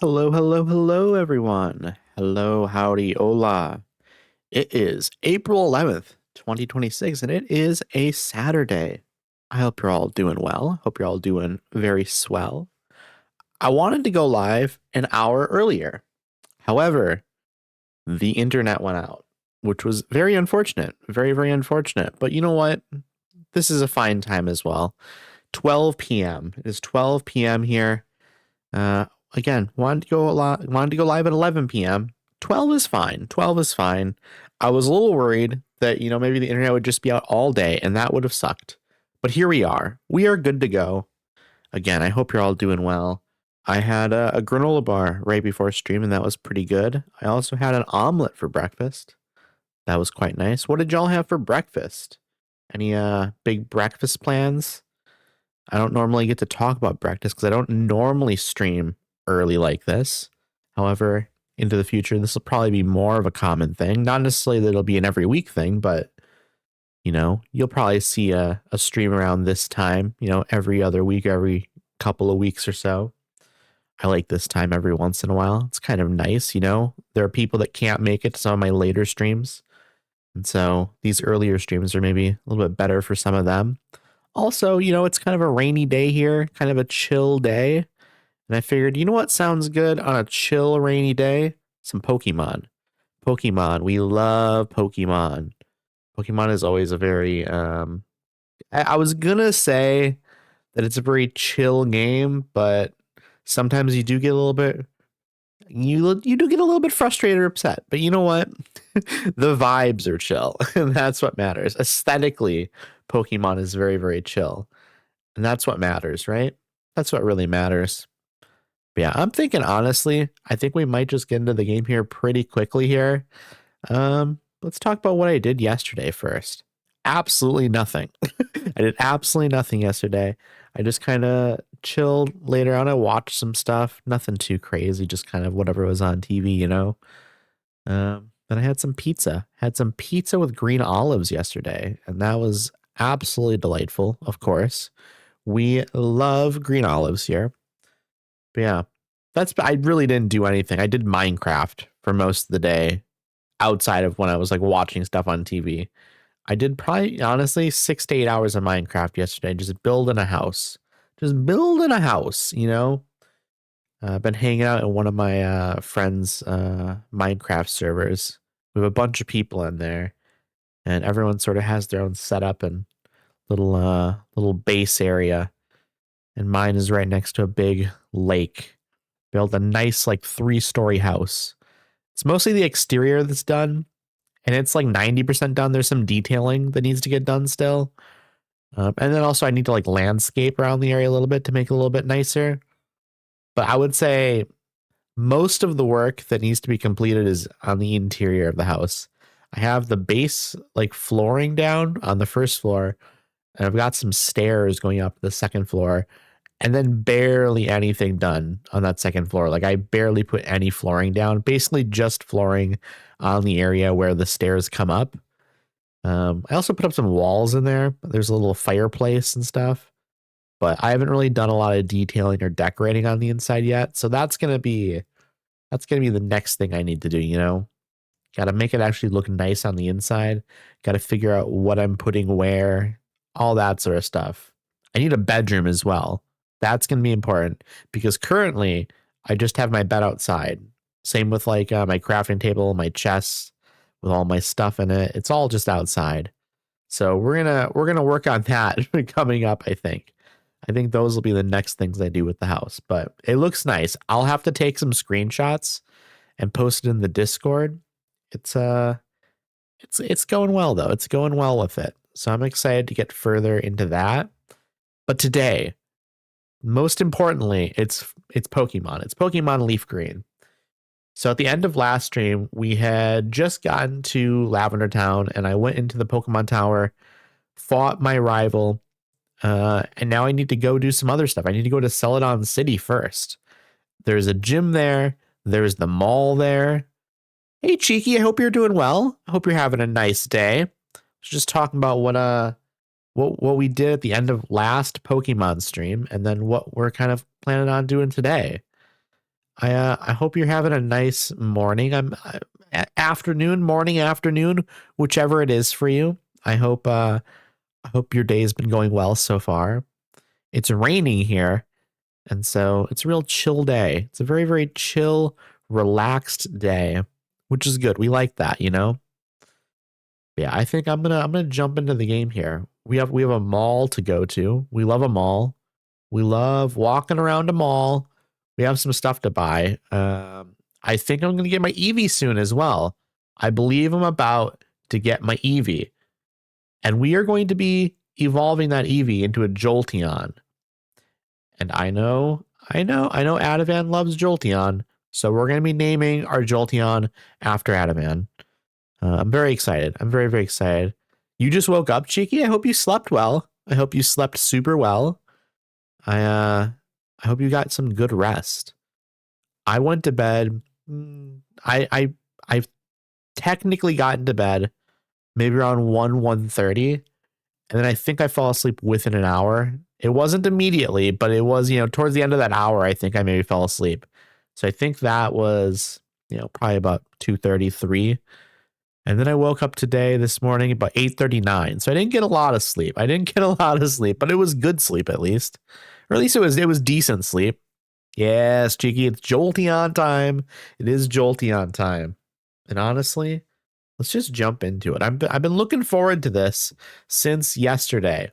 Hello, hello, hello, everyone. Hello, howdy, hola. It is April 11th, 2026, and it is a Saturday. I hope you're all doing well. Hope you're all doing very swell. I wanted to go live an hour earlier. However, the internet went out, which was very unfortunate. Very, very unfortunate. But you know what? This is a fine time as well. 12 p.m. It is 12 p.m. here. Again, wanted to go live at 11 p.m. 12 is fine. 12 is fine. I was a little worried that, maybe the internet would just be out all day and that would have sucked. But here we are. We are good to go. Again, I hope you're all doing well. I had a granola bar right before stream and that was pretty good. I also had an omelet for breakfast. That was quite nice. What did y'all have for breakfast? Any big breakfast plans? I don't normally get to talk about breakfast because I don't normally stream early like this. However, into the future, this will probably be more of a common thing. Not necessarily that it'll be an every week thing, but you'll probably see a stream around this time, every other week, every couple of weeks or so. I like this time every once in a while. It's kind of nice, There are people that can't make it to some of my later streams. And so these earlier streams are maybe a little bit better for some of them. Also, it's kind of a rainy day here, kind of a chill day. And I figured, you know what sounds good on a chill, rainy day? Some Pokemon. Pokemon. We love Pokemon. Pokemon is always a very, I was going to say that it's a very chill game, but sometimes you do get a little bit, you do get a little bit frustrated or upset. But you know what? The vibes are chill, and that's what matters. Aesthetically, Pokemon is very, very chill. And that's what matters, right? That's what really matters. But yeah, I'm thinking honestly, I think we might just get into the game here pretty quickly here. Let's talk about what I did yesterday first. Absolutely nothing. I did absolutely nothing yesterday. I just kind of chilled later on. I watched some stuff, nothing too crazy, just kind of whatever was on TV, Then I had some pizza. Had some pizza with green olives yesterday, and that was absolutely delightful, of course. We love green olives here. But yeah, I really didn't do anything. I did Minecraft for most of the day outside of when I was like watching stuff on TV. I did probably honestly 6 to 8 hours of Minecraft yesterday, just building a house. Just building a house, I've been hanging out in one of my friends' Minecraft servers. We have a bunch of people in there, and everyone sort of has their own setup and little base area. And mine is right next to a big lake. Built a nice like 3-story house. It's mostly the exterior that's done, and it's like 90% done. There's some detailing that needs to get done still. And then also I need to like landscape around the area a little bit to make it a little bit nicer. But I would say most of the work that needs to be completed is on the interior of the house. I have the base like flooring down on the first floor, and I've got some stairs going up the second floor, and then barely anything done on that second floor. Like I barely put any flooring down, basically just flooring on the area where the stairs come up. I also put up some walls in there. There's a little fireplace and stuff, but I haven't really done a lot of detailing or decorating on the inside yet. So that's going to be the next thing I need to do, Got to make it actually look nice on the inside. Got to figure out what I'm putting where, all that sort of stuff. I need a bedroom as well. That's going to be important because currently I just have my bed outside. Same with like my crafting table, my chests with all my stuff in it. It's all just outside. So we're going to work on that coming up, I think. I think those will be the next things I do with the house, but it looks nice. I'll have to take some screenshots and post it in the Discord. It's going well though. It's going well with it. So I'm excited to get further into that. But today, most importantly, it's Pokemon. It's Pokémon LeafGreen. So at the end of last stream, we had just gotten to Lavender Town, and I went into the Pokemon Tower, fought my rival, and now I need to go do some other stuff. I need to go to Celadon City first. There's a gym there. There's the mall there. Hey, Cheeky, I hope you're doing well. I hope you're having a nice day. I was just talking about what we did at the end of last Pokemon stream, and then what we're kind of planning on doing today. I hope you're having a nice morning. Afternoon, morning, afternoon, whichever it is for you. I hope your day's been going well so far. It's raining here, and so it's a real chill day. It's a very, very chill, relaxed day, which is good. We like that, you know? Yeah, I think I'm gonna jump into the game here. We have a mall to go to. We love a mall. We love walking around a mall. We have some stuff to buy. I think I'm gonna get my Eevee soon as well. I believe I'm about to get my Eevee. And we are going to be evolving that Eevee into a Jolteon. And I know Adavan loves Jolteon. So we're going to be naming our Jolteon after Adavan. I'm very excited. I'm very, very excited. You just woke up, Cheeky. I hope you slept well. I hope you slept super well. I hope you got some good rest. I went to bed. I've technically gotten to bed maybe around 1:30, and then I think I fall asleep within an hour. It wasn't immediately, but it was, towards the end of that hour, I think I maybe fell asleep. So I think that was, probably about 2:33. And then I woke up this morning about 8:39. So I didn't get a lot of sleep. But it was good sleep at least. Or at least it was decent sleep. Yes, Cheeky, it's Jolteon time. It is Jolteon time. And honestly, let's just jump into it. I've been looking forward to this since yesterday.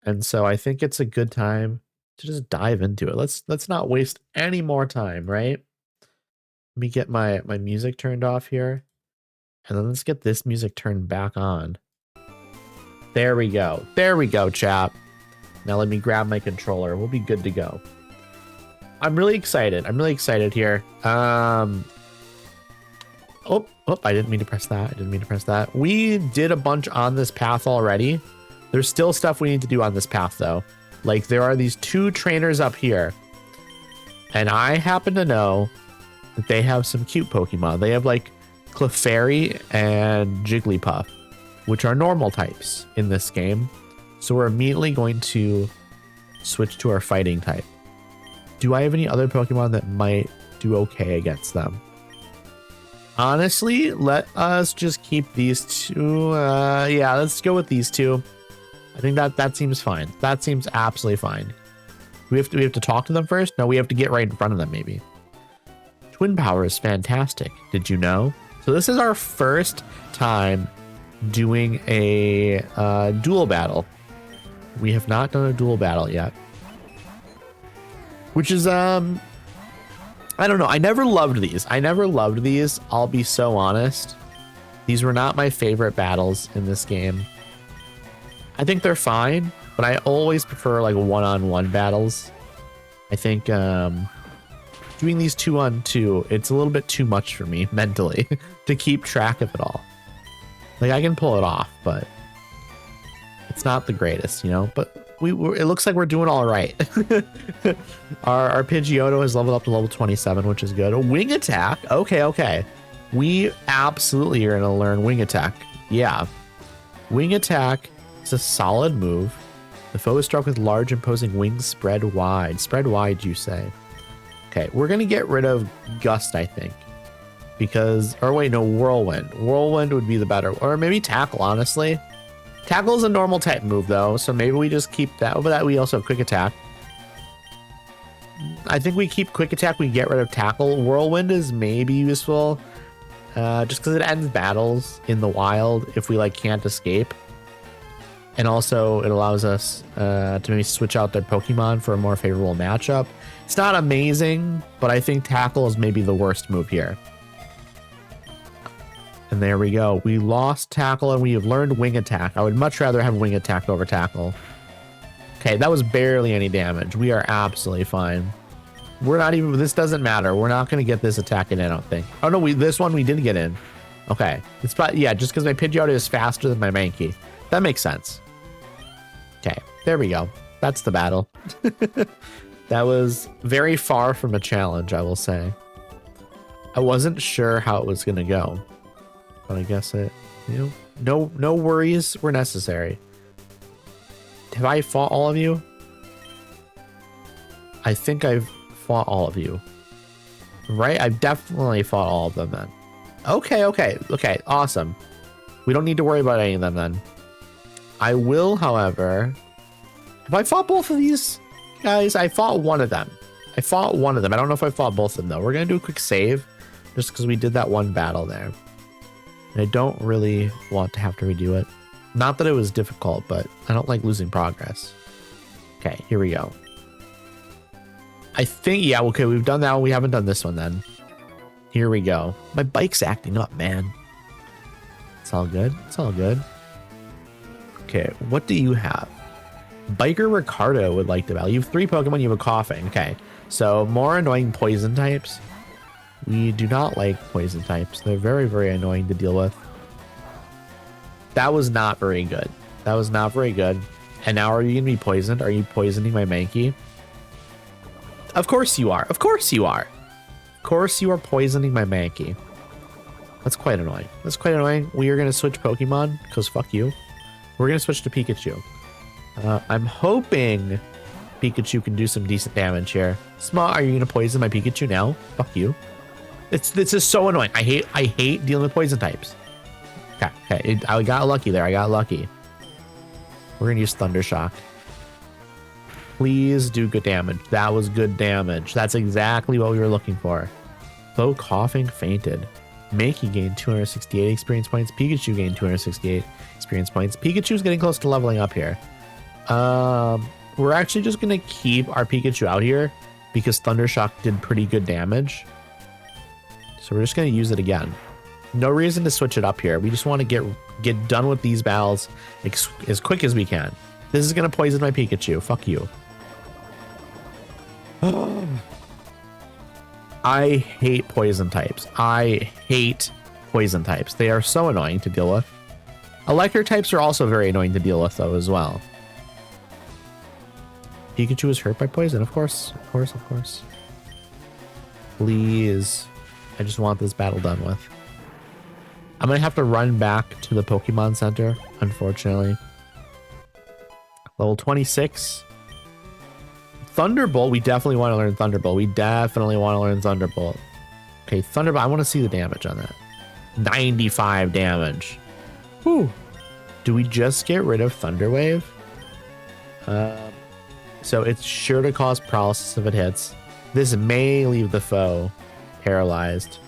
And so I think it's a good time to just dive into it. Let's not waste any more time, right? Let me get my music turned off here. And then let's get this music turned back on. There we go. There we go, chap. Now let me grab my controller. We'll be good to go. I'm really excited. I'm really excited here. Oh, I didn't mean to press that. We did a bunch on this path already. There's still stuff we need to do on this path, though. Like, there are these 2 trainers up here. And I happen to know that they have some cute Pokemon. They have, like, Clefairy and Jigglypuff, which are normal types in this game. So we're immediately going to switch to our fighting type. Do I have any other Pokemon that might do okay against them? Honestly, let us just keep these 2. Yeah, let's go with these 2. I think that seems fine. That seems absolutely fine. We have to talk to them first? No, we have to get right in front of them, maybe. Twin power is fantastic. Did you know? So this is our first time doing a duel battle. We have not done a duel battle yet. Which is, I don't know. I never loved these. I'll be so honest. These were not my favorite battles in this game. I think they're fine, but I always prefer like one-on-one battles. I think doing these 2-on-2, it's a little bit too much for me mentally to keep track of it all. Like, I can pull it off, but it's not the greatest, But it looks like we're doing all right. Our Pidgeotto has leveled up to level 27, which is good. A wing attack. Okay. We absolutely are going to learn wing attack. Yeah. Wing attack is a solid move. The foe is struck with large imposing wings spread wide. Spread wide, you say? Okay, we're going to get rid of Gust, I think. Because, or wait, no, Whirlwind. Whirlwind would be the better. Or maybe Tackle, honestly. Tackle is a normal type move, though, so maybe we just keep that. Over that, we also have Quick Attack. I think we keep Quick Attack, we get rid of Tackle. Whirlwind is maybe useful, just because it ends battles in the wild if we, can't escape. And also, it allows us to maybe switch out their Pokemon for a more favorable matchup. It's not amazing, but I think Tackle is maybe the worst move here. And there we go. We lost Tackle and we have learned Wing Attack. I would much rather have Wing Attack over Tackle. Okay, that was barely any damage. We are absolutely fine. We're not even... This doesn't matter. We're not going to get this attack in, I don't think. Oh, no, this one we did get in. Okay. It's probably... Yeah, just because my Pidgeotto is faster than my Mankey. That makes sense. Okay, there we go. That's the battle. That was very far from a challenge, I will say. I wasn't sure how it was going to go. But I guess no worries were necessary. Have I fought all of you? I think I've fought all of you. Right? I've definitely fought all of them then. Okay, okay, okay, awesome. We don't need to worry about any of them then. I will, however... Have I fought both of these guys? I fought one of them. I fought one of them. I don't know if I fought both of them, though. We're going to do a quick save, just because we did that one battle there. And I don't really want to have to redo it. Not that it was difficult, but I don't like losing progress. Okay, here we go. I think, yeah, okay, we've done that one. We haven't done this one then. Here we go. My bike's acting up, man. It's all good. It's all good. Okay, what do you have? Biker Ricardo would like to battle. You have 3 Pokemon, you have a coughing. Okay, so more annoying poison types. We do not like poison types. They're very, very annoying to deal with. That was not very good. That was not very good. And now are you going to be poisoned? Are you poisoning my Mankey? Of course you are. Of course you are. Of course you are poisoning my Mankey. That's quite annoying. That's quite annoying. We are going to switch Pokemon because fuck you. We're going to switch to Pikachu. I'm hoping Pikachu can do some decent damage here. Small, are you going to poison my Pikachu now? Fuck you. This is so annoying. I hate dealing with poison types. Okay. I got lucky there. I got lucky. We're going to use Thunder Shock. Please do good damage. That was good damage. That's exactly what we were looking for. Though coughing fainted. Mankey gained 268 experience points. Pikachu gained 268 experience points. Pikachu's getting close to leveling up here. We're actually just going to keep our Pikachu out here because Thunder Shock did pretty good damage. So we're just going to use it again. No reason to switch it up here. We just want to get done with these battles as quick as we can. This is going to poison my Pikachu. Fuck you. I hate poison types. I hate poison types. They are so annoying to deal with. Electric types are also very annoying to deal with, though, as well. Pikachu is hurt by poison. Of course. Of course. Of course. Please. I just want this battle done with. I'm going to have to run back to the Pokemon Center, unfortunately. Level 26. Thunderbolt. We definitely want to learn Thunderbolt. We definitely want to learn Thunderbolt. Okay, Thunderbolt. I want to see the damage on that. 95 damage. Whew. Do we just get rid of Thunder Wave? So it's sure to cause paralysis if it hits. This may leave the foe paralyzed.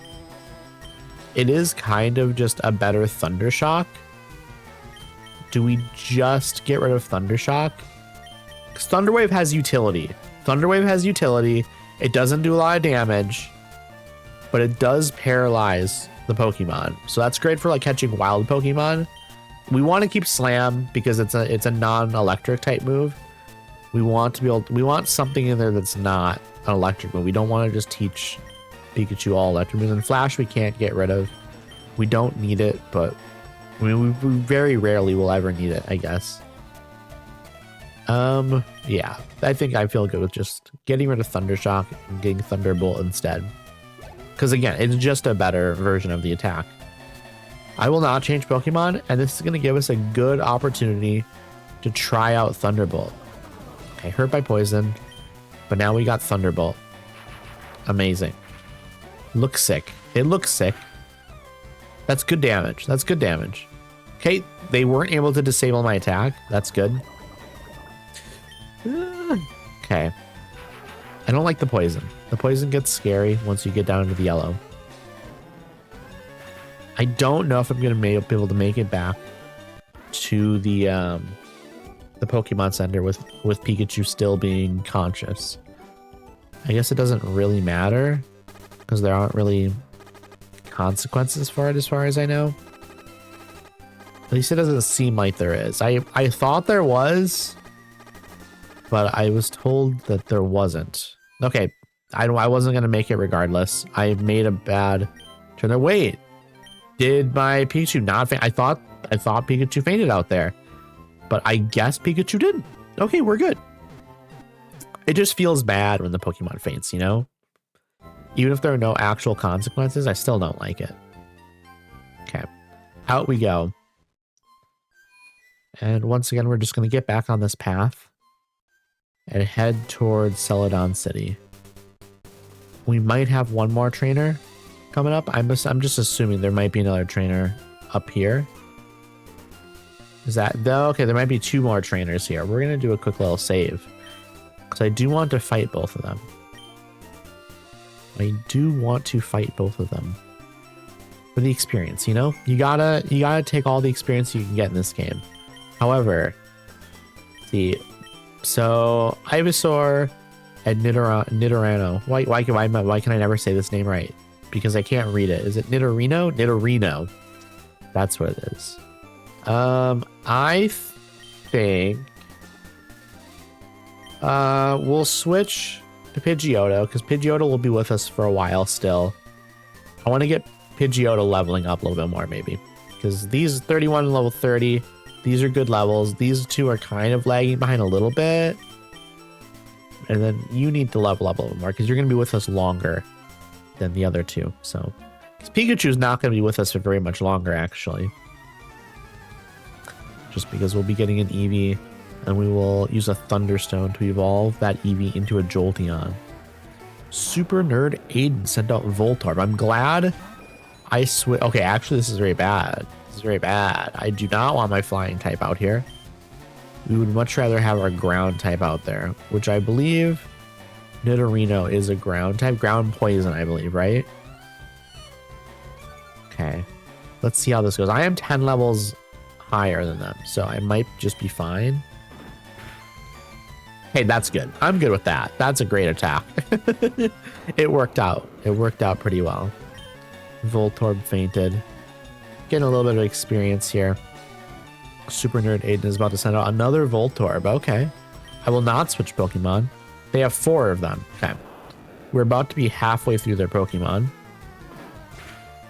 It is kind of just a better Thunder Shock. Do we just get rid of Thunder Shock? Because Thunder Wave has utility. Thunder Wave has utility. It doesn't do a lot of damage, but it does paralyze the Pokemon. So that's great for like catching wild Pokemon. We want to keep Slam because it's a non-electric type move. We want something in there that's not an electric move. We don't want to just teach Pikachu all electric moves. And Flash we can't get rid of. We don't need it, but I mean, we very rarely will ever need it, I guess. Yeah, I think I feel good with just getting rid of Thunder Shock and getting Thunderbolt instead. Because again, it's just a better version of the attack. I will not change Pokemon, and this is going to give us a good opportunity to try out Thunderbolt. Okay, hurt by poison, but now we got Thunderbolt. Amazing. Looks sick. It looks sick. That's good damage. That's good damage. Okay, they weren't able to disable my attack. That's good. Okay. I don't like the poison. The poison gets scary once you get down into the yellow. I don't know if I'm going to be able to make it back to the Pokemon Center with Pikachu still being conscious. I guess it doesn't really matter because there aren't really consequences for it as far as I know. At least it doesn't seem like there is. I thought there was, but I was told that there wasn't. Okay, I wasn't going to make it regardless. I made a bad turn there. Wait, did my Pikachu not faint? I thought Pikachu fainted out there, but I guess Pikachu didn't. Okay, we're good. It just feels bad when the Pokemon faints, you know? Even if there are no actual consequences, I still don't like it. Okay, out we go. And once again, we're just going to get back on this path and head towards Celadon City. We might have one more trainer coming up. I'm just assuming there might be another trainer up here. Is that though? Okay, there might be 2 more trainers here. We're gonna do a quick little save because I do want to fight both of them. I do want to fight both of them for the experience. You know, you gotta take all the experience you can get in this game. However, see, so Ivysaur and Nidorino. Why can I never say this name right? Because I can't read it. Is it Nidorino? Nidorino. That's what it is. I think we'll switch to Pidgeotto because Pidgeotto will be with us for a while still. I want to get Pidgeotto leveling up a little bit more maybe because these 31 and level 30, these are good levels. These 2 are kind of lagging behind a little bit. And then you need to level up a little more because you're going to be with us longer than the other 2. So, because Pikachu's not going to be with us for very much longer, actually. Just because we'll be getting an Eevee and we will use a Thunderstone to evolve that Eevee into a Jolteon. Super Nerd Aiden sent out Voltorb. I'm glad I switched. Okay, actually, this is very bad. This is very bad. I do not want my flying type out here. We would much rather have our ground type out there, which I believe Nidorino is a ground type. Ground poison, I believe, right? Okay. Let's see how this goes. I am 10 levels higher than them, so I might just be fine. Hey, that's good. I'm good with that. That's a great attack. It worked out. It worked out pretty well. Voltorb fainted. Getting a little bit of experience here. Super Nerd Aiden is about to send out another Voltorb. Okay. I will not switch Pokemon. They have 4 of them. Okay. We're about to be halfway through their Pokemon.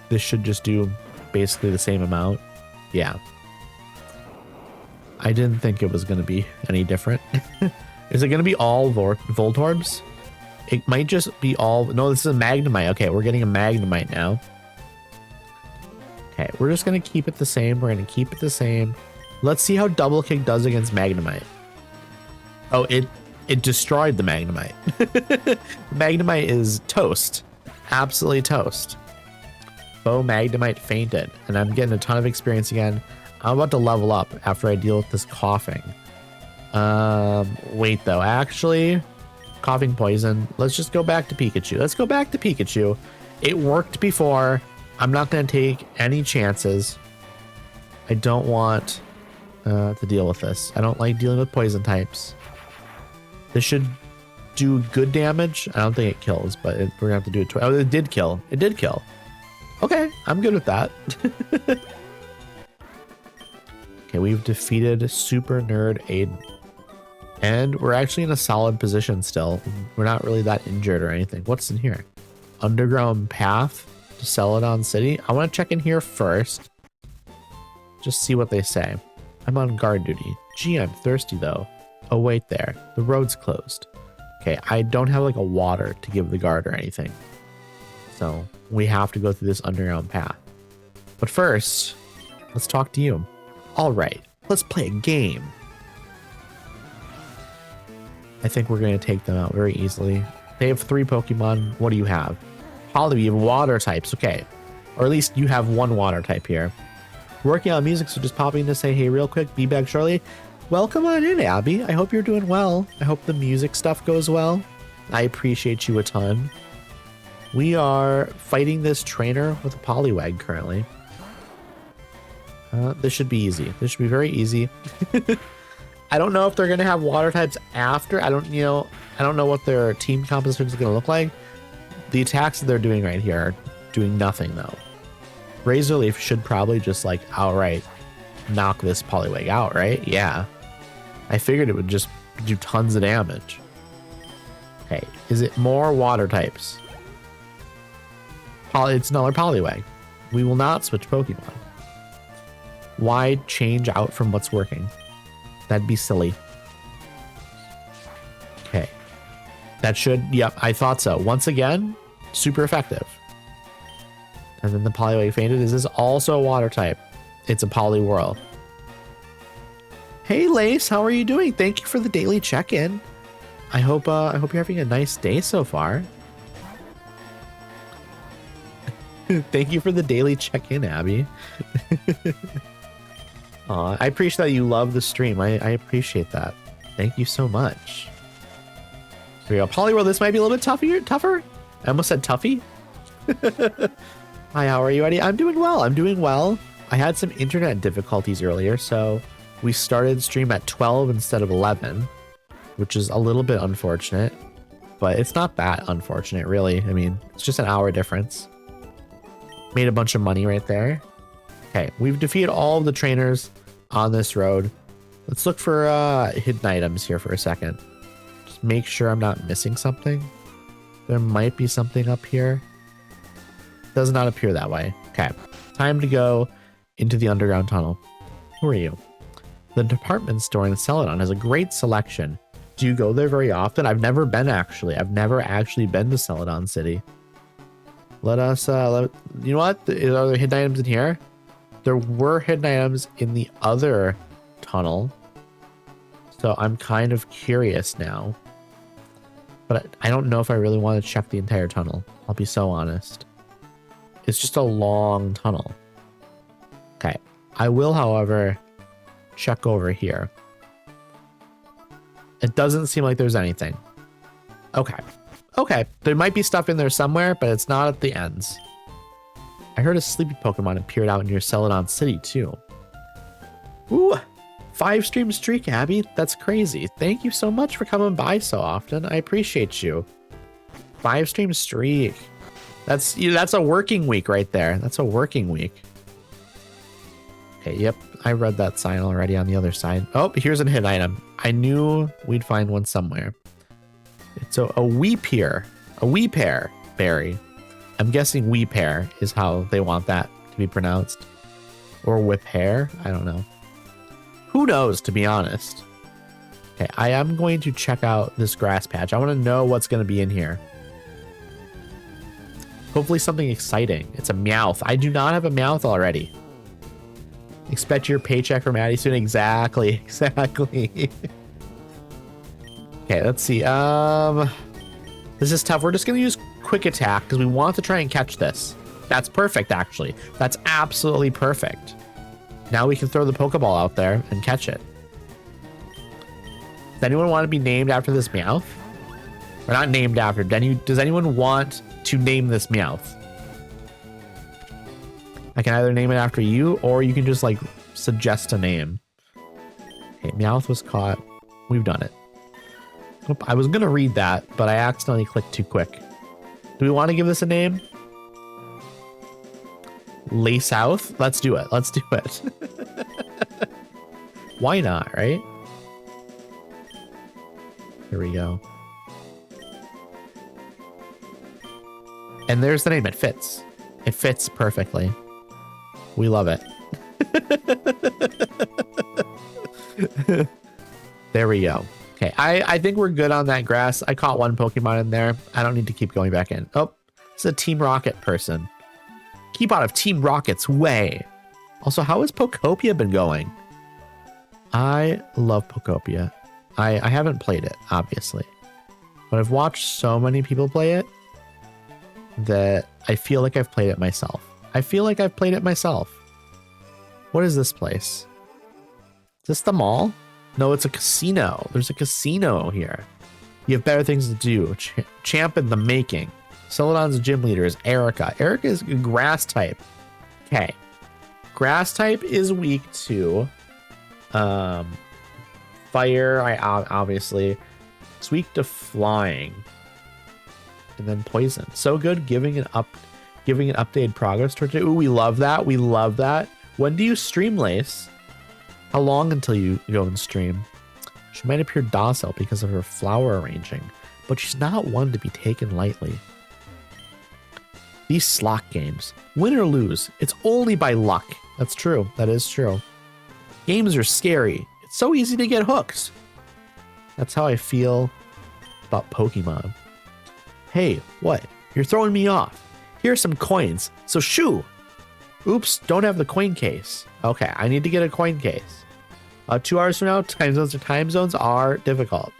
This should just do basically the same amount. Yeah. I didn't think it was going to be any different. Is it going to be all Voltorbs? It might just be all... No, this is a Magnemite. Okay, we're getting a Magnemite now. Okay, we're just going to keep it the same. We're going to keep it the same. Let's see how Double Kick does against Magnemite. Oh, it destroyed the Magnemite. Magnemite is toast. Absolutely toast. Bo Magnemite fainted. And I'm getting a ton of experience again. I'm about to level up after I deal with this coughing. Wait though, actually, coughing poison. Let's just go back to Pikachu. Let's go back to Pikachu. It worked before. I'm not going to take any chances. I don't want to deal with this. I don't like dealing with poison types. This should do good damage. I don't think it kills, but we're going to have to do it twice. Oh, it did kill. It did kill. Okay, I'm good with that. Okay, we've defeated Super Nerd Aiden. And we're actually in a solid position still. We're not really that injured or anything. What's in here? Underground path to Celadon City. I want to check in here first. Just see what they say. I'm on guard duty. Gee, I'm thirsty though. Oh, wait there. The road's closed. Okay, I don't have like a water to give the guard or anything. So we have to go through this underground path. But first, let's talk to you. All right, let's play a game. I think we're going to take them out very easily. They have 3 Pokemon. What do you have? Holly, you have water types. Okay. Or at least you have 1 water type here. Working on music, so just popping to say hey real quick. Be back shortly. Welcome on in, Abby. I hope you're doing well. I hope the music stuff goes well. I appreciate you a ton. We are fighting this trainer with a Poliwag currently. This should be easy. This should be very easy. I don't know if they're going to have water types after. I don't know what their team composition is going to look like. The attacks that they're doing right here are doing nothing though. Razor Leaf should probably just like outright knock this Poliwag out, right? Yeah. I figured it would just do tons of damage. Okay, is it more water types? It's another Poliwag. We will not switch Pokemon. Why change out from what's working? That'd be silly. Okay. That should, yep, I thought so. Once again, super effective. And then the Poliwag fainted. Is this also a water type? It's a Poliwhirl. Hey Lace, how are you doing? Thank you for the daily check-in. I hope you're having a nice day so far. Thank you for the daily check-in, Abby. I appreciate that you love the stream. I appreciate that. Thank you so much. Here we go. Polyworld, this might be a little bit tougher. I almost said toughy. Hi, how are you, Eddie? I'm doing well. I'm doing well. I had some internet difficulties earlier, so we started stream at 12 instead of 11, which is a little bit unfortunate, but it's not that unfortunate, really. I mean, it's just an hour difference. Made a bunch of money right there. Okay, we've defeated all of the trainers on this road. Let's look for hidden items here for a second. Just make sure I'm not missing something. There might be something up here. Does not appear that way. Okay, time to go into the underground tunnel. Who are you? The department store in Celadon has a great selection. Do you go there very often? I've never been, actually. I've never actually been to Celadon City. Let us, you know what? Are there hidden items in here? There were hidden items in the other tunnel. So I'm kind of curious now. But I don't know if I really want to check the entire tunnel. I'll be so honest. It's just a long tunnel. Okay. I will, however, check over here. It doesn't seem like there's anything. Okay. Okay. There might be stuff in there somewhere, but it's not at the ends. I heard a sleepy Pokemon appeared out near Celadon City, too. Ooh, 5-stream streak, Abby. That's crazy. Thank you so much for coming by so often. I appreciate you. 5-stream streak. That's a working week right there. That's a working week. Okay, yep. I read that sign already on the other side. Oh, here's a hidden item. I knew we'd find one somewhere. It's a Weepear. A Weepear berry. I'm guessing Weepear is how they want that to be pronounced. Or Whiphair. I don't know. Who knows, to be honest. Okay, I am going to check out this grass patch. I want to know what's going to be in here. Hopefully something exciting. It's a Meowth. I do not have a Meowth already. Expect your paycheck from Maddie soon. Exactly. Exactly. Okay, let's see. This is tough. We're just going to use quick attack because we want to try and catch this. That's perfect, actually. That's absolutely perfect. Now we can throw the Pokeball out there and catch it. Does anyone want to be named after this Meowth? Or not named after. Does anyone want to name this Meowth? I can either name it after you, or you can just like suggest a name. Okay, Meowth was caught. We've done it. Oop, I was gonna read that, but I accidentally clicked too quick. Do we want to give this a name? Lay South? Let's do it. Let's do it. Why not, right? Here we go. And there's the name. It fits. It fits perfectly. We love it. There we go. Okay, I think we're good on that grass. I caught one Pokemon in there. I don't need to keep going back in. Oh, it's a Team Rocket person. Keep out of Team Rocket's way. Also, how has Pokopia been going? I love Pokopia. I haven't played it, obviously. But I've watched so many people play it that I feel like I've played it myself. I feel like I've played it myself. What is this place? Is this the mall? No, it's a casino. There's a casino here. You have better things to do. Champ in the making. Celadon's gym leader is Erica. Erica is a grass type. Okay. Grass type is weak to fire, obviously. It's weak to flying. And then poison. So good, giving an updated progress towards it. Ooh, we love that. We love that. When do you stream, Lace? How long until you go and stream? She might appear docile because of her flower arranging, but she's not one to be taken lightly. These slot games, win or lose, it's only by luck. That's true. That is true. Games are scary. It's so easy to get hooked. That's how I feel about Pokemon. Hey, what? You're throwing me off. Here's some coins. So shoo. Oops, don't have the coin case. Okay, I need to get a coin case. 2 hours from now, time zones are difficult.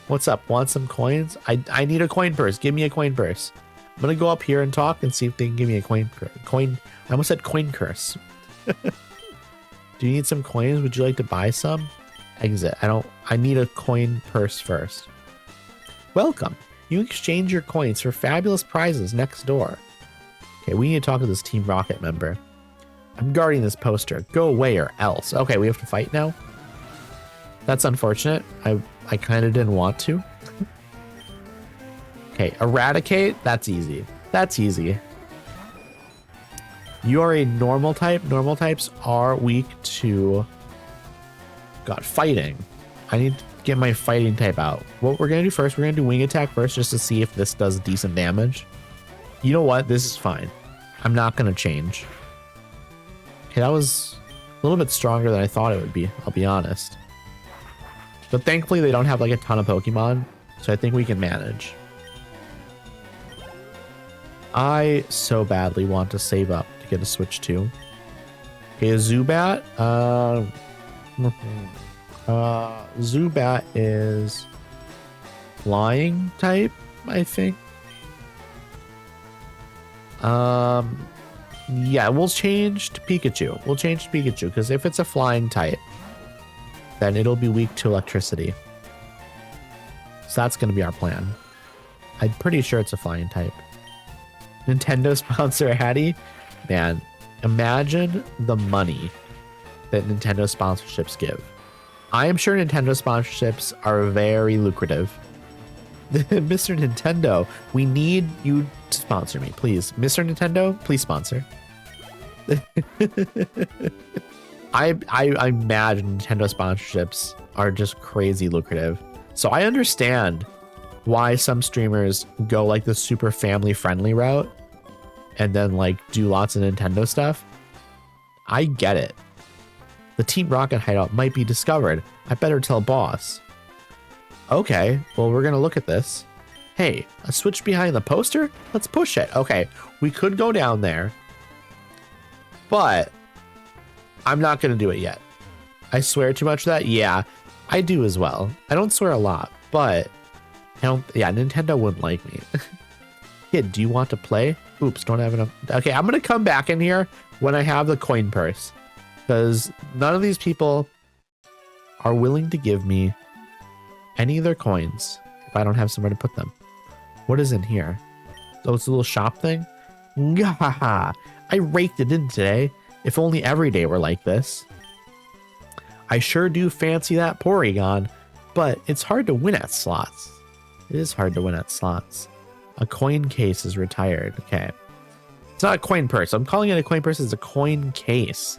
What's up? Want some coins? I need a coin purse. Give me a coin purse. I'm gonna go up here and talk and see if they can give me a coin. I almost said coin curse. Do you need some coins? Would you like to buy some? Exit. I need a coin purse first. Welcome. You exchange your coins for fabulous prizes next door. Okay, we need to talk to this Team Rocket member. I'm guarding this poster. Go away or else. Okay, we have to fight now. That's unfortunate. I kind of didn't want to. Okay, eradicate. That's easy. That's easy. You are a normal type. Normal types are weak to... God, fighting. I need to get my fighting type out. What we're going to do first, we're going to do wing attack first just to see if this does decent damage. You know what? This is fine. I'm not going to change. Okay, that was a little bit stronger than I thought it would be. I'll be honest. But thankfully, they don't have like a ton of Pokemon, so I think we can manage. I so badly want to save up to get a Switch 2. Okay, a Zubat. Zubat is flying type, I think. Yeah, we'll change to Pikachu. We'll change to Pikachu because if it's a flying type, then it'll be weak to electricity. So that's going to be our plan. I'm pretty sure it's a flying type. Nintendo sponsor Hattie. Man, imagine the money that Nintendo sponsorships give. I am sure Nintendo sponsorships are very lucrative. Mr. Nintendo, we need you to sponsor me, please. Mr. Nintendo, please sponsor. I imagine Nintendo sponsorships are just crazy lucrative. So I understand why some streamers go like the super family friendly route and then like do lots of Nintendo stuff. I get it. The Team Rocket hideout might be discovered. I better tell boss. Okay, well, we're gonna look at this. Hey, a switch behind the poster? Let's push it. Okay, we could go down there, but I'm not gonna do it yet. I swear too much of that? Yeah, I do as well. I don't swear a lot, but yeah, Nintendo wouldn't like me. Kid, do you want to play? Oops, don't have enough. Okay, I'm gonna come back in here when I have the coin purse, because none of these people are willing to give me any of their coins if I don't have somewhere to put them. What is in here? Oh, it's a little shop thing? Gahaha! I raked it in today. If only every day were like this. I sure do fancy that Porygon, but it's hard to win at slots. It is hard to win at slots. A coin case is retired. Okay. It's not a coin purse. I'm calling it a coin purse. It's a coin case.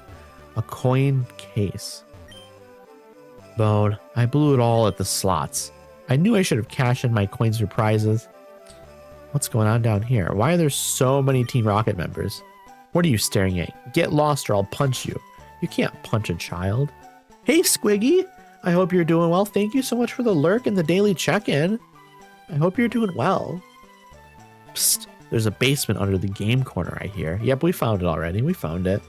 A coin case. Bone, I blew it all at the slots. I knew I should have cashed in my coins for prizes. What's going on down here? Why are there so many Team Rocket members? What are you staring at? Get lost or I'll punch you. You can't punch a child. Hey, Squiggy. I hope you're doing well. Thank you so much for the lurk and the daily check-in. I hope you're doing well. Psst. There's a basement under the game corner right here. Yep, we found it already. We found it.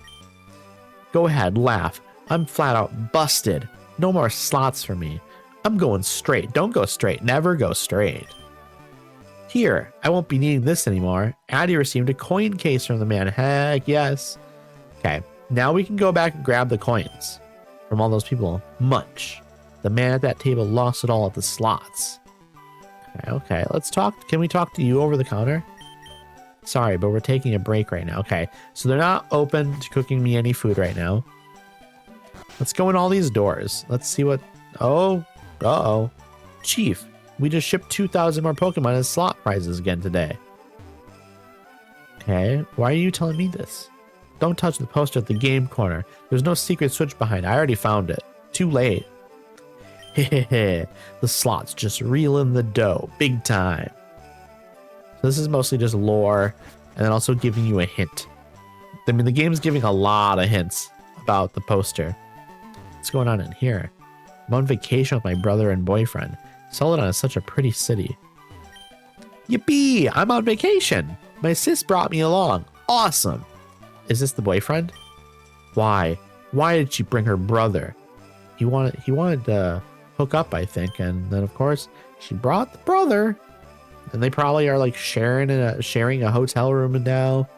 Go ahead, laugh. I'm flat out busted. No more slots for me. I'm going straight. Don't go straight. Never go straight. Here, I won't be needing this anymore. Addie received a coin case from the man. Heck yes. Okay, now we can go back and grab the coins from all those people. Munch. The man at that table lost it all at the slots. Okay, let's talk. Can we talk to you over the counter? Sorry, but we're taking a break right now. Okay, so they're not open to cooking me any food right now. Let's go in all these doors. Let's see what... Oh, uh-oh. Chief, we just shipped 2,000 more Pokemon as slot prizes again today. Okay, why are you telling me this? Don't touch the poster at the game corner. There's no secret switch behind. I already found it. Too late. Hehehe. The slots just reeling the dough. Big time. So this is mostly just lore and then also giving you a hint. I mean, the game's giving a lot of hints about the poster. What's going on in here? I'm on vacation with my brother and boyfriend. Celadon is such a pretty city. Yippee! I'm on vacation! My sis brought me along. Awesome! Is this the boyfriend? Why? Why did she bring her brother? He wanted to hook up, I think, and then of course she brought the brother. And they probably are like sharing a hotel room now.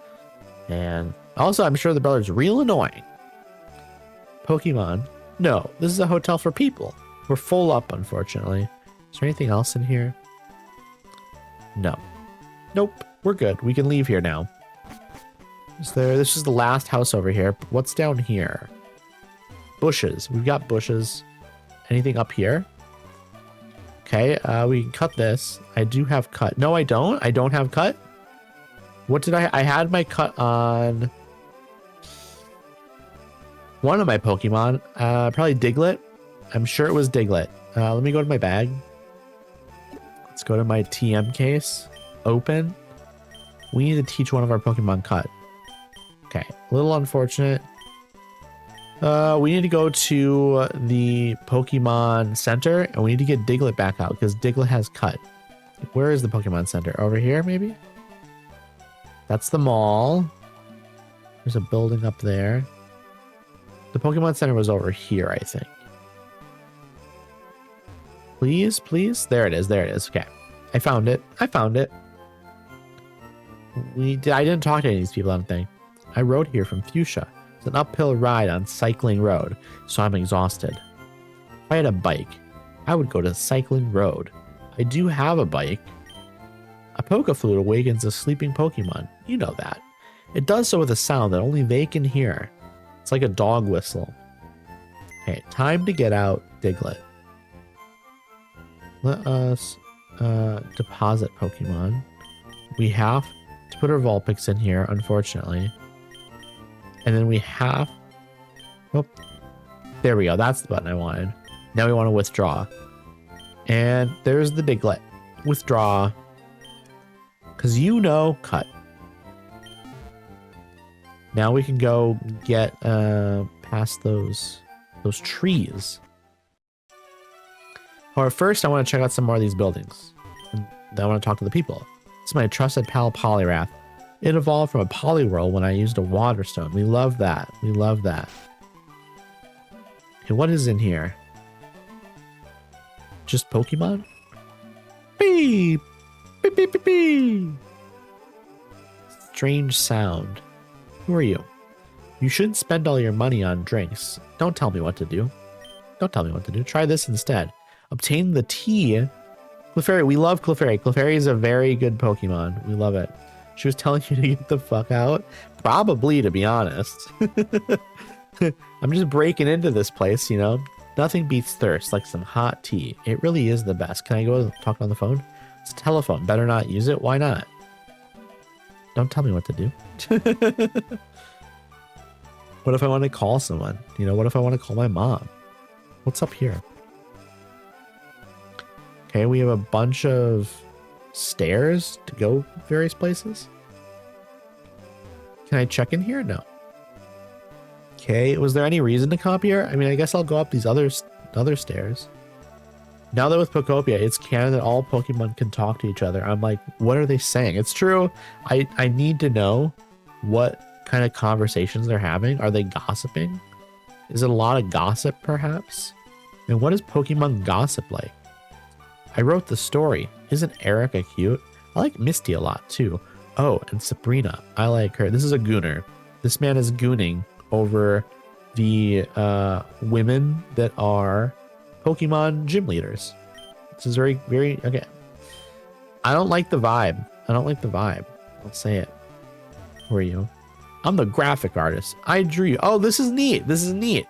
And also, I'm sure the brother's real annoying. Pokemon. No, this is a hotel for people. We're full up, unfortunately. Is there anything else in here? No. Nope. We're good. We can leave here now. This is the last house over here. What's down here? Bushes. We've got bushes. Anything up here? Okay, we can cut this. I do have cut. No, I don't. I don't have cut. What did I had my cut on one of my Pokemon. Probably Diglett. I'm sure it was Diglett. Let me go to my bag. Let's go to my TM case. Open. We need to teach one of our Pokemon cut. Okay, a little unfortunate. We need to go to the Pokemon Center, and we need to get Diglett back out because Diglett has cut. Where is the Pokemon Center? Over here, maybe? That's the mall. There's a building up there. The Pokemon Center was over here, I think. Please, please. There it is. There it is. Okay. I found it. I found it. I didn't talk to any of these people, I don't think. I rode here from Fuchsia. It's an uphill ride on Cycling Road, so I'm exhausted. If I had a bike, I would go to Cycling Road. I do have a bike. A Pokeflute awakens a sleeping Pokemon. You know that. It does so with a sound that only they can hear. It's like a dog whistle. Okay, time to get out Diglett. Let us deposit Pokemon. We have to put our Vulpix in here, unfortunately. And then we have... Oh, there we go. That's the button I wanted. Now we want to withdraw. And there's the Diglett. Withdraw. Because you know, cut. Now we can go get past those trees. However, first I want to check out some more of these buildings. And then I want to talk to the people. This is my trusted pal Poliwrath. It evolved from a Poliwhirl when I used a Water Stone. We love that. We love that. Okay, what is in here? Just Pokemon? Beep! Beep, beep, beep, beep. Strange sound. Who are you? You shouldn't spend all your money on drinks. Don't tell me what to do. Don't tell me what to do. Try this instead. Obtain the tea. Clefairy. We love Clefairy. Clefairy is a very good Pokemon. We love it. She was telling you to get the fuck out? Probably, to be honest. I'm just breaking into this place, you know? Nothing beats thirst like some hot tea. It really is the best. Can I go talk on the phone? It's a telephone. Better not use it. Why not? Don't tell me what to do. What if I want to call someone? You know, what if I want to call my mom? What's up here? Okay, we have a bunch of stairs to go various places. Can I check in here? No. Okay, was there any reason to come up here? I mean, I guess I'll go up these other stairs. Now that with Pokopia, it's canon that all Pokemon can talk to each other. I'm like, what are they saying? It's true. I need to know what kind of conversations they're having. Are they gossiping? Is it a lot of gossip, perhaps? And what is Pokemon gossip like? I wrote the story. Isn't Erica cute? I like Misty a lot, too. Oh, and Sabrina. I like her. This is a gooner. This man is gooning over the women that are Pokemon gym leaders. This is very, very... Okay. I don't like the vibe. I don't like the vibe. I'll say it. Who are you? I'm the graphic artist. I drew you. Oh, this is neat. This is neat.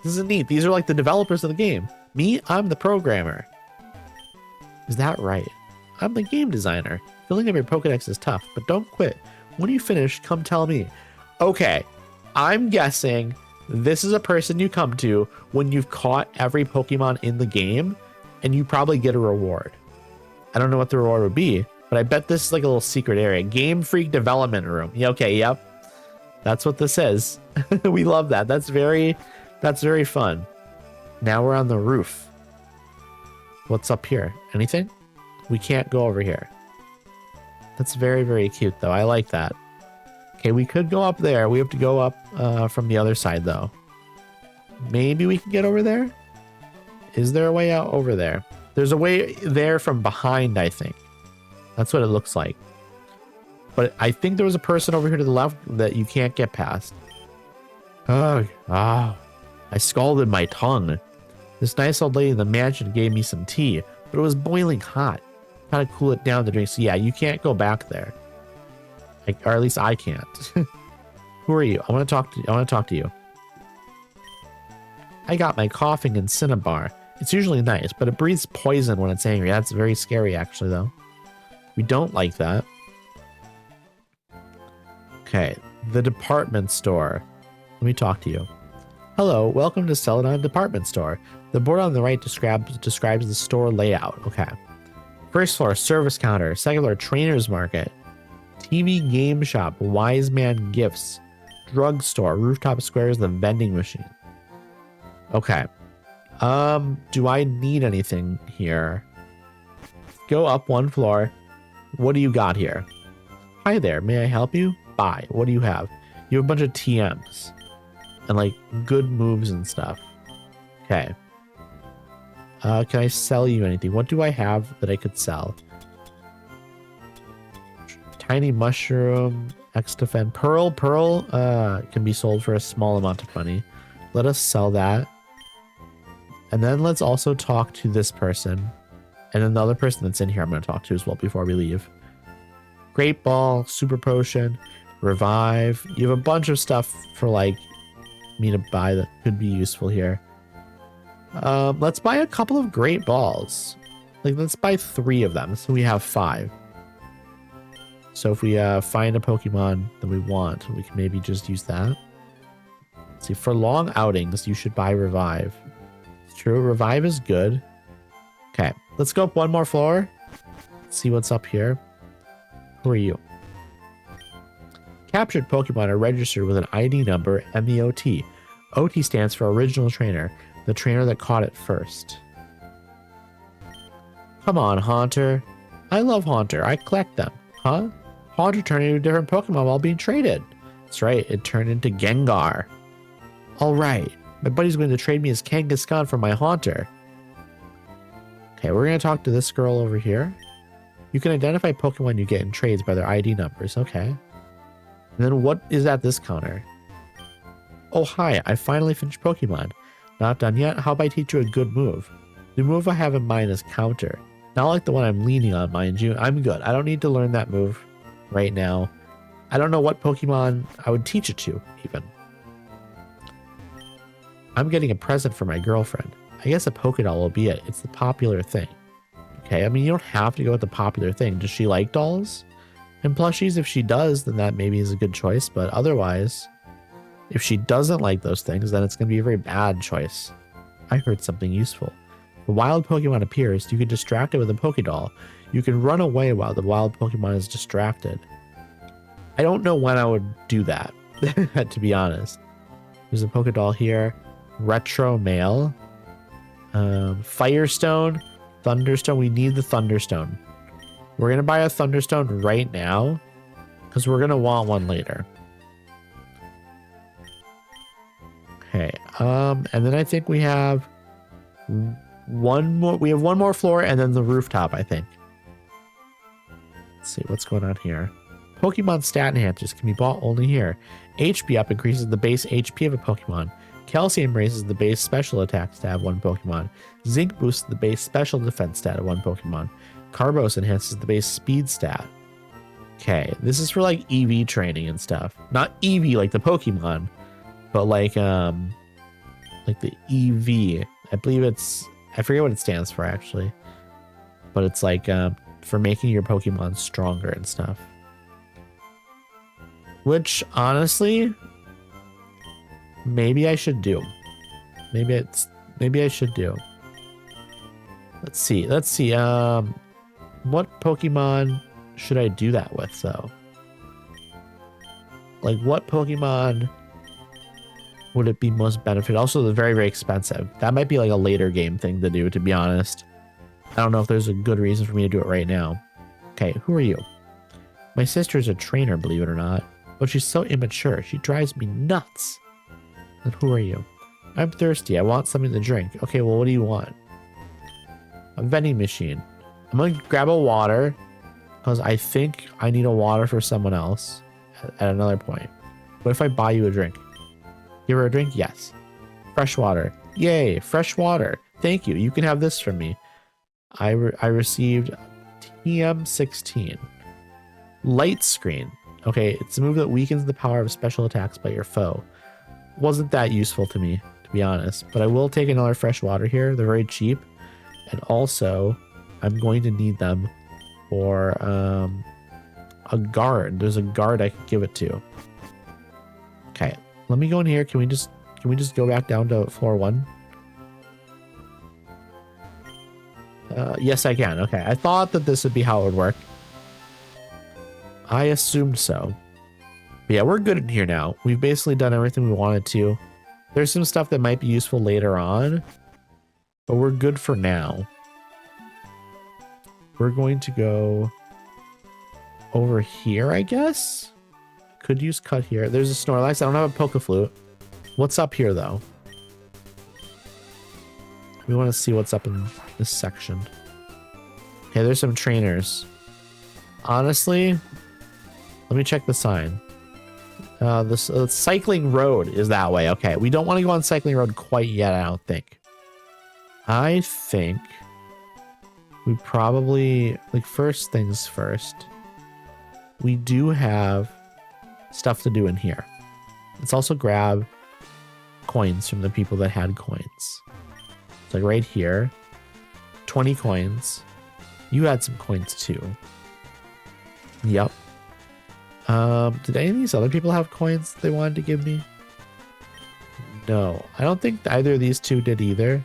This is neat. These are like the developers of the game. Me, I'm the programmer. Is that right? I'm the game designer. Filling up your Pokedex is tough, but don't quit. When you finish, come tell me. Okay, I'm guessing this is a person you come to when you've caught every Pokemon in the game, and you probably get a reward. I don't know what the reward would be, but I bet this is like a little secret area. Game Freak Development Room. Yeah, okay, yep. That's what this is. We love that. That's very fun. Now we're on the roof. What's up here? Anything? We can't go over here. That's very, very cute, though. I like that. Okay, we could go up there. We have to go up from the other side, though. Maybe we can get over there? Is there a way out over there? There's a way there from behind, I think. That's what it looks like. But I think there was a person over here to the left that you can't get past. Oh, I scalded my tongue. This nice old lady in the mansion gave me some tea, but it was boiling hot. Kind of cool it down to drink. So yeah, you can't go back there. Like, or at least I can't. Who are you? I want to talk to you. I got my coughing in Cinnabar. It's usually nice, but it breathes poison when it's angry. That's very scary, actually, though. We don't like that. Okay, the department store. Let me talk to you. Hello, welcome to Celadon Department Store. The board on the right describes the store layout. Okay. First floor, service counter. Second floor, trainer's market. TV game shop, wise man gifts. Drugstore, rooftop squares, the vending machine. Okay. Do I need anything here? Go up one floor. What do you got here? Hi there, may I help you? Bye. What do you have? You have a bunch of TMs. And like good moves and stuff. Okay. Can I sell you anything? What do I have that I could sell? Tiny mushroom, X-Defend, pearl can be sold for a small amount of money. Let us sell that. And then let's also talk to this person. And then the other person that's in here I'm going to talk to as well before we leave. Great Ball, Super Potion, Revive. You have a bunch of stuff for like me to buy that could be useful here. Let's buy a couple of Great Balls. Like, let's buy 3 of them so we have 5. So if we find a Pokemon that we want, we can maybe just use that. Let's see, for long outings, you should buy Revive. It's true, Revive is good. Okay, let's go up one more floor. Let's see what's up here. Who are you? Captured Pokemon are registered with an ID number and the OT. OT stands for Original Trainer, the trainer that caught it first. Come on, Haunter. I love Haunter. I collect them. Huh? Haunter turned into a different Pokemon while being traded. That's right, it turned into Gengar. Alright, my buddy's going to trade me his Kangaskhan for my Haunter. Okay, we're going to talk to this girl over here. You can identify Pokemon you get in trades by their ID numbers. Okay. And then what is at this counter? Oh, hi, I finally finished Pokemon. Not done yet? How about I teach you a good move? The move I have in mind is Counter. Not like the one I'm leaning on, mind you. I'm good. I don't need to learn that move right now. I don't know what Pokemon I would teach it to, even. I'm getting a present for my girlfriend. I guess a Pokédoll will be it. It's the popular thing. Okay, I mean, you don't have to go with the popular thing. Does she like dolls and plushies? If she does, then that maybe is a good choice. But otherwise, if she doesn't like those things, then it's going to be a very bad choice. I heard something useful. The wild Pokemon appears. You can distract it with a Pokédoll. You can run away while the wild Pokemon is distracted. I don't know when I would do that, to be honest. There's a Pokédoll here. Retro Mail. Firestone. Thunderstone. We need the Thunderstone. We're going to buy a Thunderstone right now because we're going to want one later. Okay. And then I think we have one more. We have one more floor and then the rooftop, I think. Let's see what's going on here. Pokemon stat enhancers can be bought only here. HP up increases the base HP of a Pokemon. Calcium raises the base special attack stat of one Pokemon. Zinc boosts the base special defense stat of one Pokemon. Carbos enhances the base speed stat. Okay, this is for like EV training and stuff. Not EV like the Pokemon, but like the EV. I believe it's, I forget what it stands for actually, but it's like for making your Pokemon stronger and stuff. Which honestly, maybe I should do. Maybe I should do. Let's see. What Pokemon should I do that with though? Like what Pokemon would it be most beneficial? Also, they're very, very expensive. That might be like a later game thing to do, to be honest. I don't know if there's a good reason for me to do it right now. Okay, who are you? My sister's a trainer, believe it or not. But she's so immature. She drives me nuts. And who are you? I'm thirsty. I want something to drink. Okay, well, what do you want? A vending machine. I'm going to grab a water. Because I think I need a water for someone else at another point. What if I buy you a drink? Give her a drink? Yes. Fresh water. Yay, fresh water. Thank you. You can have this from me. I received TM16. Light screen. Okay, it's a move that weakens the power of special attacks by your foe. Wasn't that useful to me, to be honest. But I will take another fresh water here. They're very cheap. And also, I'm going to need them for a guard. There's a guard I could give it to. Okay, let me go in here. Can we just go back down to floor 1? Yes, I can. Okay, I thought that this would be how it would work. I assumed so. But yeah, we're good in here now. We've basically done everything we wanted to. There's some stuff that might be useful later on, but we're good for now. We're going to go over here, I guess. Could use cut here. There's a Snorlax. I don't have a Pokeflute. What's up here, though? We want to see what's up in this section. Okay, there's some trainers. Honestly, let me check the sign. This cycling road is that way. Okay, we don't want to go on cycling road quite yet, I don't think. I think we probably, like, first things first, we do have stuff to do in here. Let's also grab coins from the people that had coins. Like right here, 20 coins. You had some coins too. Yep. Did any of these other people have coins they wanted to give me? No, I don't think either of these two did either.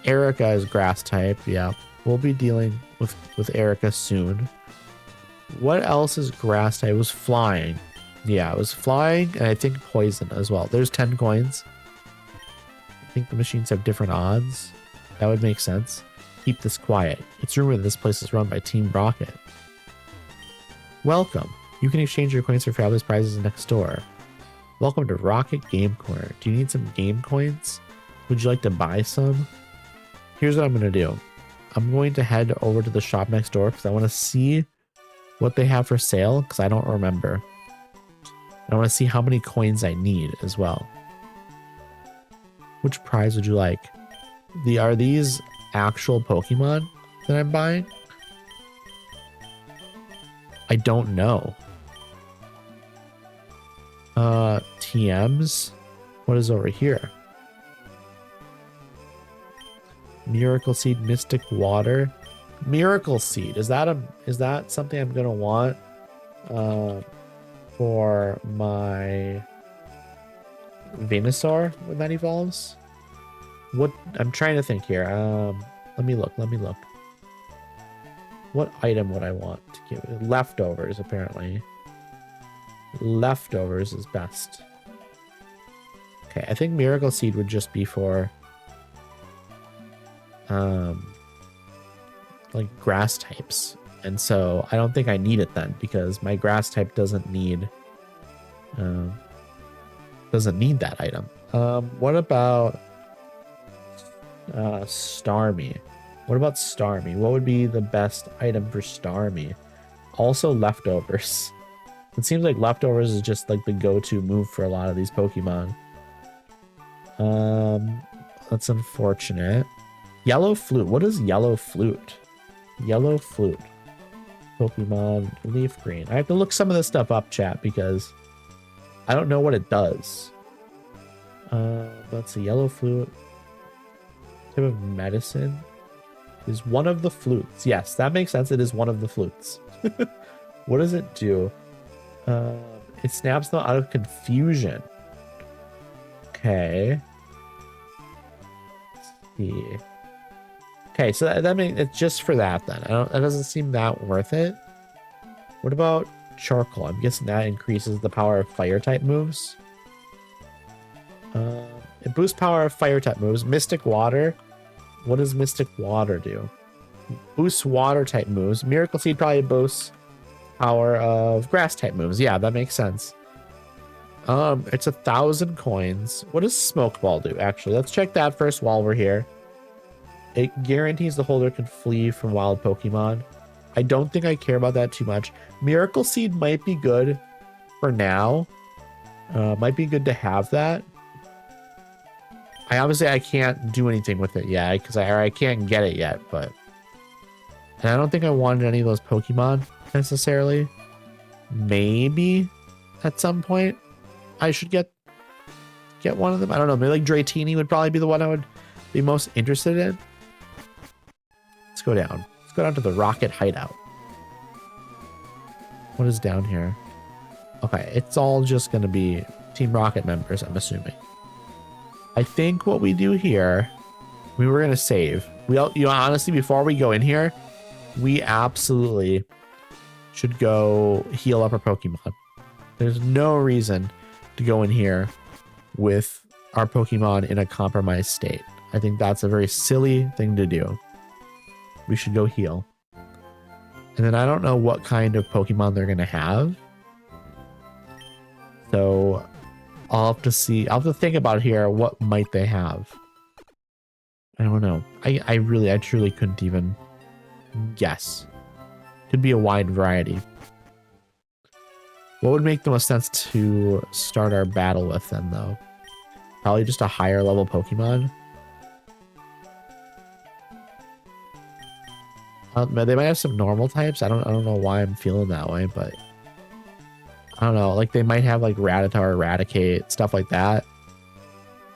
Erica is grass type. Yeah, we'll be dealing with Erica soon. What else is grass type? It was flying. Yeah, it was flying, and I think poison as well. There's 10 coins. I think the machines have different odds. That would make sense. Keep this quiet. It's rumored that this place is run by Team Rocket. Welcome. You can exchange your coins for fabulous prizes next door. Welcome to Rocket Game Corner. Do you need some game coins? Would you like to buy some? Here's what I'm going to do. I'm going to head over to the shop next door because I want to see what they have for sale because I don't remember. I want to see how many coins I need as well. Which prize would you like? Are these actual Pokemon that I'm buying? I don't know. TMs? What is over here? Miracle Seed, Mystic Water. Miracle Seed. Is that something I'm gonna want for my Venusaur when that evolves? What I'm trying to think here. Let me look. What item would I want to give it? Leftovers, apparently. Leftovers is best. Okay, I think Miracle Seed would just be for like grass types. And so I don't think I need it then because my grass type doesn't need that item. What about Starmie? What about Starmie? What would be the best item for Starmie? Also leftovers. It seems like leftovers is just like the go-to move for a lot of these Pokemon. That's unfortunate. Yellow Flute. What is Yellow Flute? Yellow Flute. Pokemon LeafGreen. I have to look some of this stuff up, chat, because I don't know what it does. Let's see. Yellow Flute. Type of medicine. Is one of the flutes. Yes, that makes sense. It is one of the flutes. What does it do? It snaps them out of confusion. Okay. Let's see. Okay, so that means it's just for that then. That doesn't seem that worth it. What about charcoal? I'm guessing that increases the power of fire type moves. It boosts power of fire type moves. Mystic Water. What does Mystic Water do? Boosts water type moves. Miracle Seed probably boosts power of grass type moves. Yeah, that makes sense. It's 1,000 coins. What does Smoke Ball do? Actually, let's check that first while we're here. It guarantees the holder can flee from wild Pokemon. I don't think I care about that too much. Miracle Seed might be good for now. Might be good to have that. I can't do anything with it yet because I can't get it yet, but and I don't think I wanted any of those Pokemon necessarily. Maybe at some point I should get one of them. I don't know. Maybe like Dratini would probably be the one I would be most interested in. Let's go down. Let's go down to the Rocket Hideout. What is down here? Okay, it's all just going to be Team Rocket members, I'm assuming. I think what we do here, we were going to save. Honestly, before we go in here, we absolutely should go heal up our Pokemon. There's no reason to go in here with our Pokemon in a compromised state. I think that's a very silly thing to do. We should go heal. And then I don't know what kind of Pokemon they're going to have. So I'll have to see. I'll have to think about here. What might they have? I don't know. I truly couldn't even guess. Could be a wide variety. What would make the most sense to start our battle with then, though? Probably just a higher level Pokemon. They might have some normal types. I don't know why I'm feeling that way, but I don't know. Like they might have like Rattata, Eradicate, stuff like that,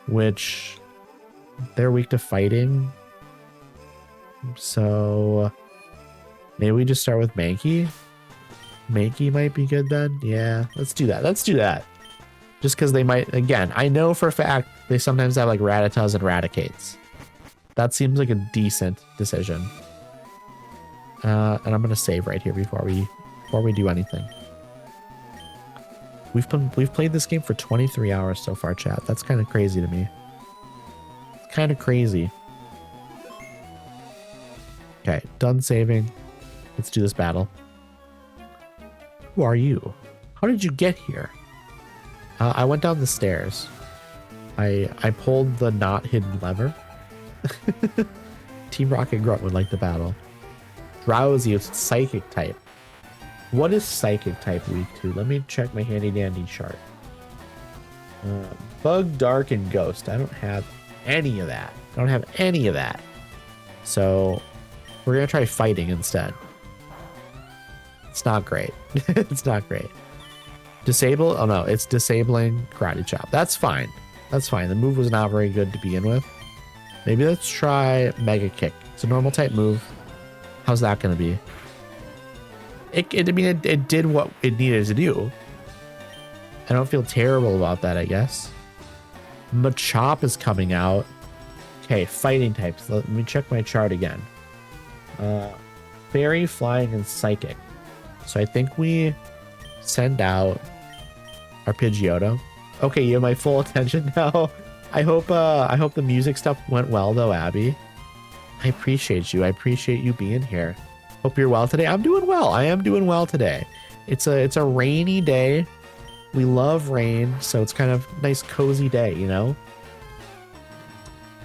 which they're weak to fighting. So maybe we just start with Mankey. Mankey might be good then. Yeah, let's do that. Let's do that. Just because they might, again, I know for a fact they sometimes have like Rattatas and Raticates. That seems like a decent decision. And I'm gonna save right here before we do anything. We've played this game for 23 hours so far, chat. That's kind of crazy to me. It's kind of crazy. Okay, done saving. Let's do this battle. Who are you? How did you get here? I went down the stairs. I pulled the not hidden lever. Team Rocket Grunt would like the battle. Drowsy, it's Psychic type. What is Psychic type weak to? Let me check my handy dandy chart. Bug, Dark, and Ghost. I don't have any of that. I don't have any of that. So we're going to try fighting instead. It's not great. It's not great. Disable? Oh no, it's disabling Karate Chop. That's fine. That's fine. The move was not very good to begin with. Maybe let's try Mega Kick. It's a normal type move. How's that going to be? It did what it needed to do. I don't feel terrible about that, I guess. Machop is coming out. Okay, fighting types. Let me check my chart again. Fairy, Flying, and Psychic. So I think we send out our Pidgeotto. Okay, you have my full attention now. I hope the music stuff went well though, Abby. I appreciate you. I appreciate you being here. Hope you're well today. I'm doing well. I am doing well today. It's a rainy day. We love rain, so it's kind of a nice cozy day, you know?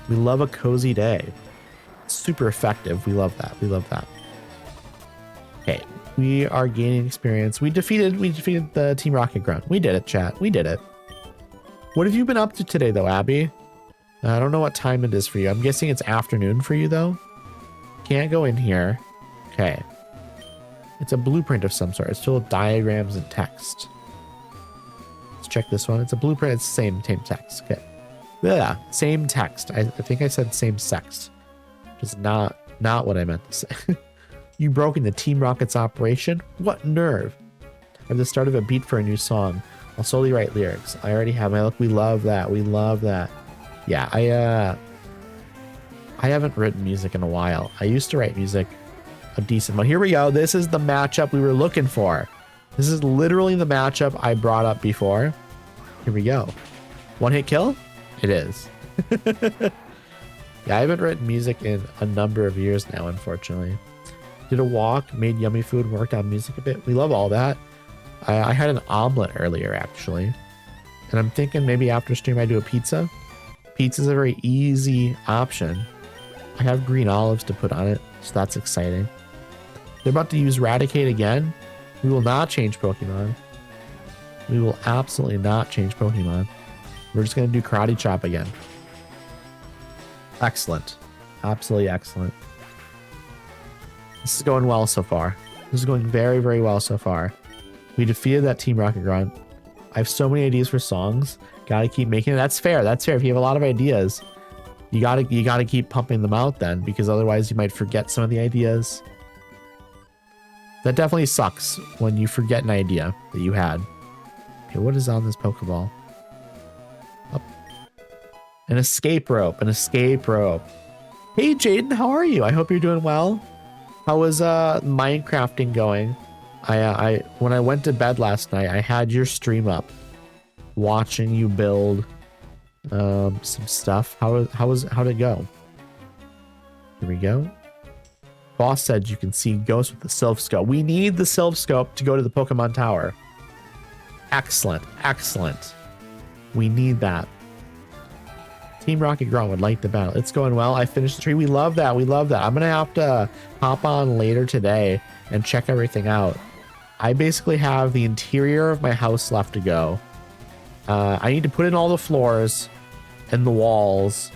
We love a cozy day. It's super effective. We love that. We love that. Okay, we are gaining experience. We defeated the Team Rocket Grunt. We did it, chat. We did it. What have you been up to today though, Abby? I don't know what time it is for you. I'm guessing it's afternoon for you though. Can't go in here. Okay. It's a blueprint of some sort. It's full of diagrams and text. Let's check this one. It's a blueprint. It's the same text. Okay. Yeah, same text. I think I said same sex. Which is not what I meant to say. You broke into Team Rocket's operation? What nerve? At the start of a beat for a new song. I'll slowly write lyrics. I already have my look. We love that. We love that. Yeah, I haven't written music in a while. I used to write music a decent amount. Here we go. This is the matchup we were looking for. This is literally the matchup I brought up before. Here we go. One hit kill? It is. Yeah, I haven't written music in a number of years now, unfortunately. Did a walk, made yummy food, worked on music a bit. We love all that. I had an omelet earlier, actually. And I'm thinking maybe after stream I do a pizza. Pizza's a very easy option. I have green olives to put on it, so that's exciting. They're about to use Eradicate again. We will not change Pokemon. We will absolutely not change Pokemon. We're just going to do Karate Chop again. Excellent. Absolutely excellent. This is going well so far. This is going very, very well so far. We defeated that Team Rocket Grunt. I have so many ideas for songs. Gotta keep making it. That's fair. That's fair. If you have a lot of ideas, you gotta keep pumping them out then, because otherwise you might forget some of the ideas. That definitely sucks when you forget an idea that you had. Okay, what is on this Pokeball? Up. An escape rope. An escape rope. Hey Jaden, how are you? I hope you're doing well. How was Minecrafting going? When I went to bed last night, I had your stream up, watching you build some stuff. How'd it go? Here we go. Boss said you can see ghosts with the Sylph Scope. We need the Sylph Scope to go to the Pokemon Tower. Excellent, excellent. We need that. Team Rocket Grunt would like the battle. It's going well. I finished the tree. We love that. We love that. I'm gonna have to hop on later today and check everything out. I basically have the interior of my house left to go. I need to put in all the floors and the walls,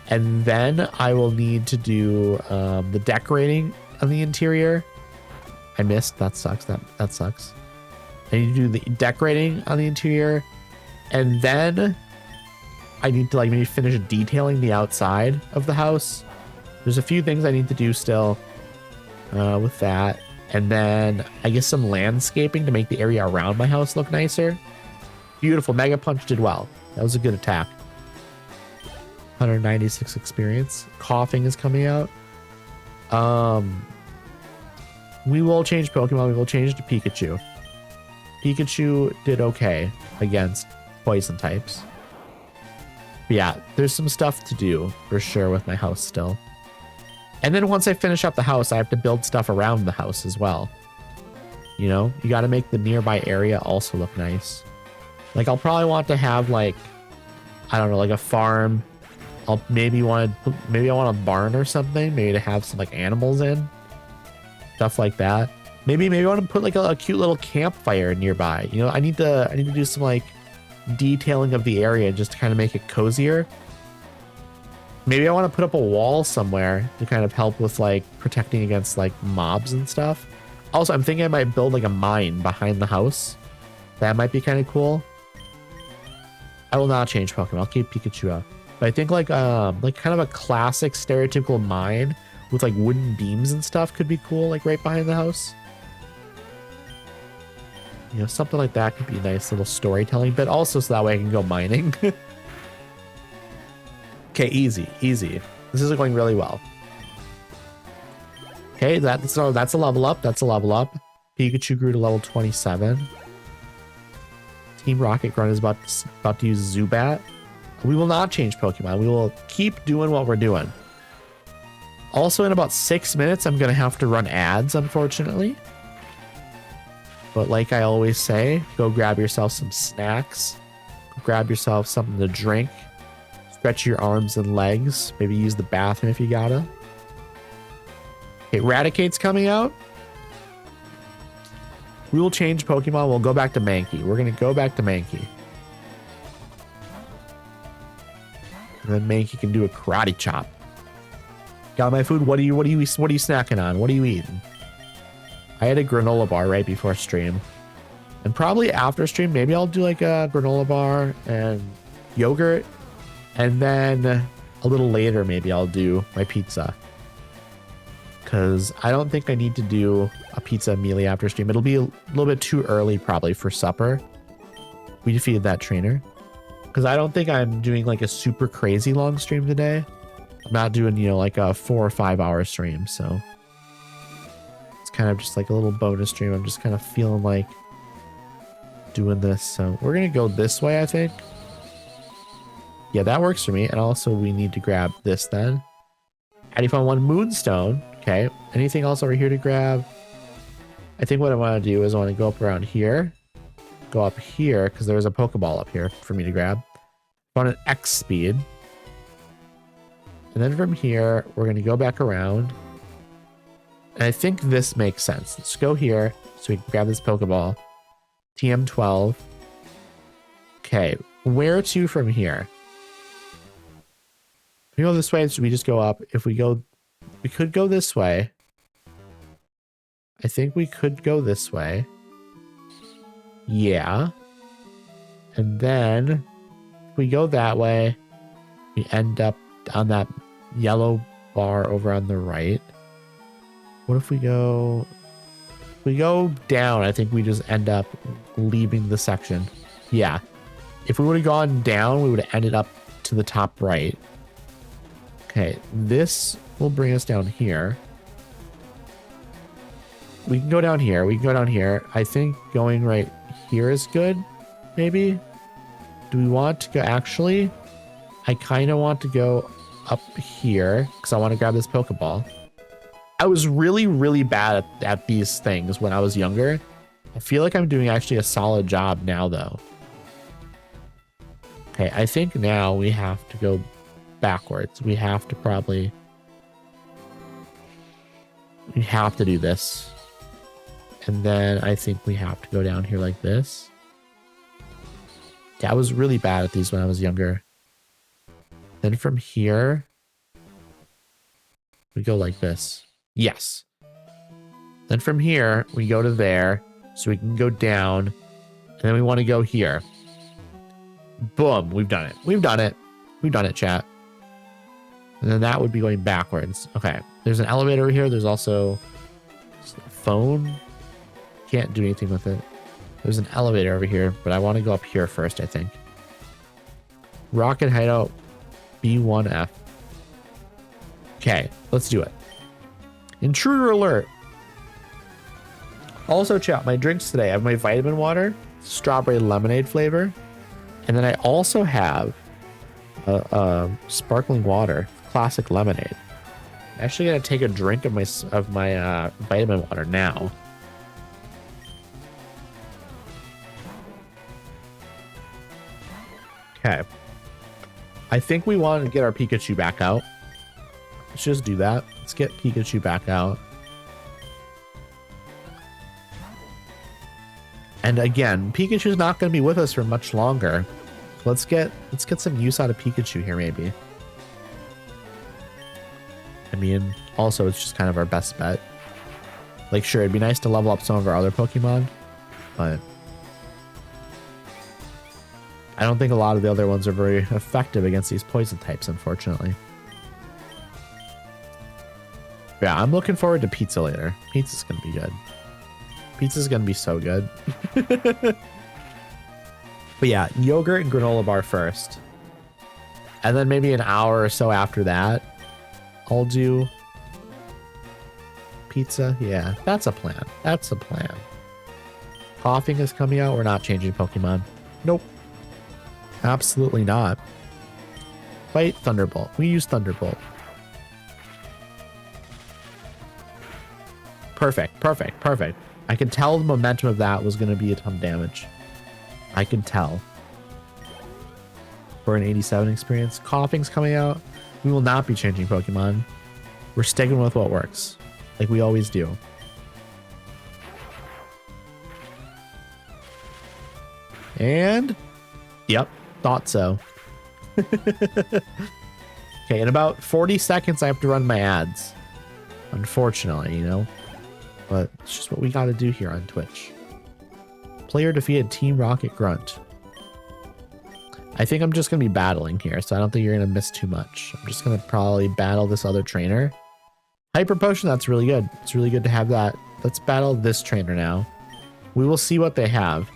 and then I will need to do the decorating on the interior. I missed. That sucks. That sucks. I need to do the decorating on the interior, and then I need to like maybe finish detailing the outside of the house. There's a few things I need to do still with that. And then I guess some landscaping to make the area around my house look nicer. Beautiful. Mega Punch did well. That was a good attack. 196 experience. Coughing is coming out. We will change Pokemon. We will change to Pikachu. Pikachu did okay against poison types. But yeah, there's some stuff to do for sure with my house still. And then once I finish up the house, I have to build stuff around the house as well. You know, you got to make the nearby area also look nice. Like I'll probably want to have like, I don't know, like a farm. Maybe I want a barn or something, maybe to have some like animals in, stuff like that. Maybe I want to put like a cute little campfire nearby. You know, I need to do some like detailing of the area just to kind of make it cozier. Maybe I want to put up a wall somewhere to kind of help with like protecting against like mobs and stuff. Also, I'm thinking I might build like a mine behind the house. That might be kind of cool. I will not change Pokemon. I'll keep Pikachu up. But I think like kind of a classic stereotypical mine with like wooden beams and stuff could be cool, like right behind the house. You know, something like that could be a nice little storytelling bit also, so that way I can go mining. Okay, easy. This is going really well. Okay, that's a level up. That's a level up. Pikachu grew to level 27. Team Rocket Grunt is about to use Zubat. We will not change Pokemon. We will keep doing what we're doing. Also, in about 6 minutes, I'm going to have to run ads, unfortunately. But like I always say, go grab yourself some snacks. Grab yourself something to drink. Stretch your arms and legs. Maybe use the bathroom if you gotta. Okay, Eradicate's coming out. We will change Pokemon. We'll go back to Mankey. We're going to go back to Mankey. And then Mankey can do a Karate Chop. Got my food. What are you snacking on? What are you eating? I had a granola bar right before stream. And probably after stream, maybe I'll do like a granola bar and yogurt. And then a little later, maybe I'll do my pizza. Because I don't think I need to do a pizza immediately after stream. It'll be a little bit too early probably for supper. We defeated that trainer. Because I don't think I'm doing like a super crazy long stream today. I'm not doing, you know, like a 4 or 5 hour stream. So it's kind of just like a little bonus stream. I'm just kind of feeling like doing this. So we're going to go this way, I think. Yeah, that works for me. And also we need to grab this then. How do you find one Moonstone? Okay. Anything else over here to grab? I think what I want to do is I want to go up around here. Go up here because there's a Pokeball up here for me to grab. On an X speed. And then from here, we're going to go back around. And I think this makes sense. Let's go here so we can grab this Pokeball. TM12. Okay, where to from here? We go this way, so we just go up. If we go, we could go this way. I think we could go this way. Yeah. And then if we go that way, we end up on that yellow bar over on the right. What if we go... If we go down, I think we just end up leaving the section. Yeah. If we would have gone down, we would have ended up to the top right. Okay, this will bring us down here. We can go down here. We can go down here. I think going right here is good, maybe. Do we want to go? Actually, I kind of want to go up here because I want to grab this Pokeball. I was really, really bad at these things when I was younger. I feel like I'm doing actually a solid job now, though. Okay, I think now we have to go backwards. We have to probably... We have to do this. And then I think we have to go down here like this. Yeah, I was really bad at these when I was younger. Then from here, we go like this. Yes. Then from here, we go to there, so we can go down, and then we want to go here. Boom, we've done it. We've done it. We've done it, chat. And then that would be going backwards. Okay, there's an elevator over here. There's also a phone. Can't do anything with it. There's an elevator over here, but I want to go up here first, I think. Rocket Hideout B1F. Okay, let's do it. Intruder alert. Also, chat, my drinks today, I have my vitamin water, strawberry lemonade flavor, and then I also have a sparkling water, classic lemonade. I'm actually gonna take a drink of my vitamin water now. Okay. I think we want to get our Pikachu back out. Let's just do that. Let's get Pikachu back out. And again, Pikachu's not going to be with us for much longer. Let's get some use out of Pikachu here, maybe. I mean, also it's just kind of our best bet. Like, sure, it'd be nice to level up some of our other Pokemon, but I don't think a lot of the other ones are very effective against these poison types, unfortunately. Yeah, I'm looking forward to pizza later. Pizza's gonna be good. Pizza's gonna be so good. But yeah, yogurt and granola bar first. And then maybe an hour or so after that, I'll do pizza. Yeah, that's a plan. That's a plan. Coughing is coming out. We're not changing Pokemon. Nope. Absolutely not. Fight Thunderbolt. We use Thunderbolt. Perfect, perfect, perfect. I can tell the momentum of that was going to be a ton of damage. I can tell. For an 87 experience. Coughing's coming out. We will not be changing Pokemon. We're sticking with what works. Like we always do. And... Yep. Thought so. Okay, in about 40 seconds, I have to run my ads. Unfortunately, you know. But it's just what we got to do here on Twitch. Player defeated Team Rocket Grunt. I think I'm just going to be battling here, so I don't think you're going to miss too much. I'm just going to probably battle this other trainer. Hyper Potion, that's really good. It's really good to have that. Let's battle this trainer now. We will see what they have.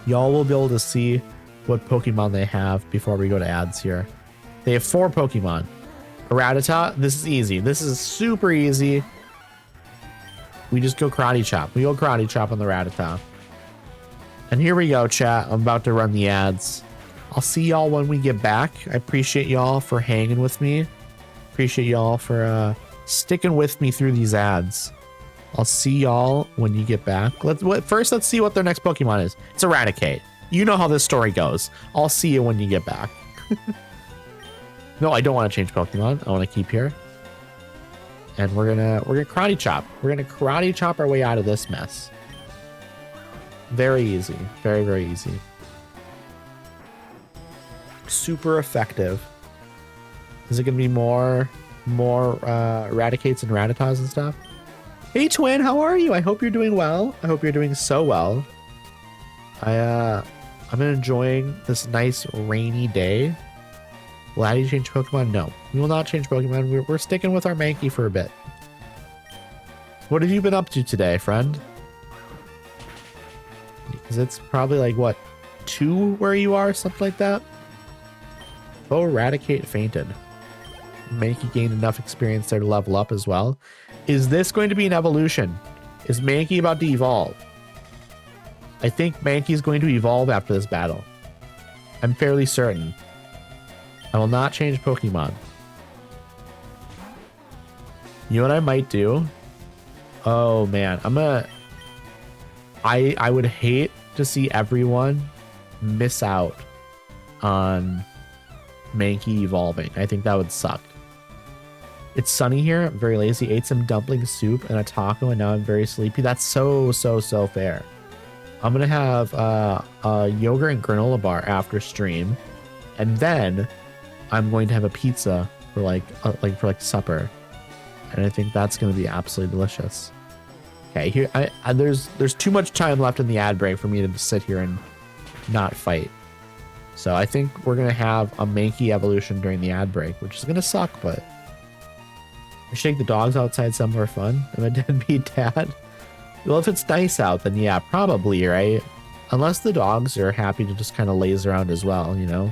Y'all will be able to see what Pokemon they have before we go to ads here. They have 4 Pokemon. Rattata, this is easy. This is super easy. We just go Karate Chop. We go Karate Chop on the Rattata. And here we go, chat. I'm about to run the ads. I'll see y'all when we get back. I appreciate y'all for hanging with me. Appreciate y'all for sticking with me through these ads. I'll see y'all when you get back. First, let's see what their next Pokemon is. It's Eradicate. You know how this story goes. I'll see you when you get back. No, I don't want to change Pokemon. I want to keep here. And we're gonna karate chop. We're gonna karate chop our way out of this mess. Very easy. Very, very easy. Super effective. Is it gonna be more Eradicates and Rattatas and stuff? Hey twin, how are you? I hope you're doing well. I hope you're doing so well. I'm enjoying this nice rainy day. Will Addy change Pokemon? No, we will not change Pokemon. We're sticking with our Mankey for a bit. What have you been up to today, friend? Because it's probably like, what, 2 where you are? Something like that? Oh, Eradicate fainted. Mankey gained enough experience there to level up as well. Is this going to be an evolution? Is Mankey about to evolve? I think Mankey is going to evolve after this battle. I'm fairly certain. I will not change Pokemon. You know what I might do? Oh man, I would hate to see everyone miss out on Mankey evolving. I think that would suck. It's sunny here. I'm very lazy. Ate some dumpling soup and a taco, and now I'm very sleepy. That's so fair. I'm gonna have a yogurt and granola bar after stream, and then I'm going to have a pizza for like supper, and I think that's gonna be absolutely delicious. Okay, here there's too much time left in the ad break for me to sit here and not fight. So I think we're gonna have a Mankey evolution during the ad break, which is gonna suck, but I should take the dogs outside somewhere fun. Am I deadbeat dad? Well, if it's nice out, then yeah, probably, right? Unless the dogs are happy to just kind of laze around as well, you know?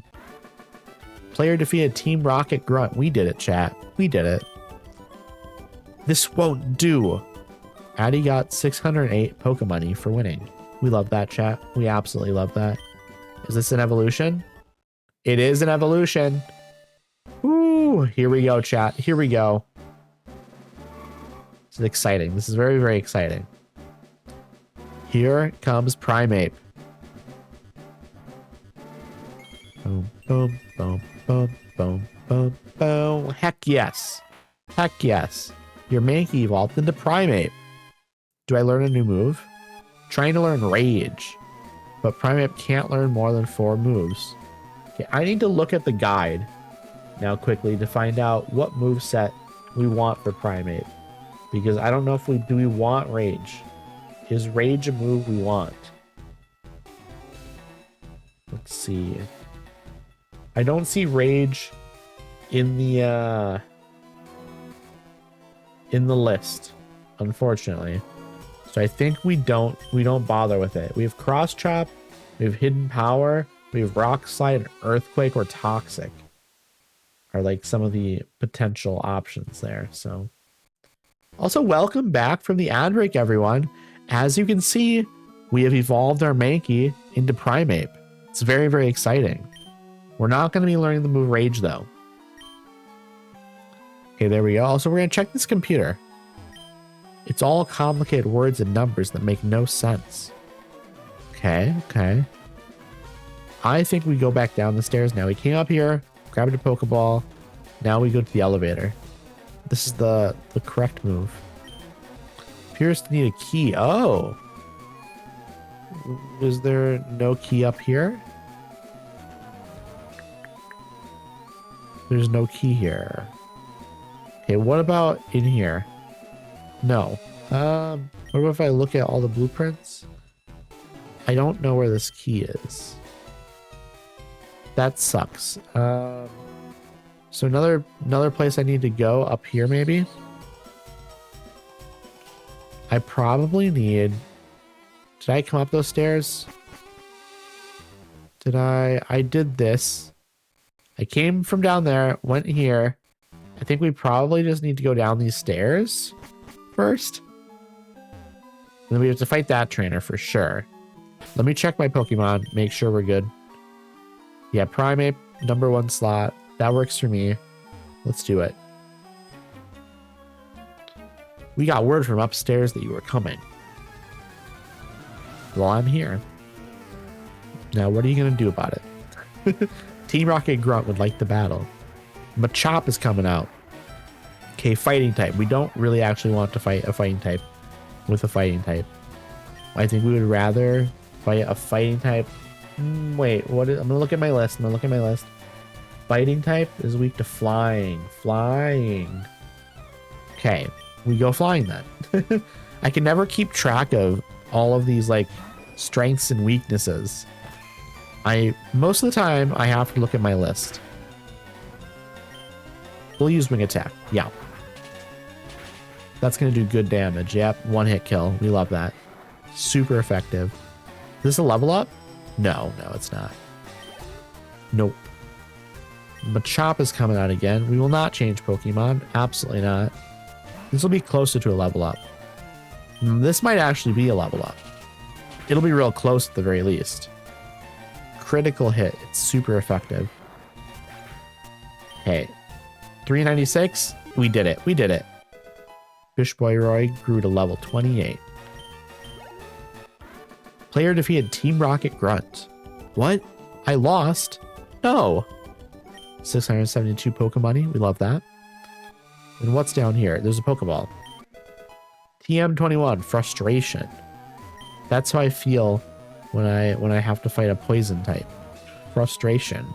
Player defeated Team Rocket Grunt. We did it, chat. We did it. This won't do. Addy got 608 Pokemoney for winning. We love that, chat. We absolutely love that. Is this an evolution? It is an evolution. Ooh, here we go, chat. Here we go. This is exciting. This is very, very exciting. Here comes Primeape. Boom, boom, boom, boom, boom, boom, boom. Heck yes. Heck yes. Your Mankey evolved into Primeape. Do I learn a new move? Trying to learn Rage. But Primeape can't learn more than 4 moves. Okay, I need to look at the guide now quickly to find out what moveset we want for Primeape. Because I don't know if do we want Rage. Is Rage a move we want? Let's see. I don't see Rage in the list, unfortunately. So I think we don't bother with it. We have Cross Chop, we have Hidden Power, we have Rock Slide, Earthquake, or Toxic are like some of the potential options there. So also welcome back from the ad break, everyone. As you can see, we have evolved our Mankey into Primeape. It's very, very exciting. We're not going to be learning the move Rage, though. Okay, there we go. Also, we're going to check this computer. It's all complicated words and numbers that make no sense. Okay, okay. I think we go back down the stairs now. We came up here, grabbed a Pokeball. Now we go to the elevator. This is the correct move. Appears to need a key. Oh. Is there no key up here? There's no key here. Okay, what about in here? No. What about if I look at all the blueprints? I don't know where this key is. That sucks. So another place I need to go up here, maybe? I probably need... Did I come up those stairs? Did I did this. I came from down there, went here. I think we probably just need to go down these stairs first. And then we have to fight that trainer for sure. Let me check my Pokemon, make sure we're good. Yeah, Primeape, #1 slot. That works for me. Let's do it. We got word from upstairs that you were coming. Well, I'm here. Now, what are you going to do about it? Team Rocket Grunt would like the battle. Machop is coming out. Okay, fighting type. We don't really actually want to fight a fighting type with a fighting type. I think we would rather fight a fighting type. Wait, what is, I'm gonna look at my list. Fighting type is weak to flying. Flying. Okay, we go flying then. I can never keep track of all of these like strengths and weaknesses. Most of the time I have to look at my list. We'll use wing attack. Yeah. That's going to do good damage. Yep. One hit kill. We love that. Super effective. Is this a level up? No, it's not. Nope. Machop is coming out again. We will not change Pokemon. Absolutely not. This will be closer to a level up. This might actually be a level up. It'll be real close at the very least. Critical hit. It's super effective. Hey. 396. We did it. Fish Boy Roy grew to level 28. Player defeated Team Rocket Grunt. What? I lost? No. 672 Pokemon. We love that. And what's down here? There's a Pokeball. TM21. Frustration. That's how I feel when I have to fight a poison type. Frustration.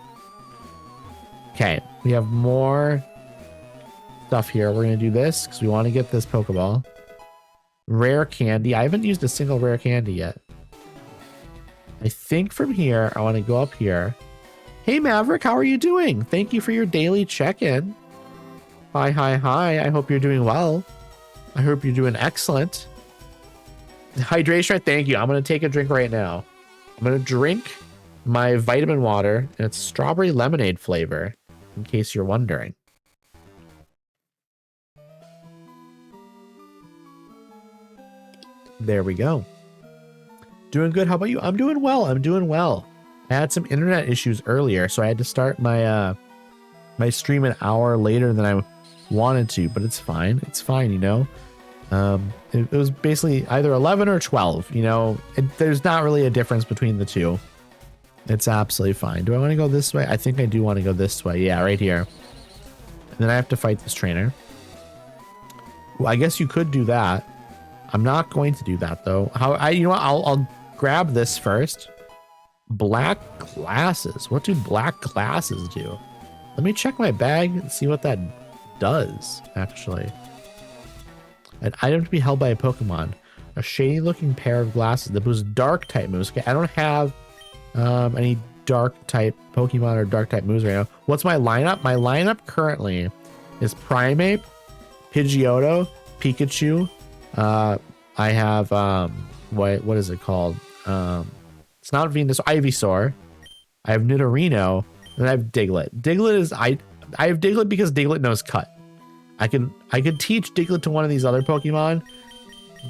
Okay, we have more stuff here. We're gonna do this because we want to get this Pokeball. Rare candy. I haven't used a single rare candy yet. I think from here I want to go up here. Hey Maverick, how are you doing? Thank you for your daily check-in. Hi. I hope you're doing well. I hope you're doing excellent. Hydration, thank you. I'm gonna take a drink right now. I'm gonna drink my vitamin water, and it's strawberry lemonade flavor, in case you're wondering. There we go. Doing good. How about you? I'm doing well. I had some internet issues earlier, so I had to start my my stream an hour later than I wanted to, but it's fine. You know. It was basically either 11 or 12, you know. There's not really a difference between the two. It's absolutely fine. Do I want to go this way? I think I do want to go this way. Yeah, right here. And then I have to fight this trainer. Well, I guess you could do that. I'm not going to do that though. You know what? I'll grab this first. Black glasses. What do black glasses do? Let me check my bag and see what that does, actually. An item to be held by a Pokemon. A shady looking pair of glasses that boost dark type moves. Okay, I don't have any dark type Pokemon or dark type moves right now. What's my lineup? My lineup currently is Primeape, Pidgeotto, Pikachu. I have what is it called? It's not Venus, Ivysaur. I have Nidorino, and I have Diglett. Diglett is I have Diglett because Diglett knows Cut. I could teach Diglett to one of these other Pokemon,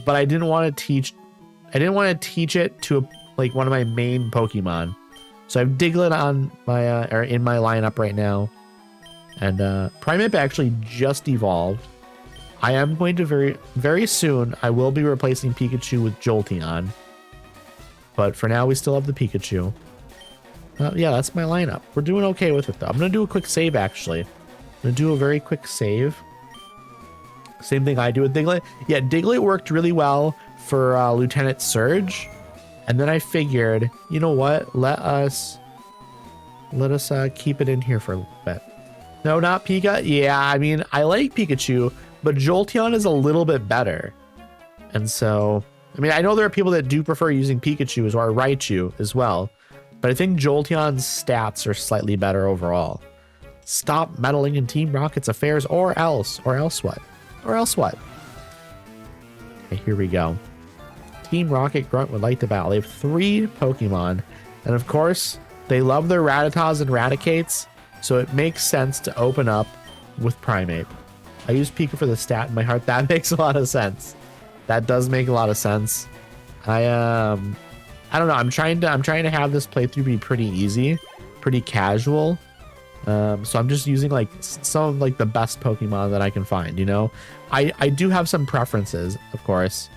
but I didn't want to teach it to like one of my main Pokemon. So I have Diglett on my or in my lineup right now, and Primeape actually just evolved. I am going to very soon. I will be replacing Pikachu with Jolteon, but for now we still have the Pikachu. Yeah, that's my lineup. We're doing okay with it though. I'm gonna do a quick save actually. I'm gonna do a very quick save. Same thing I do with Diglett. Yeah, Diglett worked really well for Lieutenant Surge. And then I figured, you know what? Let us keep it in here for a little bit. No, not Pika. Yeah, I mean, I like Pikachu, but Jolteon is a little bit better. And so, I mean, I know there are people that do prefer using Pikachu or Raichu as well, but I think Jolteon's stats are slightly better overall. Stop meddling in Team Rocket's affairs or else what? Okay, here we go. Team Rocket Grunt would like to battle. They have 3 Pokemon, and of course, they love their Rattatas and Raticates, so it makes sense to open up with Primeape. I use Pika for the stat in my heart. That makes a lot of sense. That does make a lot of sense. I don't know. I'm trying to have this playthrough be pretty easy, pretty casual. So I'm just using like some of like the best Pokemon that I can find, you know. I do have some preferences, of course.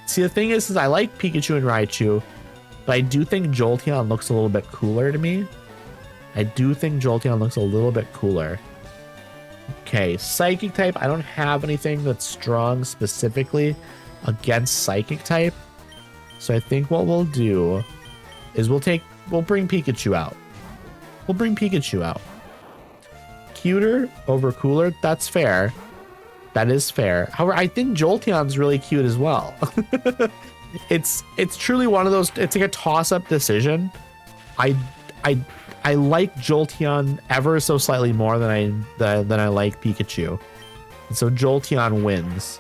See, the thing is I like Pikachu and Raichu, but I do think Jolteon looks a little bit cooler to me. Okay, psychic type. I don't have anything that's strong specifically against psychic type. So I think what we'll do is we'll bring Pikachu out. We'll bring Pikachu out. Cuter over cooler. That's fair. That is fair. However, I think Jolteon's really cute as well. It's truly one of those. It's like a toss-up decision. I like Jolteon ever so slightly more than I like Pikachu, and so Jolteon wins.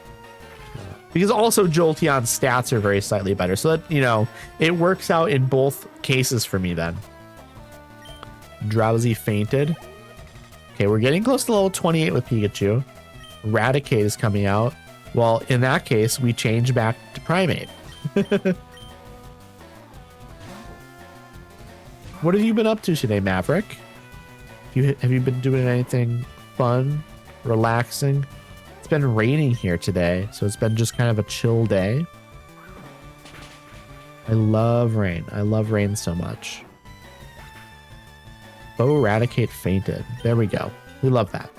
Because also Jolteon's stats are very slightly better, so that, you know, it works out in both cases for me then. Drowsy fainted. Okay, we're getting close to level 28 with Pikachu. Eradicate is coming out. Well, in that case, we change back to Primate. What have you been up to today, Maverick? Have you been doing anything fun, relaxing? It's been raining here today, so it's been just kind of a chill day. I love rain. I love rain so much. Bo Eradicate fainted. There we go. We love that.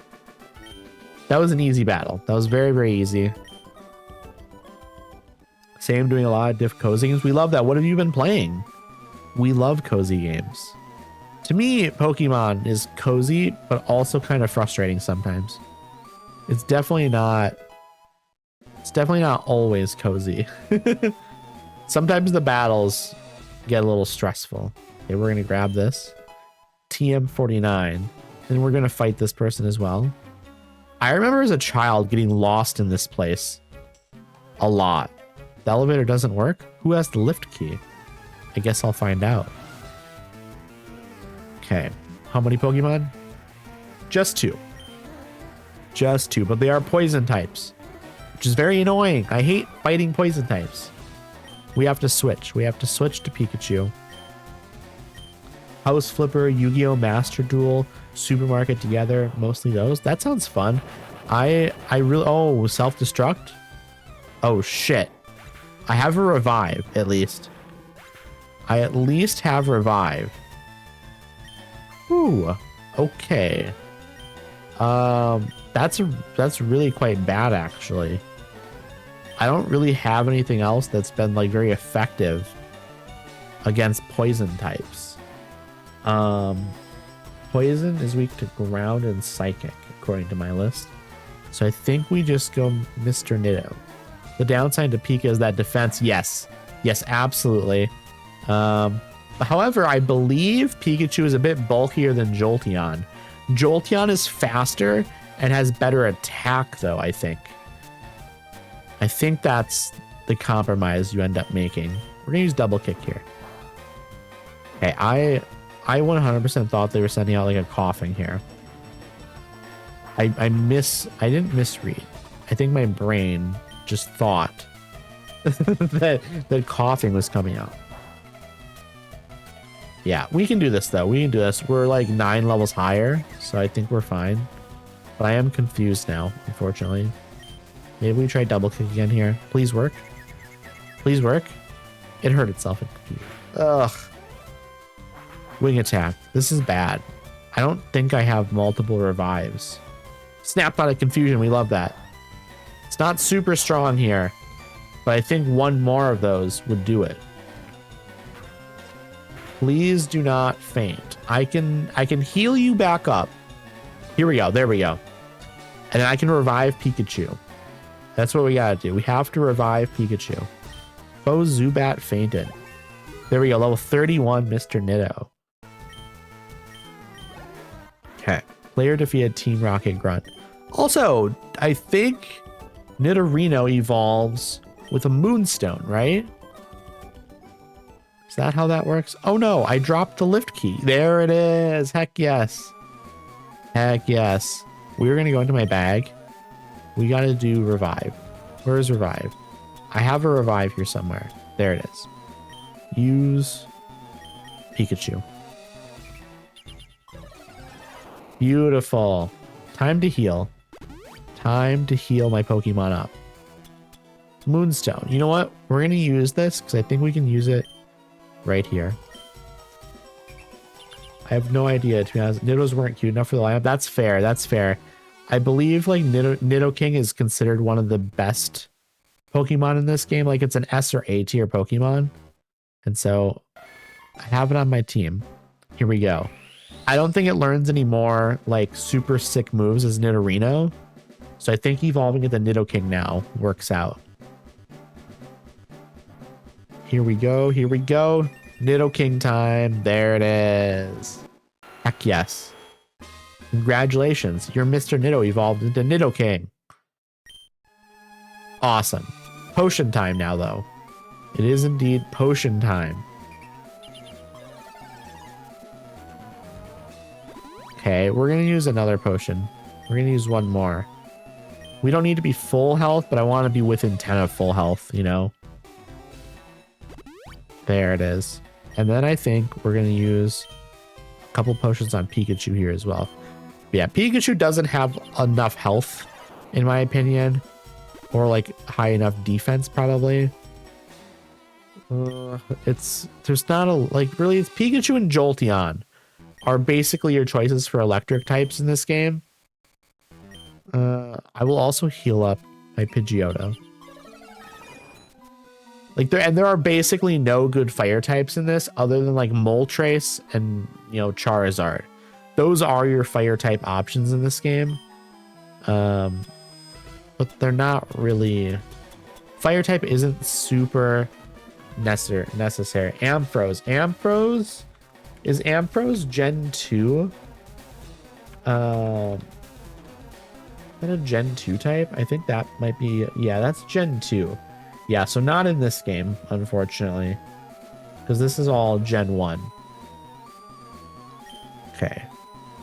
That was an easy battle. That was very, very easy. Sam doing a lot of diff cozy games. We love that. What have you been playing? We love cozy games. To me, Pokemon is cozy, but also kind of frustrating sometimes. It's definitely not always cozy. Sometimes the battles get a little stressful. Okay, we're gonna grab this. TM49. And we're gonna fight this person as well. I remember as a child getting lost in this place a lot. The elevator doesn't work? Who has the lift key? I guess I'll find out. Okay. How many Pokemon? Just two. Just two, but they are poison types, which is very annoying. I hate fighting poison types. We have to switch. We have to switch to Pikachu. House Flipper, Yu-Gi-Oh! Master Duel, Supermarket Together, mostly those. That sounds fun. I really... Oh, self-destruct? Oh, shit. I have a revive, at least. I at least have revive. Ooh, okay. That's really quite bad, actually. I don't really have anything else that's been like very effective against poison types. Poison is weak to ground and psychic, according to my list. So I think we just go Mr. Nitto. The downside to Pika is that defense. Yes, absolutely. However, I believe Pikachu is a bit bulkier than Jolteon. Jolteon is faster and has better attack, though, I think. I think that's the compromise you end up making. We're going to use double kick here. Okay, I 100% thought they were sending out like a coughing here. I didn't misread. I think my brain just thought that coughing was coming out. Yeah, we can do this though. We can do this. We're like 9 levels higher, so I think we're fine. But I am confused now, unfortunately. Maybe we try double kick again here. Please work. Please work. It hurt itself. Ugh. Wing attack. This is bad. I don't think I have multiple revives. Snapped out of confusion. We love that. It's not super strong here, but I think one more of those would do it. Please do not faint. I can heal you back up. Here we go. There we go. And then I can revive Pikachu. That's what we gotta do. We have to revive Pikachu. Bo Zubat fainted. There we go. Level 31, Mr. Nitto. Okay. Player defeated Team Rocket Grunt. Also, I think Nidorino evolves with a Moonstone, right? Is that how that works? Oh no, I dropped the lift key. There it is. Heck yes. Heck yes. We're going to go into my bag. We got to do revive. Where is revive? I have a revive here somewhere. There it is. Use Pikachu. Beautiful. Time to heal. Time to heal my Pokemon up. Moonstone. You know what? We're going to use this because I think we can use it right here. I have no idea, to be honest. Niddos weren't cute enough for the lineup. That's fair. That's fair. I believe like Nidoking is considered one of the best Pokemon in this game. Like it's an S or A tier Pokemon. And so I have it on my team. Here we go. I don't think it learns any more like super sick moves as Nidorino. So I think evolving into Nidoking now works out. Here we go. Here we go. Nidoking time. There it is. Heck yes. Congratulations. Your Mr. Nido evolved into Nidoking. Awesome. Potion time now, though. It is indeed potion time. Okay, we're going to use another potion. We're going to use one more. We don't need to be full health, but I want to be within 10 of full health, you know? There it is. And then I think we're going to use a couple potions on Pikachu here as well. Yeah, Pikachu doesn't have enough health, in my opinion. Or like high enough defense, probably. There's not a, like really, it's Pikachu and Jolteon are basically your choices for electric types in this game. I will also heal up my Pidgeotto. Like there are basically no good fire types in this other than like Moltres and, you know, Charizard. Those are your fire type options in this game. But they're not really, fire type isn't super necessary. Ampharos. Is Ampharos Gen 2? Is that a Gen 2 type? I think that might be, yeah, that's Gen 2. Yeah, so not in this game, unfortunately. Because this is all Gen 1. Okay.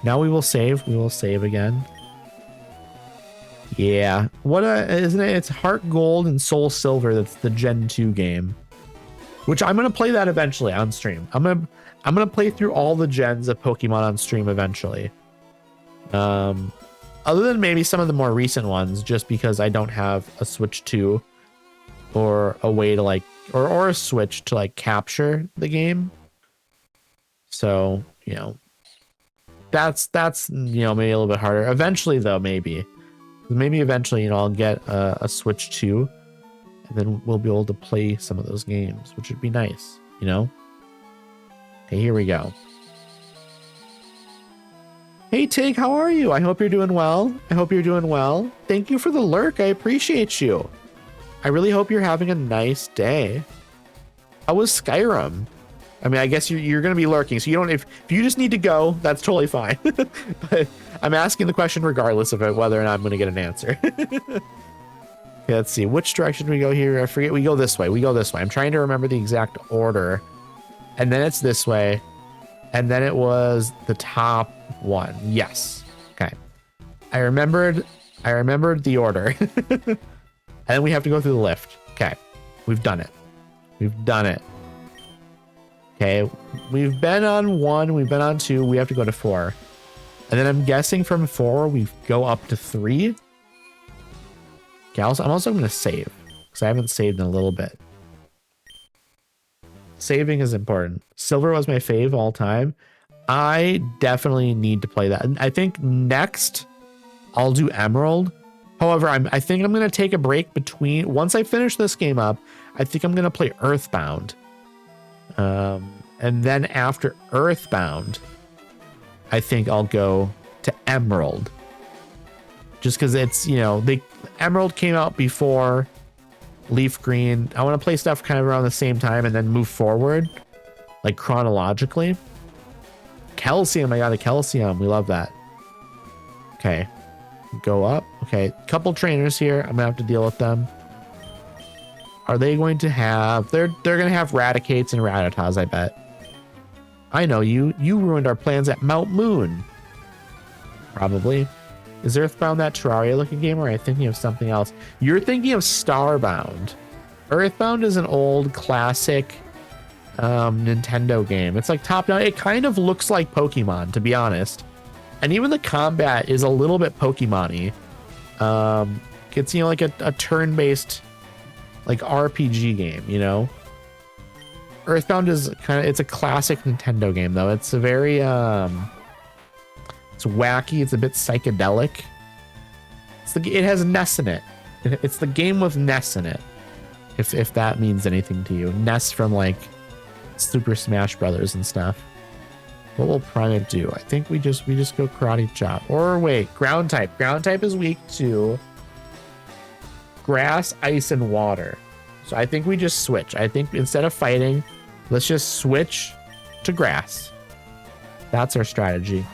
Now we will save. We will save again. Yeah. What isn't it? It's Heart Gold and Soul Silver. That's the Gen 2 game. Which I'm gonna play that eventually on stream. I'm gonna play through all the gens of Pokemon on stream eventually. Other than maybe some of the more recent ones, just because I don't have a Switch 2 or a way to like or a Switch to like capture the game. So, you know, that's you know, maybe a little bit harder. Eventually though, maybe eventually, you know, I'll get a Switch 2 and then we'll be able to play some of those games, which would be nice, you know? Okay, here we go. Hey Tig, how are you? I hope you're doing well. Thank you for the lurk. I appreciate you. I really hope you're having a nice day. How was Skyrim? I mean, I guess you're going to be lurking, so you don't, if you just need to go, that's totally fine. But I'm asking the question regardless of it, whether or not I'm going to get an answer. Okay, let's see. Which direction do we go here? I forget. We go this way. I'm trying to remember the exact order. And then it's this way. And then it was the top one. Yes. Okay. I remembered the order. And then we have to go through the lift. Okay. We've done it. Okay. We've been on 1. We've been on 2. We have to go to 4. And then I'm guessing from 4, we go up to 3. Okay, I'm also going to save because I haven't saved in a little bit. Saving is important. Silver was my fave all time. I definitely need to play that. And I think next I'll do Emerald. However, I think I'm going to take a break between, once I finish this game up, I think I'm going to play Earthbound. And then after Earthbound, I think I'll go to Emerald. Just because it's, you know, Emerald came out before LeafGreen. I want to play stuff kind of around the same time and then move forward, like chronologically. Calcium, I got a Calcium. We love that. Okay. Go up. Okay. Couple trainers here. I'm going to have to deal with them. Are they going to have... They're going to have Raticates and Rattatas, I bet. I know you. You ruined our plans at Mount Moon. Probably. Is Earthbound that Terraria-looking game, or are you thinking of something else? You're thinking of Starbound. Earthbound is an old classic Nintendo game. It's like top-down. It kind of looks like Pokemon, to be honest. And even the combat is a little bit Pokemon-y. It's, you know, like a turn-based, like RPG game, you know? Earthbound is it's a classic Nintendo game, though. It's a very, it's wacky. It's a bit psychedelic. It has Ness in it. It's the game with Ness in it. If that means anything to you. Ness from like Super Smash Brothers and stuff. What will Primeape do? I think we just go Karate Chop. Or wait, Ground type. Ground type is weak to Grass, Ice, and Water. So I think we just switch. I think instead of fighting, let's just switch to Grass. That's our strategy.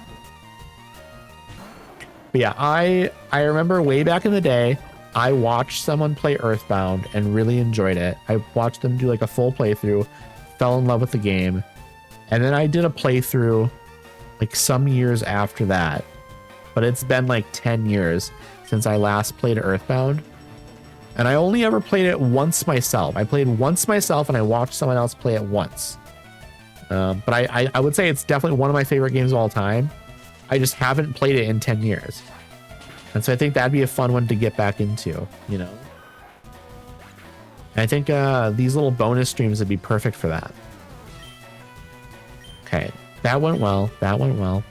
But yeah, I remember way back in the day, I watched someone play Earthbound and really enjoyed it. I watched them do like a full playthrough, fell in love with the game. And then I did a playthrough like some years after that. But it's been like 10 years since I last played Earthbound. And I only ever played it once myself. I played once myself and I watched someone else play it once. But I would say it's definitely one of my favorite games of all time. I just haven't played it in 10 years. And so I think that'd be a fun one to get back into, you know? And I think these little bonus streams would be perfect for that. Okay, that went well. That went well.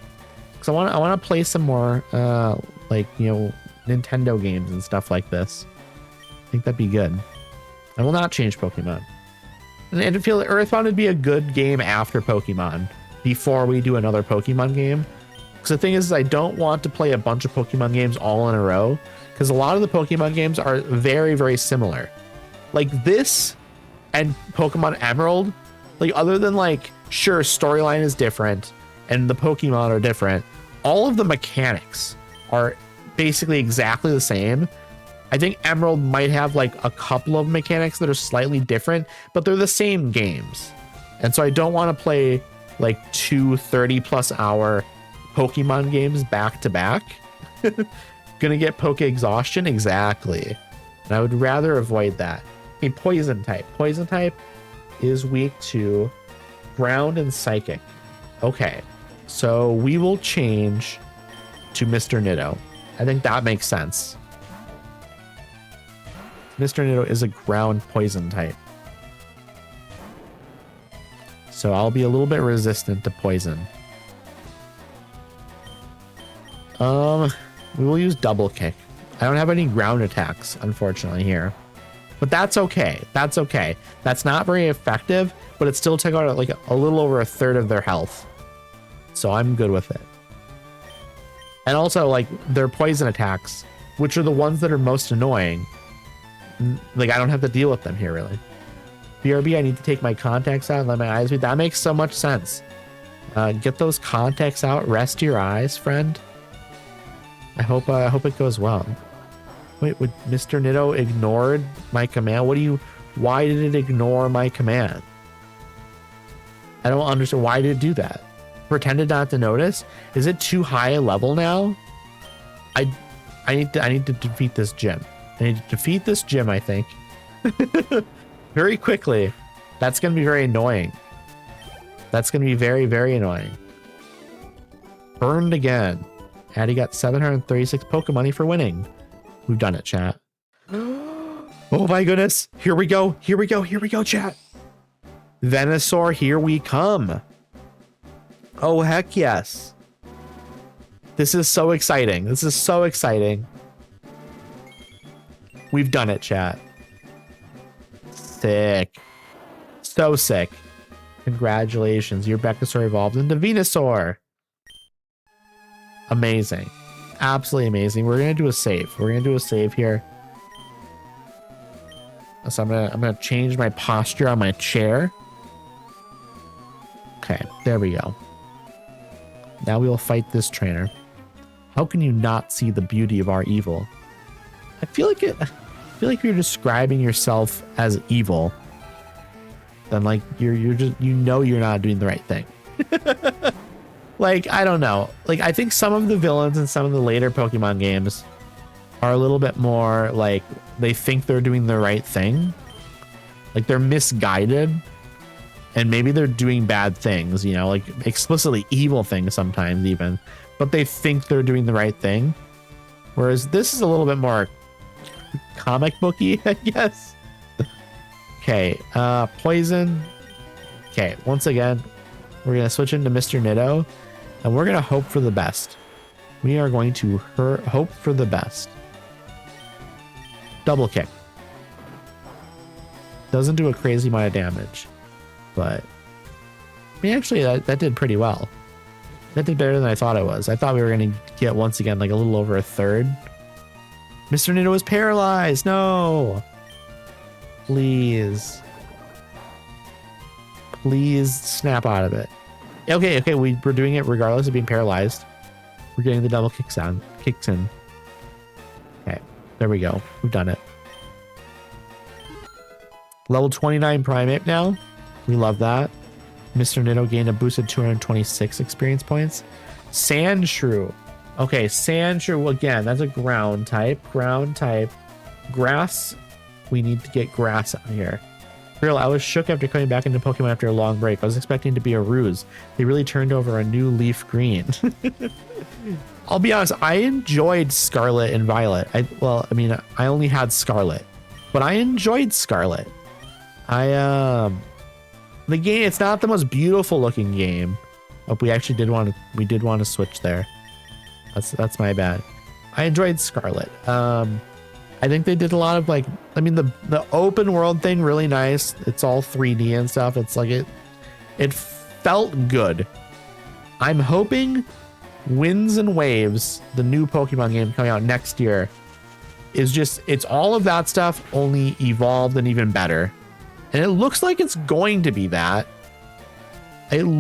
Because I want to play some more, like, you know, Nintendo games and stuff like this. I think that'd be good. I will not change Pokemon. And I feel like Earthbound would be a good game after Pokemon, before we do another Pokemon game. Because the thing is, I don't want to play a bunch of Pokemon games all in a row. Because a lot of the Pokemon games are very, very similar. Like this and Pokemon Emerald, like other than like, sure, storyline is different and the Pokemon are different, all of the mechanics are basically exactly the same. I think Emerald might have like a couple of mechanics that are slightly different, but they're the same games. And so I don't want to play like 2 30+ hour Pokemon games back to back. Gonna get Poke exhaustion? Exactly. And I would rather avoid that. A Poison type. Poison type is weak to Ground and Psychic. Okay, so we will change to Mr. Nitto. I think that makes sense. Mr. Nitto is a ground poison type. So I'll be a little bit resistant to poison. We will use double kick. I don't have any ground attacks, unfortunately, here. But that's okay. That's okay. That's not very effective, but it still took out like a little over a third of their health. So I'm good with it. And also, like, their poison attacks, which are the ones that are most annoying, like, I don't have to deal with them here, really. BRB, I need to take my contacts out and let my eyes read. That makes so much sense. Get those contacts out. Rest your eyes, friend. I hope it goes well. Wait, would Mr. Nitto ignored my command? Why did it ignore my command? I don't understand. Why did it do that? Pretended not to notice? Is it too high a level now? I need to defeat this gym. I need to defeat this gym, I think. Very quickly. That's going to be very annoying. That's going to be very, very annoying. Burned again. Addy got 736 Pokemoney for winning. We've done it, chat. Oh my goodness. Here we go. Here we go. Here we go, chat. Venusaur, here we come. Oh, heck yes. This is so exciting. This is so exciting. We've done it, chat. Sick. So sick. Congratulations. Your Venusaur evolved into Venusaur. Amazing. Absolutely amazing. We're going to do a save. We're going to do a save here. So I'm going to change my posture on my chair. Okay, there we go. Now we will fight this trainer. How can you not see the beauty of our evil? I feel like you're describing yourself as evil. Then like you're just, you know, you're not doing the right thing. Like, I don't know. Like, I think some of the villains in some of the later Pokemon games are a little bit more like they think they're doing the right thing. Like they're misguided and maybe they're doing bad things, you know, like explicitly evil things sometimes even, but they think they're doing the right thing. Whereas this is a little bit more comic booky, I guess. Okay, poison. Okay, once again, we're going to switch into Mr. Nitto and we're going to hope for the best. We are going to hope for the best. Double kick. Doesn't do a crazy amount of damage, but I mean, actually, that did pretty well. That did better than I thought it was. I thought we were going to get, once again, like a little over a third. Mr. Nitto is paralyzed. No. Please. Please snap out of it. Okay, we're doing it regardless of being paralyzed. We're getting the double kicks in. Okay, there we go. We've done it. Level 29 Primate now. We love that. Mr. Nitto gained a boosted 226 experience points. Sandshrew. Okay, Sandshrew again. That's a ground type. Grass. We need to get grass out here. Real, I was shook after coming back into Pokemon after a long break. I was expecting to be a ruse. They really turned over a new LeafGreen. I'll be honest, I enjoyed Scarlet and Violet. I only had Scarlet, but I enjoyed Scarlet. The game, it's not the most beautiful looking game, but we did want to switch there. That's my bad. I enjoyed Scarlet. I think they did a lot of the open world thing really nice. It's all 3D and stuff. It's like it felt good. I'm hoping Winds and Waves, the new Pokemon game coming out next year, it's all of that stuff only evolved and even better. And it looks like it's going to be that. Like the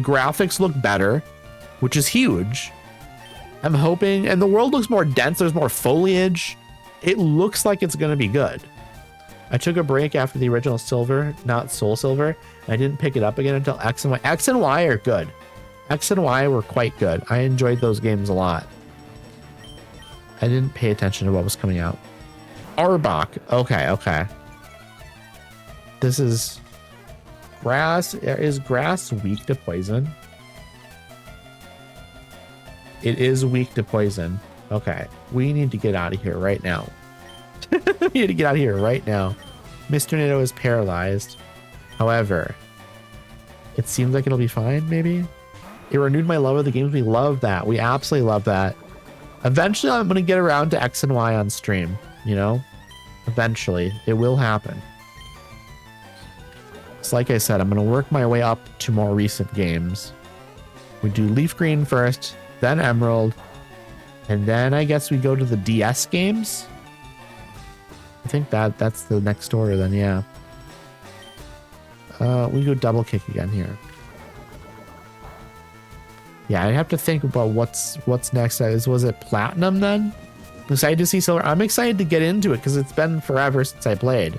graphics look better, which is huge. I'm hoping, and the world looks more dense. There's more foliage. It looks like it's going to be good. I took a break after the original Silver, not Soul Silver. I didn't pick it up again until X and Y. X and Y are good. X and Y were quite good. I enjoyed those games a lot. I didn't pay attention to what was coming out. Arbok. Okay. This is grass. Is grass weak to poison? It is weak to poison. Okay. We need to get out of here right now. We need to get out of here right now. Mr. Nitto is paralyzed. However, it seems like it'll be fine, maybe? It renewed my love of the games. We love that. We absolutely love that. Eventually, I'm going to get around to X and Y on stream, you know? Eventually. It will happen. So like I said, I'm going to work my way up to more recent games. We do LeafGreen first, then Emerald, and then I guess we go to the DS games. I think that's the next order then, yeah. We go double kick again here. Yeah, I have to think about what's next. Was it Platinum then? I'm excited to see Silver. I'm excited to get into it because it's been forever since I played.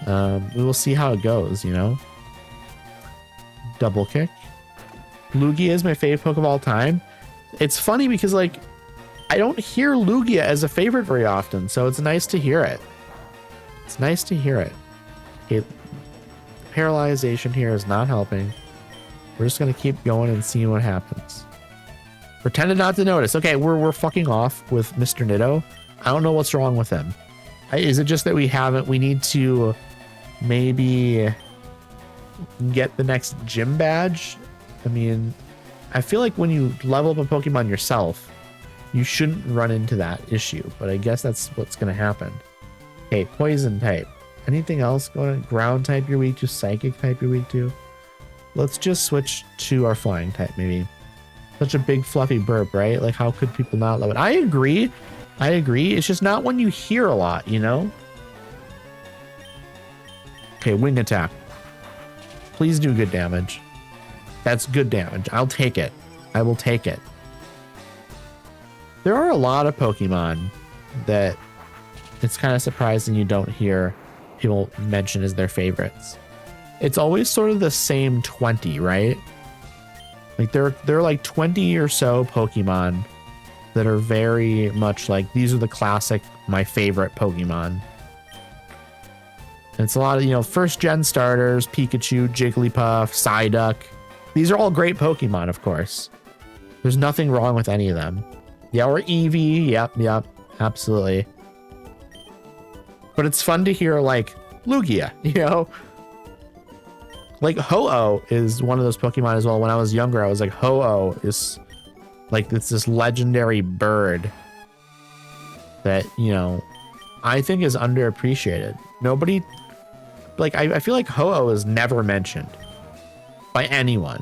We will see how it goes, you know. Double kick. Lugia is my favorite Poke of all time. It's funny because I don't hear Lugia as a favorite very often, so it's nice to hear it. Okay, paralyzation here is not helping. We're just gonna keep going and seeing what happens. Pretended not to notice. Okay, we're fucking off with Mr. Nitto. I don't know what's wrong with him. Is it just that we need to maybe get the next gym badge? I mean, I feel like when you level up a Pokemon yourself, you shouldn't run into that issue, but I guess that's what's going to happen. Okay, poison type. Anything else going on? Ground type you're weak to, psychic type you're weak to. Let's just switch to our flying type, maybe. Such a big fluffy burp, right? Like, how could people not love it? I agree. It's just not one you hear a lot, you know? Okay, wing attack. Please do good damage. That's good damage. I'll take it. I will take it. There are a lot of Pokemon that it's kind of surprising you don't hear people mention as their favorites. It's always sort of the same 20, right? Like there are like 20 or so Pokemon that are very much like, these are the classic, my favorite Pokemon. And it's a lot of, first gen starters, Pikachu, Jigglypuff, Psyduck. These are all great Pokemon, of course. There's nothing wrong with any of them. Yeah, or Eevee. Yep, absolutely. But it's fun to hear like Lugia, Like Ho-Oh is one of those Pokemon as well. When I was younger, I was like, Ho-Oh is like, it's this legendary bird. that, you know, I think is underappreciated. Nobody, like, I feel like Ho-Oh is never mentioned by anyone.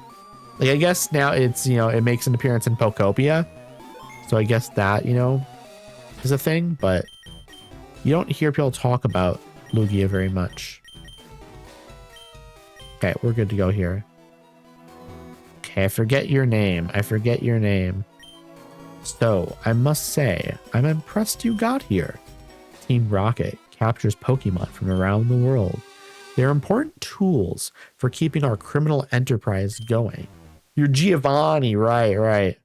Like, I guess now it's, you know, it makes an appearance in Pokopia. So I guess that, you know, is a thing, but you don't hear people talk about Lugia very much. Okay, we're good to go here. Okay, I forget your name. I forget your name. So, I must say, I'm impressed you got here. Team Rocket captures Pokemon from around the world. They're important tools for keeping our criminal enterprise going. You're Giovanni, right.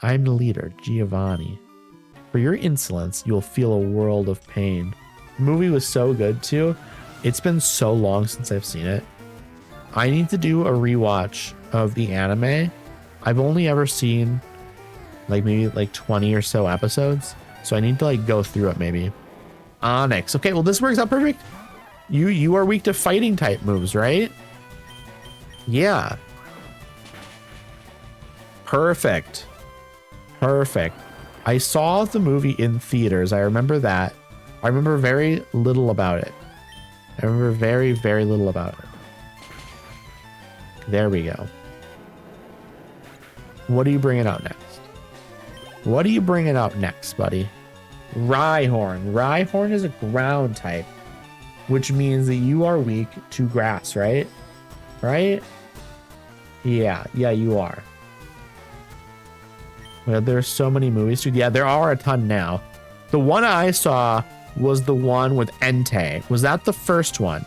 I'm the leader, Giovanni. For your insolence, you'll feel a world of pain. The movie was so good too. It's been so long since I've seen it. I need to do a rewatch of the anime. I've only ever seen like maybe like 20 or so episodes. So I need to like go through it maybe. Onyx. Okay, well this works out perfect. You are weak to fighting type moves, right? Yeah. Perfect. I saw the movie in theaters. I remember that. I remember very little about it. I remember very, very little about it. There we go. What are you bringing out next? What are you bringing out next, buddy? Rhyhorn. Rhyhorn is a ground type, which means that you are weak to grass, right? Right? Yeah, you are. Well, there's so many movies. Yeah, there are a ton now. The one I saw was the one with Entei. Was that the first one?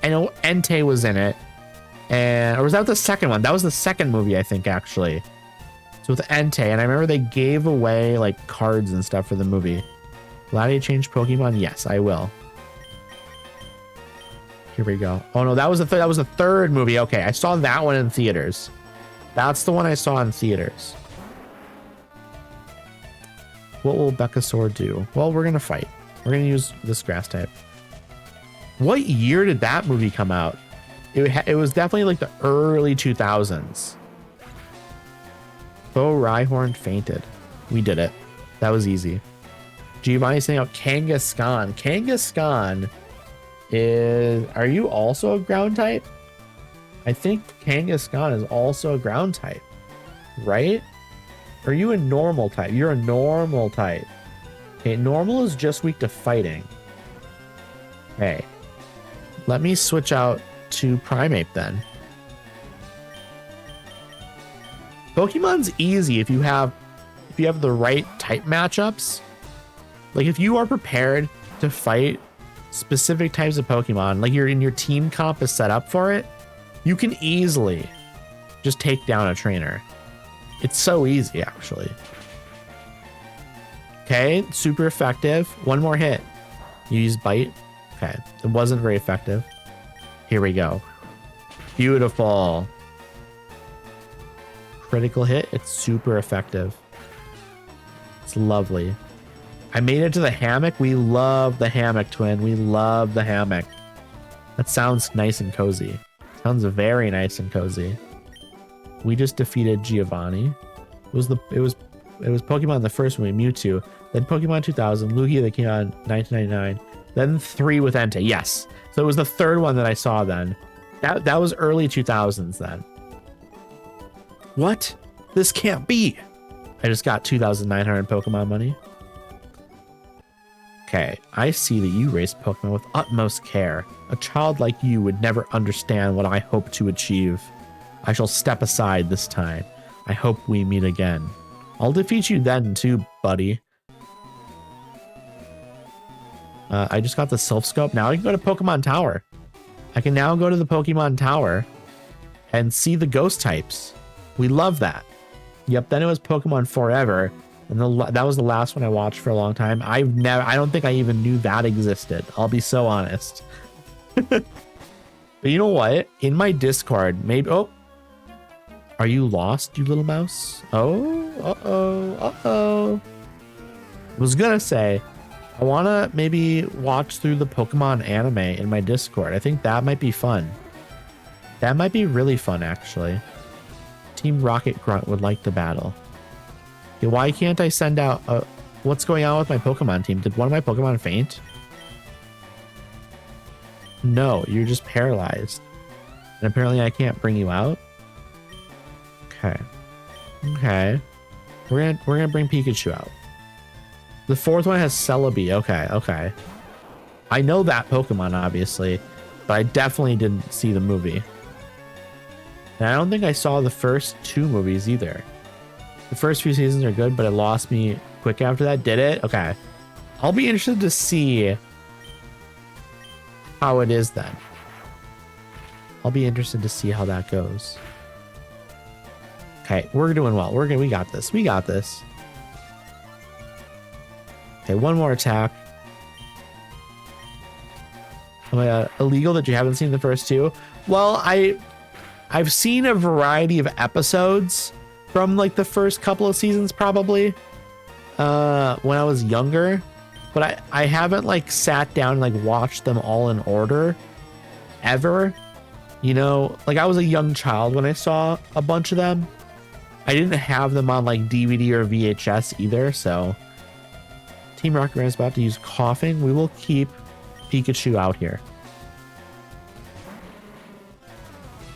I know Entei was in it. Or was that the second one? That was the second movie, I think, actually. So with Entei, and I remember they gave away like cards and stuff for the movie. Allow you to change Pokemon? Yes, I will. Here we go. Oh no, that was the third movie. Okay, I saw that one in theaters. That's the one I saw in theaters. What will Beckasaur do? Well, we're gonna fight. We're gonna use this grass type. What year did that movie come out? It was definitely like the early 2000s. Oh, Rhyhorn fainted. We did it. That was easy. Giovanni's saying out Kangaskhan. Kangaskhan is... Are you also a ground type? I think Kangaskhan is also a ground type. Right? Are you a normal type? You're a normal type. Okay, normal is just weak to fighting. Okay. Let me switch out to Primeape then. Pokemon's easy if you have the right type matchups. Like if you are prepared to fight specific types of Pokemon, like your team comp is set up for it, you can easily just take down a trainer. It's so easy actually. Okay, super effective. One more hit. You use Bite. Okay, it wasn't very effective. Here we go. Beautiful. Critical hit. It's super effective. It's lovely. I made it to the hammock. We love the hammock, twin. We love the hammock. That sounds nice and cozy. Sounds very nice and cozy. We just defeated Giovanni. It was Pokemon the first movie, Mewtwo. Then Pokemon 2000, Lugia that came out in 1999. Then 3 with Entei. Yes. So it was the third one that I saw then. That was early 2000s then. What? This can't be. I just got 2,900 Pokemon money. Okay, I see that you raise Pokemon with utmost care. A child like you would never understand what I hope to achieve. I shall step aside this time. I hope we meet again. I'll defeat you then too, buddy. I just got the Self Scope. Now I can go to Pokemon Tower. I can now go to the Pokemon Tower and see the ghost types. We love that. Yep, then it was Pokemon Forever. And that was the last one I watched for a long time. I don't think I even knew that existed. I'll be so honest. But you know what? In my Discord, maybe... Oh. Are you lost, you little mouse? Oh. Uh-oh. I was gonna say, I want to maybe watch through the Pokemon anime in my Discord. I think that might be fun. That might be really fun, actually. Team Rocket Grunt would like to battle. Okay, why can't I send out a What's going on with my Pokemon team? Did one of my Pokemon faint? No, you're just paralyzed. And apparently I can't bring you out. Okay. Okay. We're gonna bring Pikachu out. The fourth one has Celebi. Okay, okay. I know that Pokemon, obviously, but I definitely didn't see the movie. And I don't think I saw the first 2 movies either. The first few seasons are good, but it lost me quick after that. Did it? Okay. I'll be interested to see how it is then. I'll be interested to see how that goes. Okay, we're doing well. We got this. We got this. Okay, one more attack. Am I illegal that you haven't seen the first 2? Well, I've seen a variety of episodes from like the first couple of seasons, probably when I was younger, but I haven't like sat down and like watched them all in order ever. You know, like I was a young child when I saw a bunch of them. I didn't have them on like DVD or VHS either, so Team Rocket Man is about to use coughing. We will keep Pikachu out here.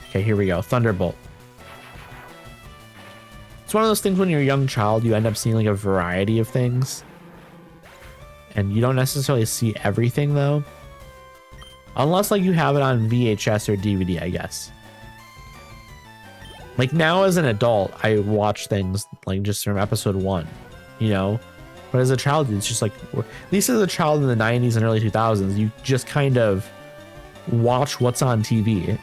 Okay, here we go. Thunderbolt. It's one of those things when you're a young child, you end up seeing like a variety of things. And you don't necessarily see everything though. Unless like you have it on VHS or DVD, I guess. Like now as an adult, I watch things like just from episode 1, you know? But as a child, it's just like, at least as a child in the 90s and early 2000s, you just kind of watch what's on TV.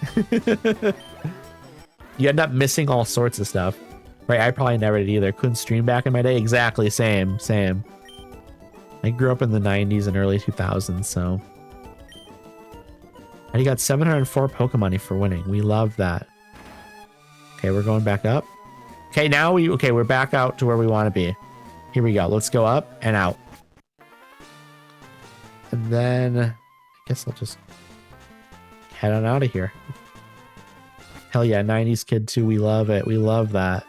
You end up missing all sorts of stuff. Right, I probably never did either. Couldn't stream back in my day. Exactly, same. I grew up in the 90s and early 2000s, so. And you got 704 Pokemon for winning. We love that. Okay, we're going back up. Okay, now we're back out to where we want to be. Here we go. Let's go up and out. And then I guess I'll just head on out of here. Hell yeah, 90s kid too. We love it. We love that.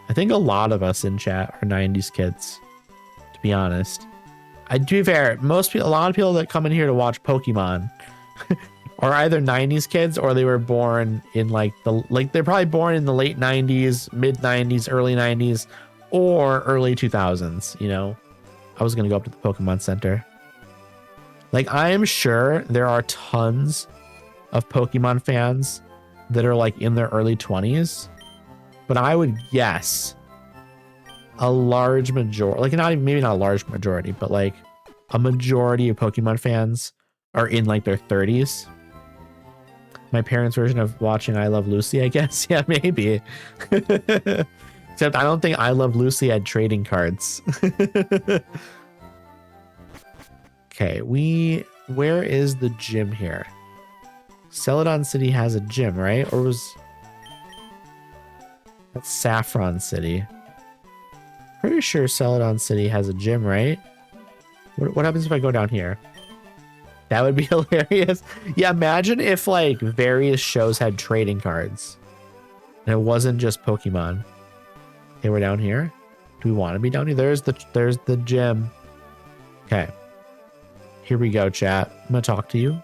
I think a lot of us in chat are 90s kids, to be honest. To be fair, a lot of people that come in here to watch Pokemon are either 90s kids or they were born in they're probably born in the late 90s, mid 90s, early 90s, or early 2000s, you know. I was going to go up to the Pokemon Center. Like, I am sure there are tons of Pokemon fans that are like in their early 20s. But I would guess a large majority, like maybe not a large majority, but like a majority of Pokemon fans are in like their 30s. My parents' version of watching I Love Lucy, I guess. Yeah, maybe. Except I don't think I Love Lucy had trading cards. Okay, where is the gym here? Celadon City has a gym, right? Or was... That's Saffron City. Pretty sure Celadon City has a gym, right? What happens if I go down here? That would be hilarious. Yeah, imagine if like various shows had trading cards. And it wasn't just Pokemon. Okay, we're down here. Do we want to be down here? There's the gym. Okay. Here we go, chat. I'm gonna talk to you.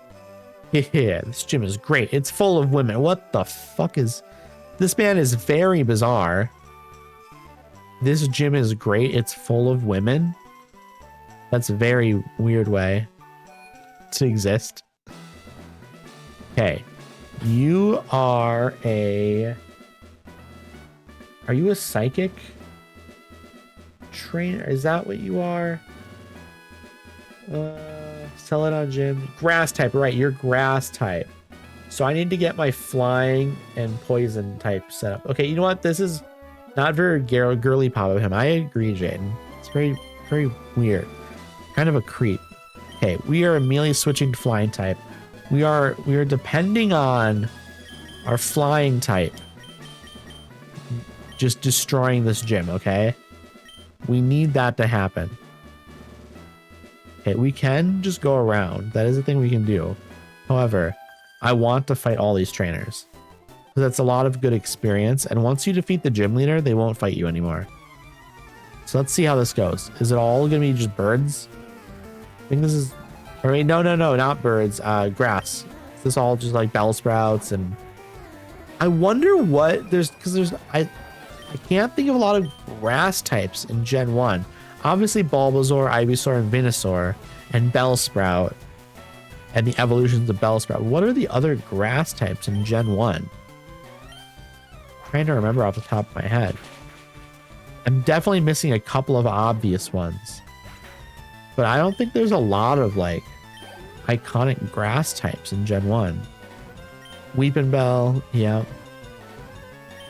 Yeah, this gym is great. It's full of women. What the fuck is... This man is very bizarre. This gym is great. It's full of women. That's a very weird way to exist. Okay. You are a... Are you a psychic trainer? Is that what you are? Celadon Gym. Grass type. Right, you're grass type. So I need to get my flying and poison type set up. Okay, you know what? This is not very girly pop of him. I agree, Jaden. It's very, very weird. Kind of a creep. Okay, we are immediately switching to flying type. We are depending on our flying type just destroying this gym, okay? We need that to happen. Okay, we can just go around. That is a thing we can do. However, I want to fight all these trainers. So that's a lot of good experience. And once you defeat the gym leader, they won't fight you anymore. So let's see how this goes. Is it all gonna be just birds? I think this is, or wait, no, not birds, grass. Is this all just like bell sprouts? And I wonder what because I can't think of a lot of grass types in Gen 1. Obviously Bulbasaur, Ivysaur, and Venusaur, and Bellsprout, and the evolutions of Bellsprout. What are the other grass types in Gen 1? I'm trying to remember off the top of my head. I'm definitely missing a couple of obvious ones. But I don't think there's a lot of like iconic grass types in Gen 1. Weeping Bell, yeah.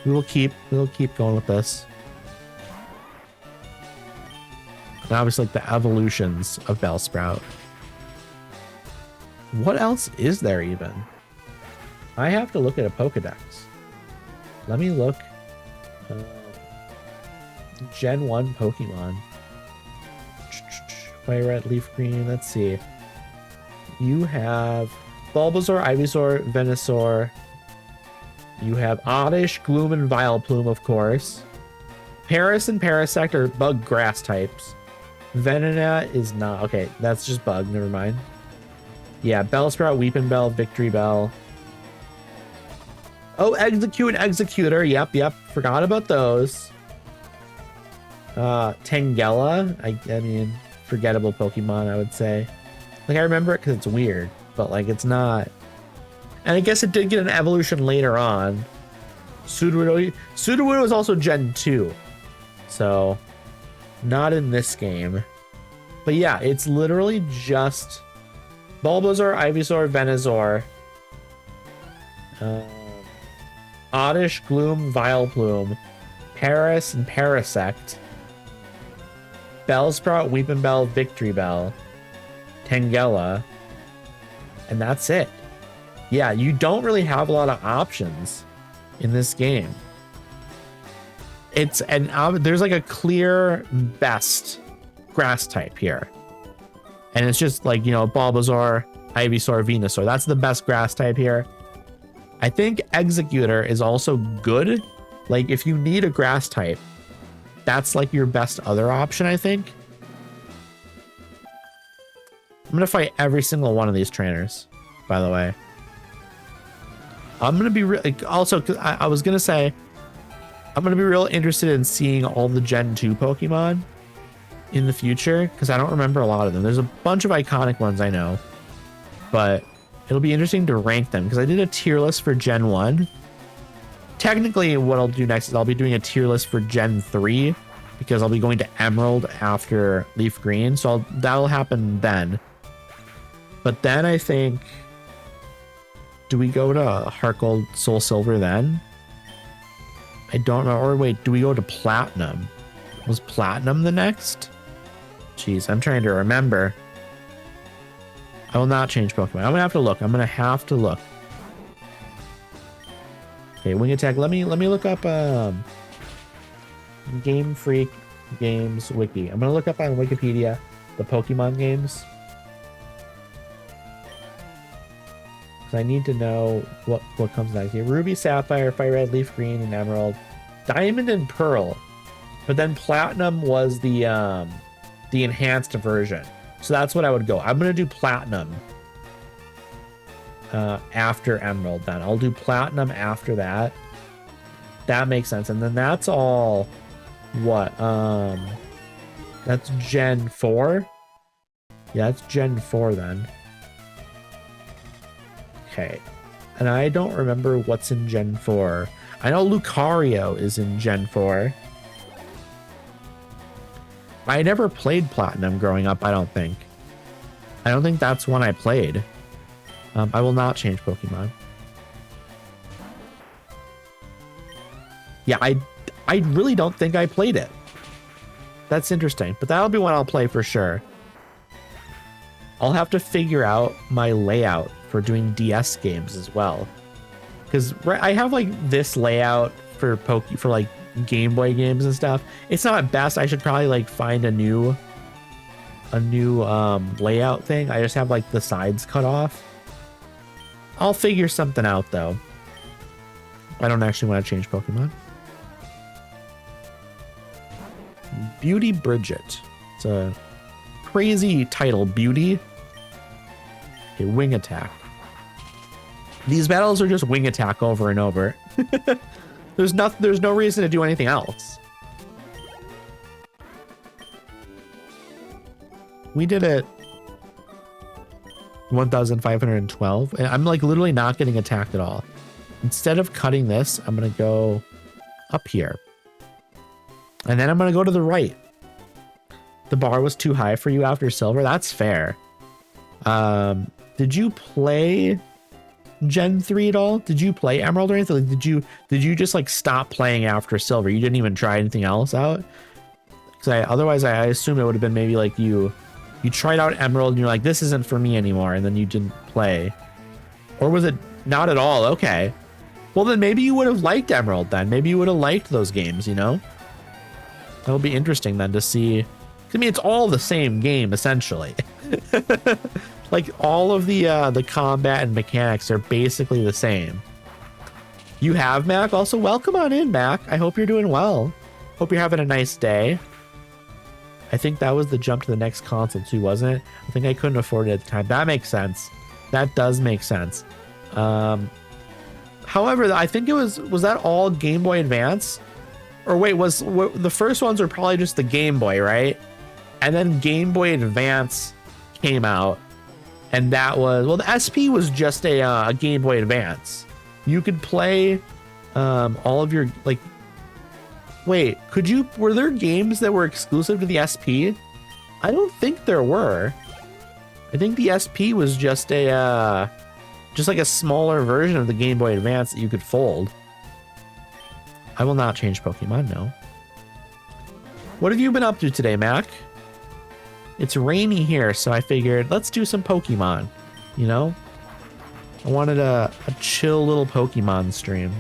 We'll keep going with this. And obviously like the evolutions of Bellsprout. What else is there even? I have to look at a Pokedex. Let me look. Gen 1 Pokemon. Fire Red, Leaf Green. Let's see. You have Bulbasaur, Ivysaur, Venusaur. You have Oddish, Gloom, and Vileplume, of course. Paris and Parasect are bug grass types. Venonat is not. Okay, that's just bug. Never mind. Yeah, Bellsprout, Weeping Bell, Victory Bell. Oh, Execute and Executor. Yep. Forgot about those. Tangela. I mean, forgettable Pokemon, I would say. Like, I remember it because it's weird, but like, it's not. And I guess it did get an evolution later on. Sudowoodo is also Gen 2. So, not in this game. But yeah, it's literally just Bulbasaur, Ivysaur, Venusaur, Oddish, Gloom, Vileplume, Paris and Parasect, Bellsprout, Weeping Bell, Victory Bell, Tangela, and that's it. Yeah, you don't really have a lot of options in this game. There's like a clear best grass type here. And it's just like, you know, Bulbasaur, Ivysaur, Venusaur. That's the best grass type here. I think Executor is also good. Like, if you need a grass type, that's like your best other option, I think. I'm going to fight every single one of these trainers, by the way. I'm going to be really, also, because I was going to say, I'm going to be real interested in seeing all the Gen 2 Pokemon in the future, because I don't remember a lot of them. There's a bunch of iconic ones I know, but it'll be interesting to rank them, because I did a tier list for Gen 1. Technically, what I'll do next is I'll be doing a tier list for Gen 3, because I'll be going to Emerald after Leaf Green, so that'll happen then. But then I think, do we go to Heart Gold, Soul Silver then? I don't know. Or wait, do we go to Platinum? Was Platinum the next? Jeez, I'm trying to remember. I will not change Pokemon. I'm gonna have to look. Okay, Wing Attack. Let me look up Game Freak Games Wiki. I'm gonna look up on Wikipedia the Pokemon games. I need to know what comes next here. Ruby, Sapphire, Fire Red, Leaf Green, and Emerald. Diamond and Pearl. But then Platinum was the enhanced version. So that's what I would go. I'm going to do Platinum after Emerald then. I'll do Platinum after that. That makes sense. And then that's all what? That's Gen 4? Yeah, that's Gen 4 then. Okay, and I don't remember what's in Gen 4. I know Lucario is in Gen 4. I never played Platinum growing up, I don't think. I don't think that's one I played. I will not change Pokemon. Yeah, I really don't think I played it. That's interesting, but that'll be one I'll play for sure. I'll have to figure out my layout for doing DS games as well, because I have like this layout for like Game Boy games and stuff. It's not best. I should probably like find a new layout thing. I just have like the sides cut off. I'll figure something out though. I don't actually want to change Pokemon. Beauty Bridget. It's a crazy title, Beauty. Okay, wing attack. These battles are just wing attack over and over. There's no reason to do anything else. We did it 1,512. And I'm like literally not getting attacked at all. Instead of cutting this, I'm going to go up here. And then I'm going to go to the right. The bar was too high for you after silver. That's fair. Did you play Gen 3 at all? Did you play Emerald or anything? Like, did you just like stop playing after silver? You didn't even try anything else out? Because otherwise I assume it would have been maybe like you tried out Emerald and you're like, this isn't for me anymore, and then you didn't play. Or was it not at all? Okay. Well, then maybe you would have liked Emerald then. Maybe you would have liked those games, you know? That'll be interesting then to see. I mean, it's all the same game, essentially. Like, all of the combat and mechanics are basically the same. You have, Mac? Also, welcome on in, Mac. I hope you're doing well. Hope you're having a nice day. I think that was the jump to the next console too, wasn't it? I think I couldn't afford it at the time. That makes sense. That does make sense. However, I think it was that all Game Boy Advance? Or wait, the first ones were probably just the Game Boy, right? And then Game Boy Advance came out. And that was, well, the SP was just a Game Boy Advance. You could play all of your, like, wait, were there games that were exclusive to the SP? I don't think there were. I think the SP was just like a smaller version of the Game Boy Advance that you could fold. I will not change Pokemon, no. What have you been up to today, Mac? It's rainy here, so I figured let's do some Pokemon, you know? I wanted a chill little Pokemon stream.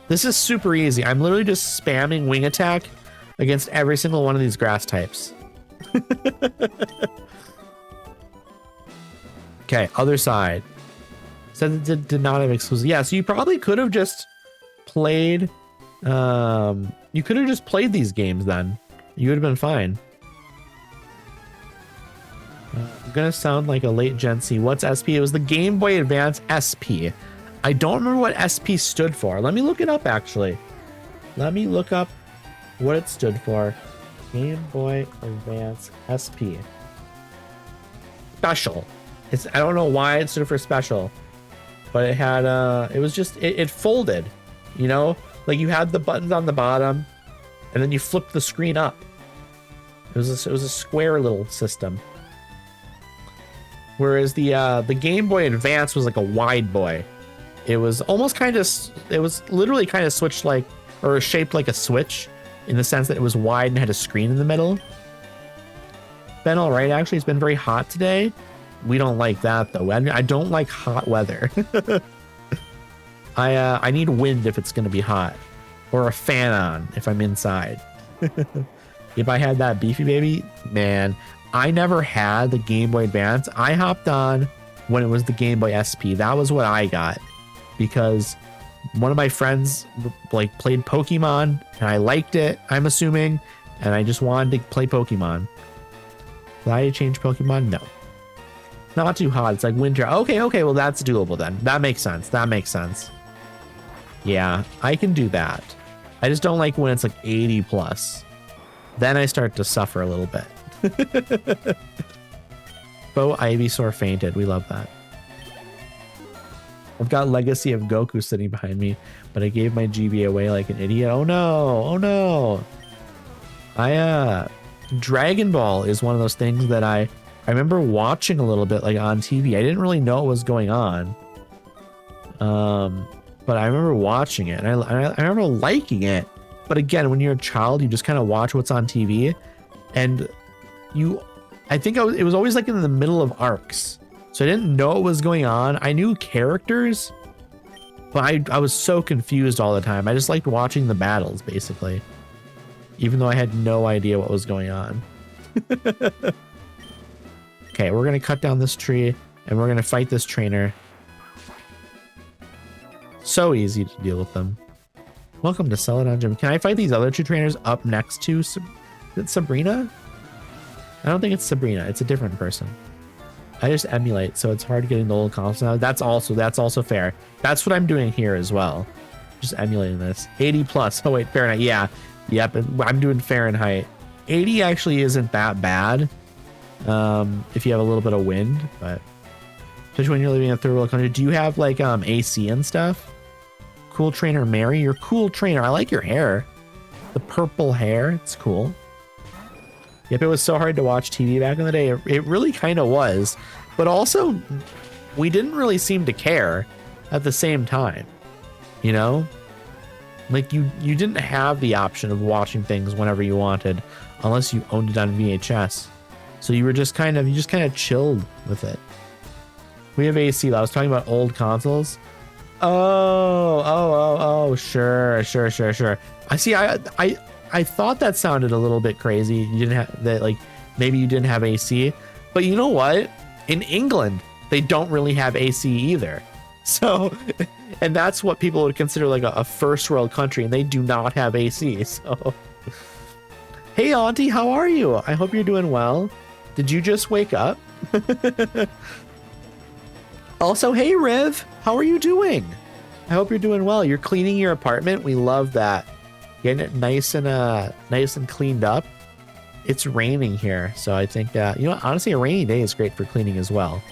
This is super easy. I'm literally just spamming wing attack against every single one of these grass types. Okay, other side. Said it did not have exclusive. Yeah, so you probably could have just played. You could have just played these games then. You would have been fine. I'm gonna sound like a late Gen Z. What's SP? It was the Game Boy Advance SP. I don't remember what SP stood for. Let me look it up, actually. Let me look up what it stood for. Game Boy Advance SP. Special. I don't know why it stood for special, but it had it was just it folded, you know, like you had the buttons on the bottom, and then you flipped the screen up. It was a square little system. Whereas the Game Boy Advance was like a wide boy. It was almost it was literally kind of switched like, or shaped like a Switch in the sense that it was wide and had a screen in the middle. Been all right, actually. It's been very hot today. We don't like that though. I don't like hot weather. I need wind if it's gonna be hot, or a fan on if I'm inside. If I had that beefy baby, man, I never had the Game Boy Advance. I hopped on when it was the Game Boy SP. That was what I got because one of my friends like played Pokemon and I liked it, I'm assuming, and I just wanted to play Pokemon. Did I change Pokemon? No. Not too hot. It's like winter. Okay, well that's doable then. That makes sense. Yeah, I can do that. I just don't like when it's like 80 plus. Then I start to suffer a little bit. Bo Ivysaur fainted. We love that. I've got Legacy of Goku sitting behind me, but I gave my GB away like an idiot. Oh no. Dragon Ball is one of those things that I remember watching a little bit like on TV. I didn't really know what was going on. But I remember watching it and I remember liking it. But again, when you're a child, you just kind of watch what's on TV, and I think it was always like in the middle of arcs. So I didn't know what was going on. I knew characters, but I was so confused all the time. I just liked watching the battles, basically, even though I had no idea what was going on. Okay, we're going to cut down this tree, and we're going to fight this trainer. So easy to deal with them. Welcome to Celadon Gym. Can I fight these other two trainers up next to is it Sabrina? I don't think it's Sabrina. It's a different person. I just emulate, so it's hard getting the old consoles now. That's also fair. That's what I'm doing here as well. Just emulating this. 80 plus. Oh wait, Fahrenheit. Yeah. Yep. I'm doing Fahrenheit. 80 actually isn't that bad. If you have a little bit of wind, but especially when you're living in a third world country. Do you have like AC and stuff? Cool trainer Mary, you're cool trainer. I like your hair. The purple hair, it's cool. Yep, it was so hard to watch TV back in the day. It really kind of was, but also we didn't really seem to care at the same time. You know, like you didn't have the option of watching things whenever you wanted, unless you owned it on VHS. So you just kind of chilled with it. We have AC. I was talking about old consoles. Oh, sure. I see. I thought that sounded a little bit crazy. You didn't have that, like maybe you didn't have AC, but you know what? In England, they don't really have AC either. So, and that's what people would consider like a first world country, and they do not have AC. So, hey, Auntie, how are you? I hope you're doing well. Did you just wake up? Also, hey, Riv, how are you doing? I hope you're doing well. You're cleaning your apartment. We love that. Getting it nice and cleaned up. It's raining here, so I think you know what? Honestly, a rainy day is great for cleaning as well.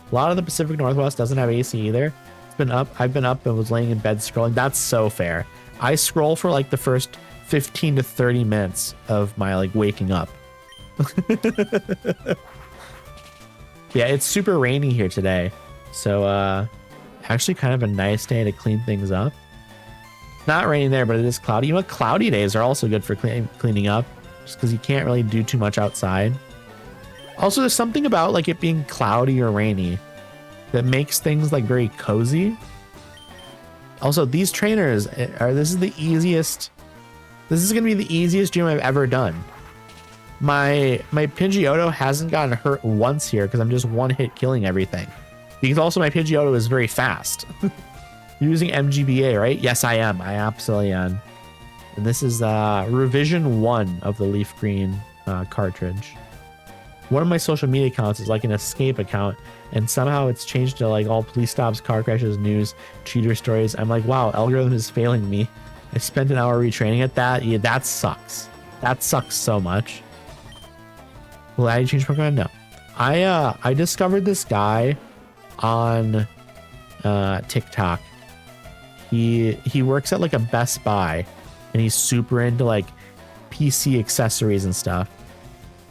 A lot of the Pacific Northwest doesn't have AC either. I've been up and was laying in bed scrolling. That's so fair. I scroll for like the first 15 to 30 minutes of my like waking up. Yeah, it's super rainy here today. So actually kind of a nice day to clean things up. Not raining there, but it is cloudy. You know what? Cloudy days are also good for cleaning up, just because you can't really do too much outside. Also, there's something about like it being cloudy or rainy that makes things like very cozy. Also, these trainers this is the easiest. This is gonna be the easiest gym I've ever done. My Pidgeotto hasn't gotten hurt once here because I'm just one hit killing everything. Because also my Pidgeotto is very fast. You're using MGBA, right? Yes, I am. I absolutely am. And this is revision 1 of the LeafGreen cartridge. One of my social media accounts is like an escape account, and somehow it's changed to like all police stops, car crashes, news, cheater stories. I'm like, wow, algorithm is failing me. I spent an hour retraining at that. Yeah, that sucks. That sucks so much. Will I change Pokemon? No. I discovered this guy on TikTok. He works at like a Best Buy, and he's super into like PC accessories and stuff.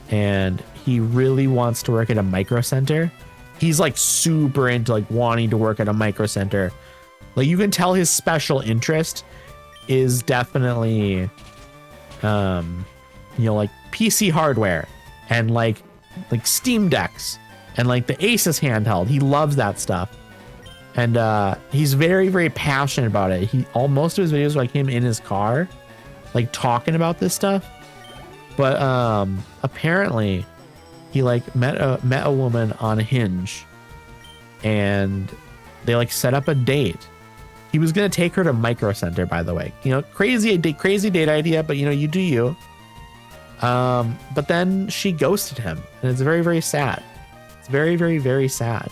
And he really wants to work at a micro center. He's like super into like wanting to work at a micro center. Like you can tell his special interest is definitely you know, like PC hardware and like Steam decks and like the Asus handheld. He loves that stuff. And he's very, very passionate about it. Most of his videos are like him in his car, like talking about this stuff. But apparently he like met a woman on Hinge, and they like set up a date. He was gonna take her to Micro Center, by the way. You know, crazy date idea, but you know, you do you. But then she ghosted him, and it's very, very sad. It's very, very, very sad.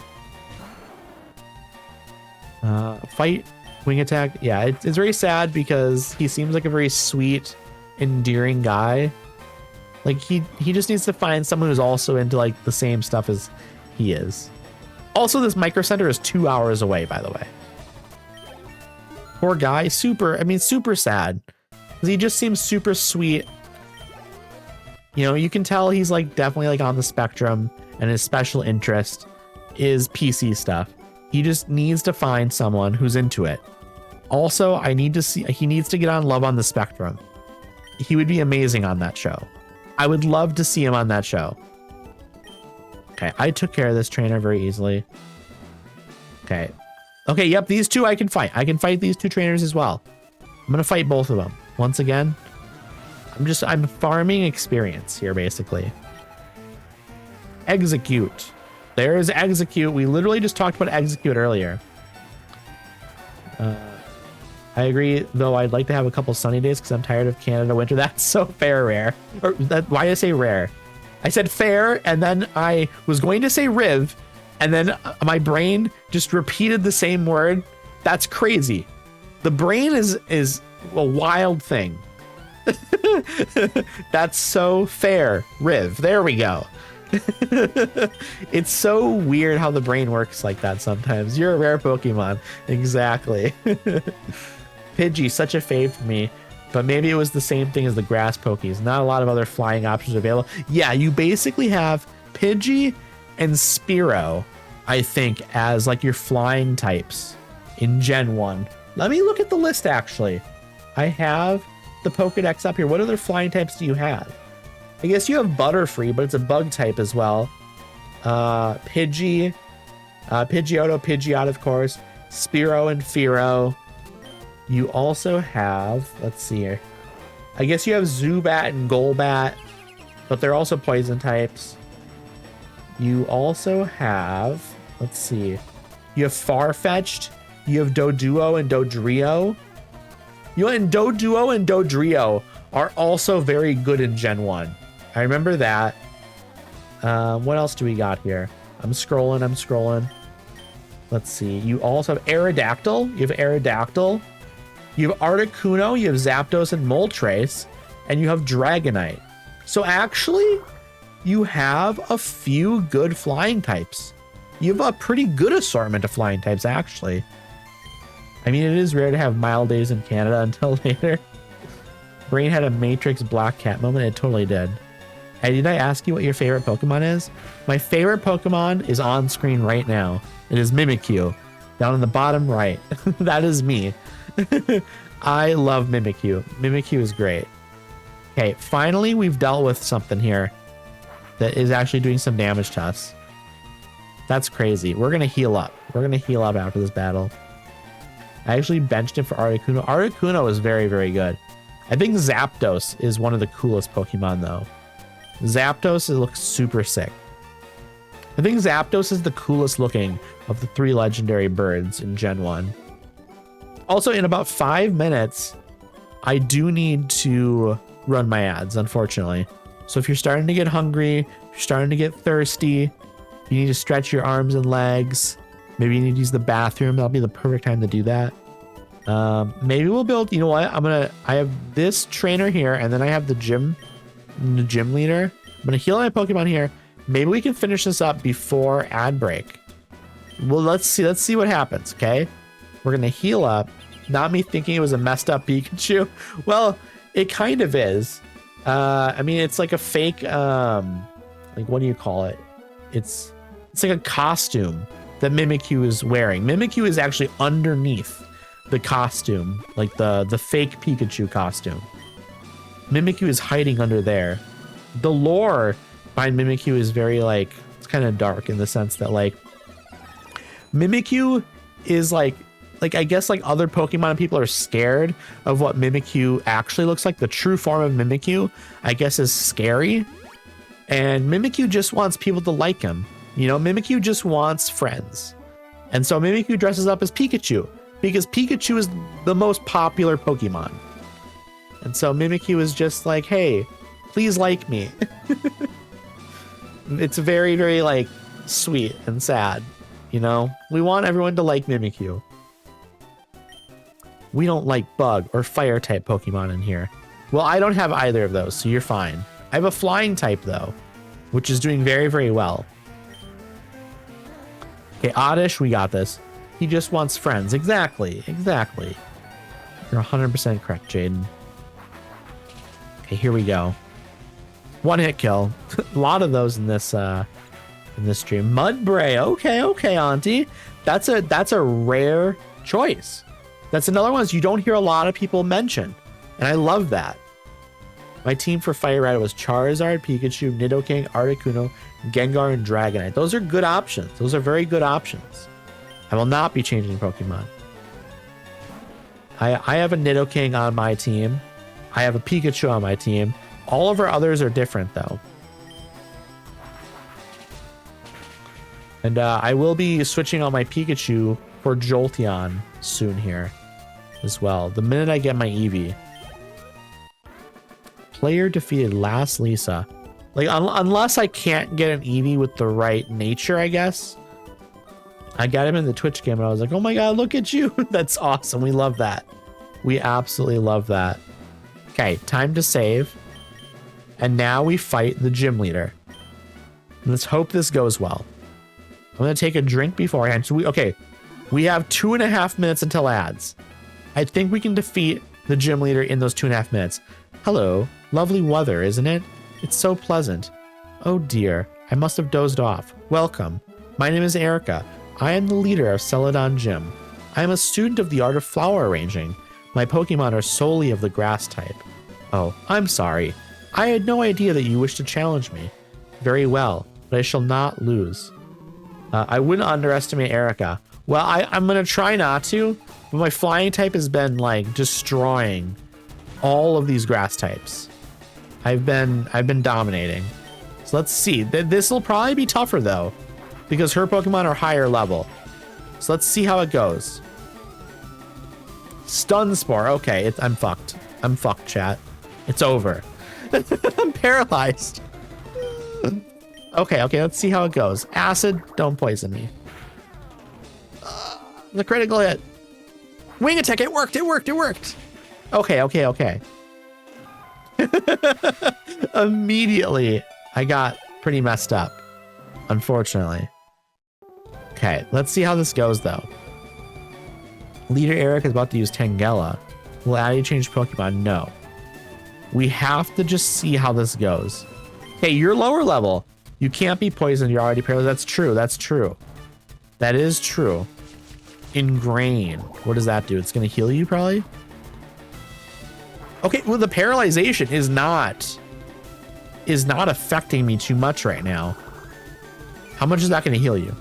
Fight, wing attack. Yeah, it's very sad because he seems like a very sweet, endearing guy. Like he just needs to find someone who's also into like the same stuff as he is. Also, this micro center is 2 hours away, by the way. Poor guy, super sad. He just seems super sweet. You know, you can tell he's like definitely like on the spectrum, and his special interest is PC stuff. He just needs to find someone who's into it. Also, he needs to get on Love on the Spectrum. He would be amazing on that show. I would love to see him on that show. Okay, I took care of this trainer very easily. Okay, yep, these two I can fight. I can fight these two trainers as well. I'm gonna fight both of them. Once again, I'm farming experience here, basically. Execute. There's Execute. We literally just talked about Execute earlier. I agree, though I'd like to have a couple sunny days because I'm tired of Canada winter. That's so fair, rare. Or why did I say rare? I said fair, and then I was going to say Riv, and then my brain just repeated the same word. That's crazy. The brain is a wild thing. That's so fair, Riv. There we go. It's so weird how the brain works like that sometimes. You're a rare Pokemon. Exactly. Pidgey, such a fave for me, but maybe it was the same thing as the grass Pokies. Not a lot of other flying options available. Yeah, you basically have Pidgey and Spearow, I think, as like your flying types in Gen 1. Let me look at the list, actually. I have the Pokedex up here. What other flying types do you have? I guess you have Butterfree, but it's a bug type as well. Pidgey, Pidgeotto, Pidgeot, of course. Spearow and Fearow. You also have, let's see here. I guess you have Zubat and Golbat, but they're also poison types. You also have, let's see. You have Farfetch'd. You have Doduo and Dodrio. And Doduo and Dodrio are also very good in Gen 1. I remember that. What else do we got here? I'm scrolling. Let's see. You also have Aerodactyl. You have Aerodactyl. You have Articuno. You have Zapdos and Moltres. And you have Dragonite. So actually, you have a few good flying types. You have a pretty good assortment of flying types, actually. I mean, it is rare to have mild days in Canada until later. Brain had a Matrix Black Cat moment. It totally did. Hey, did I ask you what your favorite Pokemon is? My favorite Pokemon is on screen right now. It is Mimikyu, down in the bottom right. That is me. I love Mimikyu. Mimikyu is great. Okay, finally we've dealt with something here that is actually doing some damage to us. That's crazy. We're going to heal up. We're going to heal up after this battle. I actually benched him for Articuno. Articuno is very, very good. I think Zapdos is one of the coolest Pokemon, though. Zapdos looks super sick. I think Zapdos is the coolest looking of the 3 legendary birds in Gen 1. Also, in about 5 minutes, I do need to run my ads, unfortunately. So if you're starting to get hungry, if you're starting to get thirsty, you need to stretch your arms and legs, maybe you need to use the bathroom, that'll be the perfect time to do that. Maybe we'll build, you know what, I have this trainer here, and then I have the gym leader. I'm gonna heal my Pokemon here. Maybe we can finish this up before ad break. Well, let's see what happens. Okay, we're gonna heal up. Not me thinking it was a messed up Pikachu. Well, it kind of is. I mean, it's like a fake, like, what do you call it? It's like a costume that Mimikyu is wearing. Mimikyu is actually underneath the costume, like the fake Pikachu costume. Mimikyu is hiding under there. The lore behind Mimikyu is very, like, it's kind of dark in the sense that, like, Mimikyu is like I guess like other Pokemon people are scared of what Mimikyu actually looks like. The true form of Mimikyu, I guess, is scary. And Mimikyu just wants people to like him. You know, Mimikyu just wants friends. And so Mimikyu dresses up as Pikachu because Pikachu is the most popular Pokemon. And so Mimikyu is just like, hey, please like me. It's very, very, like, sweet and sad. You know, we want everyone to like Mimikyu. We don't like bug or fire type Pokemon in here. Well, I don't have either of those, so you're fine. I have a flying type, though, which is doing very, very well. Okay, Oddish, we got this. He just wants friends. Exactly. You're 100% correct, Jaden. Okay, here we go. 1-hit kill. A lot of those in this stream. Mudbray. Okay, Auntie. That's a rare choice. That's another one you don't hear a lot of people mention, and I love that. My team for Fire Red was Charizard, Pikachu, Nidoking, Articuno, Gengar, and Dragonite. Those are good options. Those are very good options. I will not be changing Pokemon. I have a Nidoking on my team. I have a Pikachu on my team. All of our others are different, though. And I will be switching on my Pikachu for Jolteon soon here. as well. The minute I get my Eevee. Player defeated last Lisa. Like, unless I can't get an Eevee with the right nature, I guess. I got him in the Twitch game and I was like, oh my god, look at you. That's awesome. We love that. We absolutely love that. Okay, time to save. And now we fight the gym leader. Let's hope this goes well. I'm going to take a drink beforehand. So we have 2.5 minutes until ads. I think we can defeat the gym leader in those 2.5 minutes. Hello, lovely weather, isn't it? It's so pleasant. Oh dear, I must have dozed off. Welcome. My name is Erica. I am the leader of Celadon Gym. I am a student of the art of flower arranging. My Pokemon are solely of the grass type. Oh, I'm sorry. I had no idea that you wished to challenge me. Very well, but I shall not lose. I wouldn't underestimate Erica. Well, I'm going to try not to, but my flying type has been like destroying all of these grass types. I've been dominating. So let's see. This will probably be tougher though, because her Pokemon are higher level. So let's see how it goes. Stun Spore. Okay, I'm fucked. I'm fucked, chat. It's over. I'm paralyzed. Okay, let's see how it goes. Acid, don't poison me. The critical hit. Wing attack, it worked. Okay. Immediately, I got pretty messed up, unfortunately. Okay, let's see how this goes, though. Leader Eric is about to use Tangela. Will Addy change Pokemon? No. We have to just see how this goes. Okay, you're lower level. You can't be poisoned. You're already paralyzed. That's true. That is true. Ingrain. What does that do? It's going to heal you, probably? Okay, well, the paralyzation is not affecting me too much right now. How much is that going to heal you?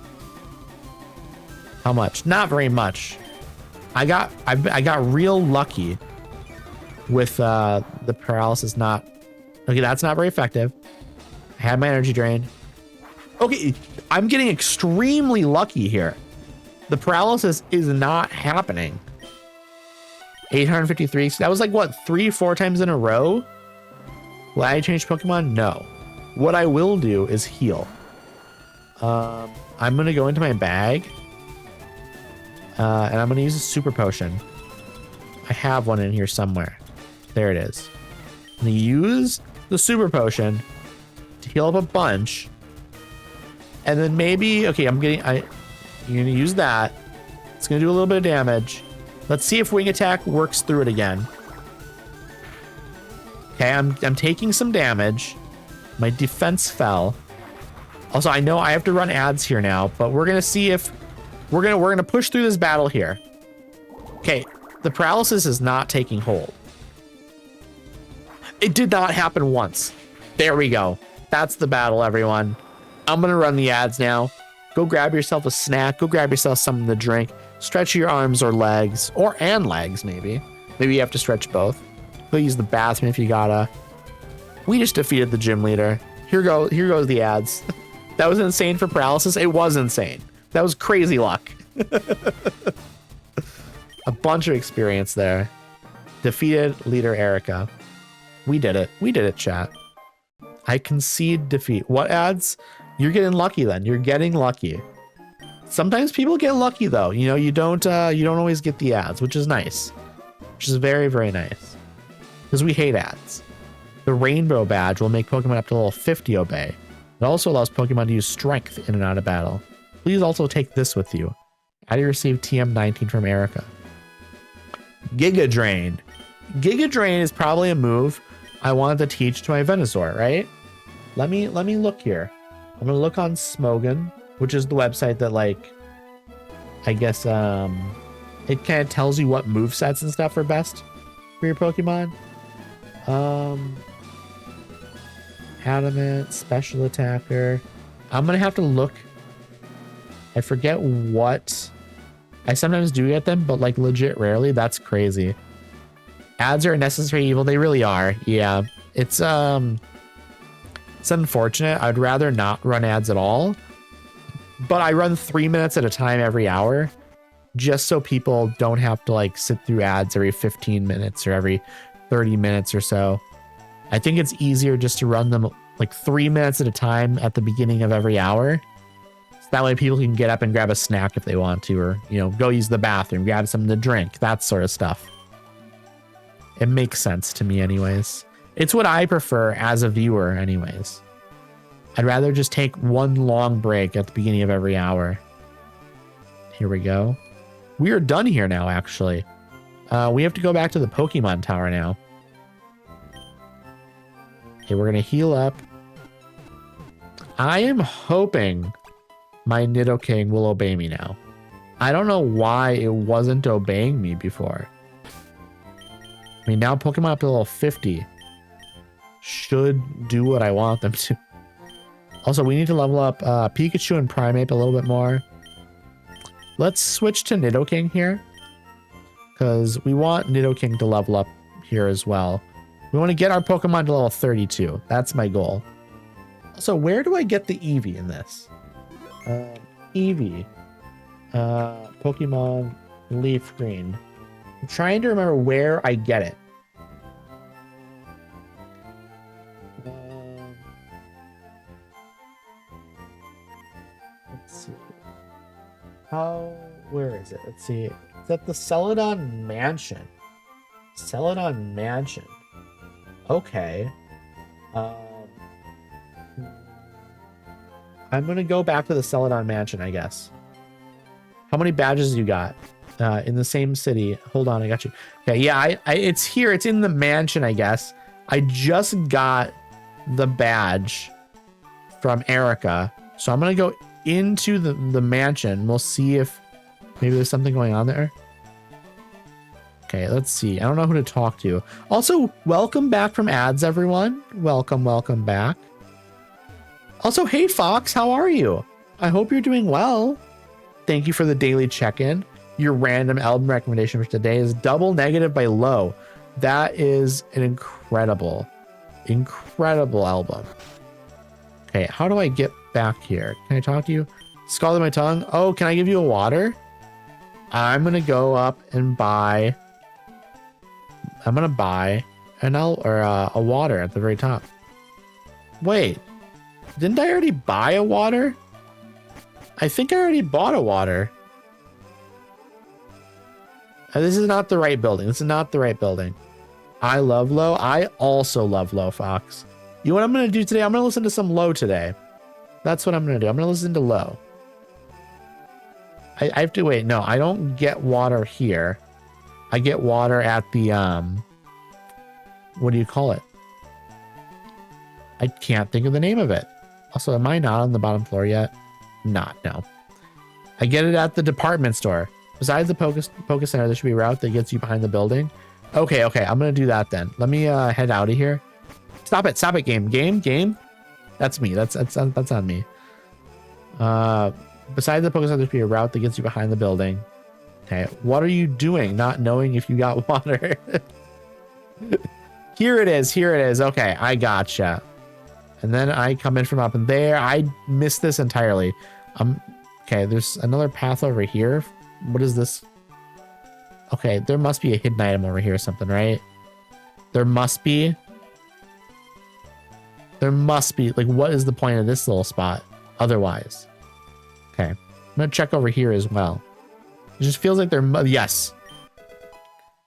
How much? Not very much. I got real lucky with the paralysis not. Okay, that's not very effective. I had my energy drain. Okay, I'm getting extremely lucky here. The paralysis is not happening. 853. So that was like what, 3-4 times in a row? Will I change Pokemon? No. What I will do is heal. I'm gonna go into my bag. And I'm gonna use a super potion. I have one in here somewhere. There it is. I'm gonna use the super potion to heal up a bunch. And then maybe, okay, you're gonna use that. It's gonna do a little bit of damage. Let's see if Wing Attack works through it again. Okay, I'm taking some damage. My defense fell. Also, I know I have to run ads here now, but we're gonna see if we're gonna push through this battle here. Okay, the paralysis is not taking hold. It did not happen once. There we go. That's the battle, everyone. I'm gonna run the ads now. Go grab yourself a snack. Go grab yourself something to drink. Stretch your arms or legs, and legs maybe. Maybe you have to stretch both. Go use the bathroom if you gotta. We just defeated the gym leader. Here goes the ads. That was insane for paralysis. It was insane. That was crazy luck. A bunch of experience there. Defeated leader Erica. We did it. We did it, chat. I concede defeat. What ads? You're getting lucky then. You're getting lucky. Sometimes people get lucky though. You know, you don't always get the ads, which is nice. Which is very, very nice. Because we hate ads. The rainbow badge will make Pokemon up to level 50 obey. It also allows Pokemon to use strength in and out of battle. Please also take this with you. Addy received TM19 from Erica. Giga Drain. Giga Drain is probably a move I wanted to teach to my Venusaur, right? Let me look here. I'm gonna look on Smogon, which is the website that, like, I guess it kind of tells you what movesets and stuff are best for your Pokemon. Adamant, Special Attacker. I'm gonna have to look. I forget what. I sometimes do get them, but like legit rarely. That's crazy. Ads are a necessary evil. They really are. Yeah. It's unfortunate. I'd rather not run ads at all. But I run 3 minutes at a time every hour. just so people don't have to like sit through ads every 15 minutes or every 30 minutes or so. I think it's easier just to run them like 3 minutes at a time at the beginning of every hour. So that way people can get up and grab a snack if they want to, or, you know, go use the bathroom, grab something to drink, that sort of stuff. It makes sense to me anyways. It's what I prefer as a viewer anyways. I'd rather just take one long break at the beginning of every hour. Here we go. We are done here now, actually. We have to go back to the Pokemon Tower now. Okay, we're going to heal up. I am hoping my Nidoking will obey me now. I don't know why it wasn't obeying me before. I mean, now Pokemon up to level 50 should do what I want them to. Also, we need to level up Pikachu and Primeape a little bit more. Let's switch to Nidoking here, because we want Nidoking to level up here as well. We want to get our Pokemon to level 32. That's my goal. So where do I get the Eevee in this? Eevee. Pokemon LeafGreen. I'm trying to remember where I get it. Let's see. Where is it? Let's see. It's at the Celadon Mansion. Celadon Mansion. Okay. I'm gonna go back to the Celadon Mansion, I guess. How many badges you got? In the same city. Hold on, I got you. Okay, yeah, it's here. It's in the mansion, I guess. I just got the badge from Erica. So I'm gonna go into the mansion. We'll see if maybe there's something going on there. Okay, let's see. I don't know who to talk to. Also, welcome back from ads, everyone. Welcome back. Also, hey, Fox, how are you? I hope you're doing well. Thank you for the daily check-in. Your random album recommendation for today is Double Negative by Low. That is an incredible album. Okay, how do I get back here? Can I talk to you? Scald my tongue. Oh, can I give you a water? I'm gonna go up and buy. I'm gonna buy a water at the very top. Wait, didn't I already buy a water? I think I already bought a water. This is not the right building. This is not the right building. I love Low. I also love Low, Fox. You know what I'm going to do today? I'm going to listen to some Low today. That's what I'm going to do. I'm going to listen to Low. I have to wait. No, I don't get water here. I get water at the, what do you call it? I can't think of the name of it. Also, am I not on the bottom floor yet? Not, no. I get it at the department store. Besides the Poké Center, there should be a route that gets you behind the building. Okay, I'm gonna do that then. Let me head out of here. Stop it, game. That's me. That's on me. Besides the Poké Center, there should be a route that gets you behind the building. Okay, what are you doing? Not knowing if you got water. Here it is. Okay, I gotcha. And then I come in from up in there. I missed this entirely. Okay, there's another path over here. What is this? Okay, there must be a hidden item over here or something, right? There must be. Like, what is the point of this little spot otherwise? Okay, I'm gonna check over here as well. It just feels like yes.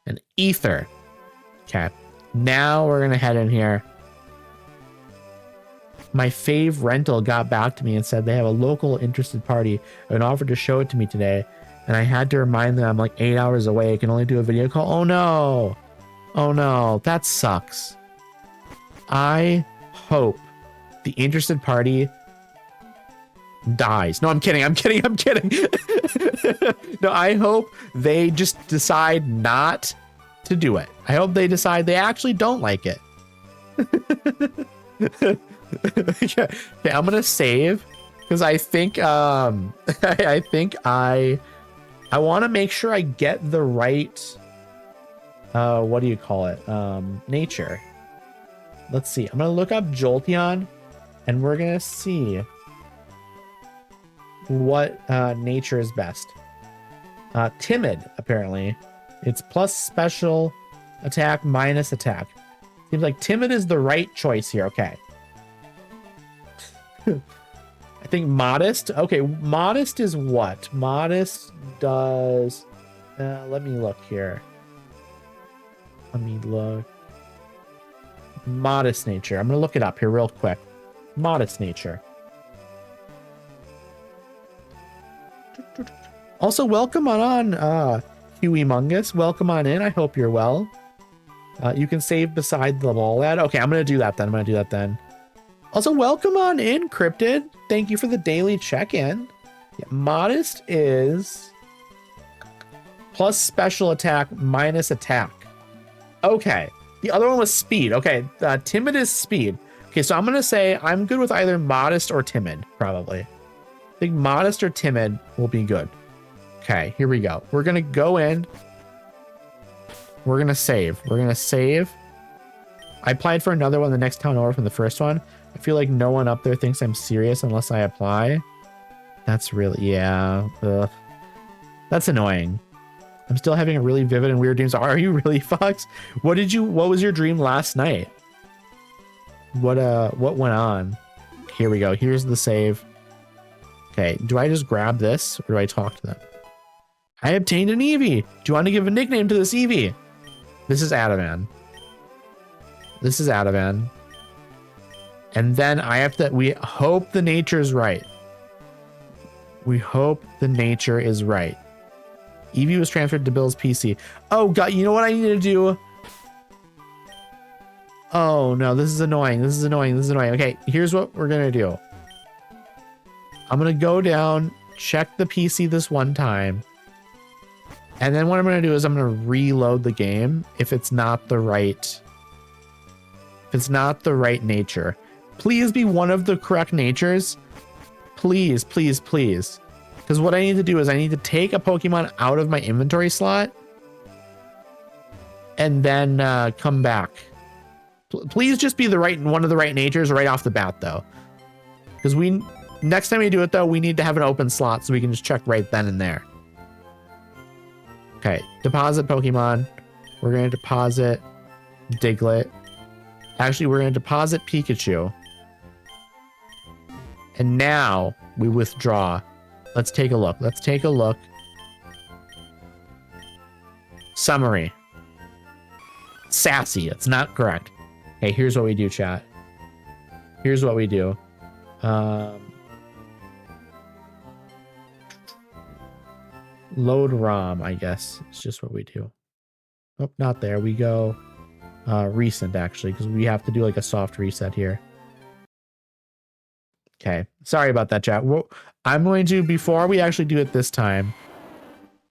An ether. Okay, now we're gonna head in here. My fave rental got back to me and said they have a local interested party and offered to show it to me today. And I had to remind them I'm like 8 hours away. I can only do a video call. Oh no, that sucks. I hope the interested party dies. No, I'm kidding. No, I hope they just decide not to do it. I hope they decide they actually don't like it. Okay, I'm gonna save because I think I want to make sure I get the right what do you call it, nature. Let's see. I'm gonna look up Jolteon and we're gonna see what nature is best. Timid, apparently. It's plus special attack minus attack. Seems like timid is the right choice here. Okay. I think modest. Okay, modest is what? Modest does... let me look here. Let me look. Modest nature. I'm going to look it up here real quick. Modest nature. Also, welcome on Huey Mungus. Welcome on in. I hope you're well. You can save beside the wall ad. Okay, I'm going to do that then. Also, welcome on in, Cryptid. Thank you for the daily check-in. Yeah, modest is plus special attack minus attack. Okay. The other one was speed. Okay. Timid is speed. Okay, so I'm going to say I'm good with either modest or timid, probably. I think modest or timid will be good. Okay, here we go. We're going to go in. We're going to save. I applied for another one the next town over from the first one. I feel like no one up there thinks I'm serious unless I apply. That's really, yeah. Ugh. That's annoying. I'm still having a really vivid and weird dreams. Are you really, Fox? What was your dream last night? What went on? Here we go. Here's the save. Okay, do I just grab this or do I talk to them? I obtained an Eevee. Do you want to give a nickname to this Eevee? This is Adavan. And then I have to, we hope the nature is right. Eevee was transferred to Bill's PC. Oh God, you know what I need to do? Oh no, this is annoying. Okay, here's what we're gonna do. I'm gonna go down, check the PC this one time. And then what I'm gonna do is I'm gonna reload the game if it's not the right nature. Please be one of the correct natures. Please. Because what I need to do is I need to take a Pokemon out of my inventory slot and then come back. Please just be one of the right natures right off the bat, though. Because next time we do it, though, we need to have an open slot so we can just check right then and there. Okay, deposit Pokemon. We're going to deposit Diglett. Actually, we're going to deposit Pikachu. And now we withdraw. Let's take a look. Summary. Sassy. It's not correct. Hey, here's what we do, chat. Load ROM, I guess. It's just what we do. Oh, not there. We go recent, actually, because we have to do like a soft reset here. Okay. Sorry about that, chat. I'm going to, before we actually do it this time,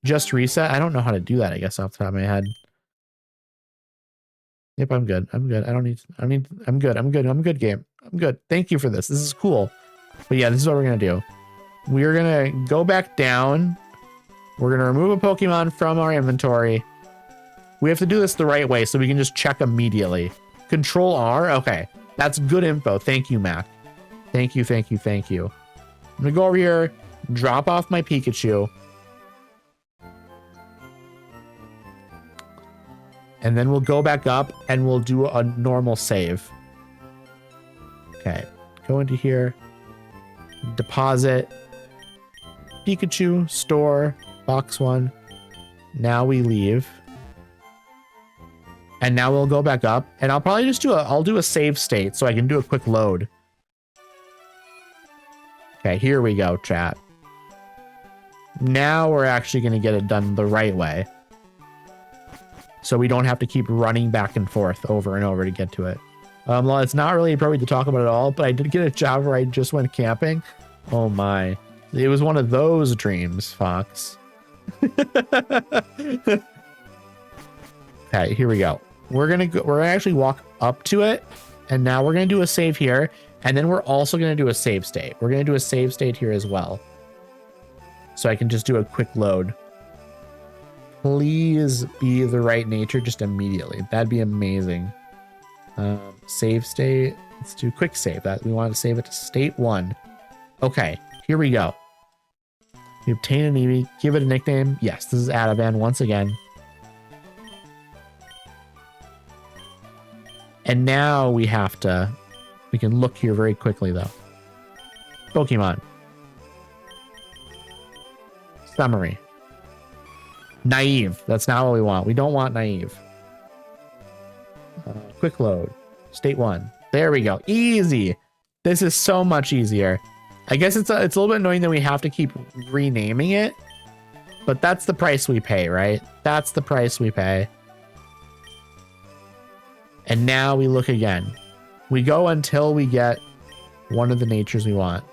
just reset. I don't know how to do that, I guess, off the top of my head. Yep, I'm good. I'm good, game. I'm good. Thank you for this. This is cool. But yeah, this is what we're going to do. We're going to go back down. We're going to remove a Pokemon from our inventory. We have to do this the right way so we can just check immediately. Control R? Okay. That's good info. Thank you, Mac. Thank you. I'm going to go over here, drop off my Pikachu. And then we'll go back up and we'll do a normal save. Okay. Go into here. Deposit. Pikachu. Store. Box 1. Now we leave. And now we'll go back up. And I'll probably just I'll do a save state so I can do a quick load. Okay, here we go, chat. Now we're actually going to get it done the right way. So we don't have to keep running back and forth over and over to get to it. Well, it's not really appropriate to talk about it all, but I did get a job where I just went camping. Oh my. It was one of those dreams, Fox. Okay, here we go. We're gonna actually walk up to it, and now we're gonna do a save here, and then we're also gonna do a save state. We're gonna do a save state here as well. So I can just do a quick load. Please be the right nature just immediately. That'd be amazing. Save state. Let's do quick save. That we want to save it to state 1. Okay, here we go. You obtain an Eevee, give it a nickname. Yes, this is Adavan once again. And now we can look here very quickly though. Pokemon. Summary. Naive. That's not what we want. We don't want naive. Quick load. State 1. There we go. Easy. This is so much easier. I guess it's a little bit annoying that we have to keep renaming it, but that's the price we pay, right? That's the price we pay. And now we look again. We go until we get one of the natures we want.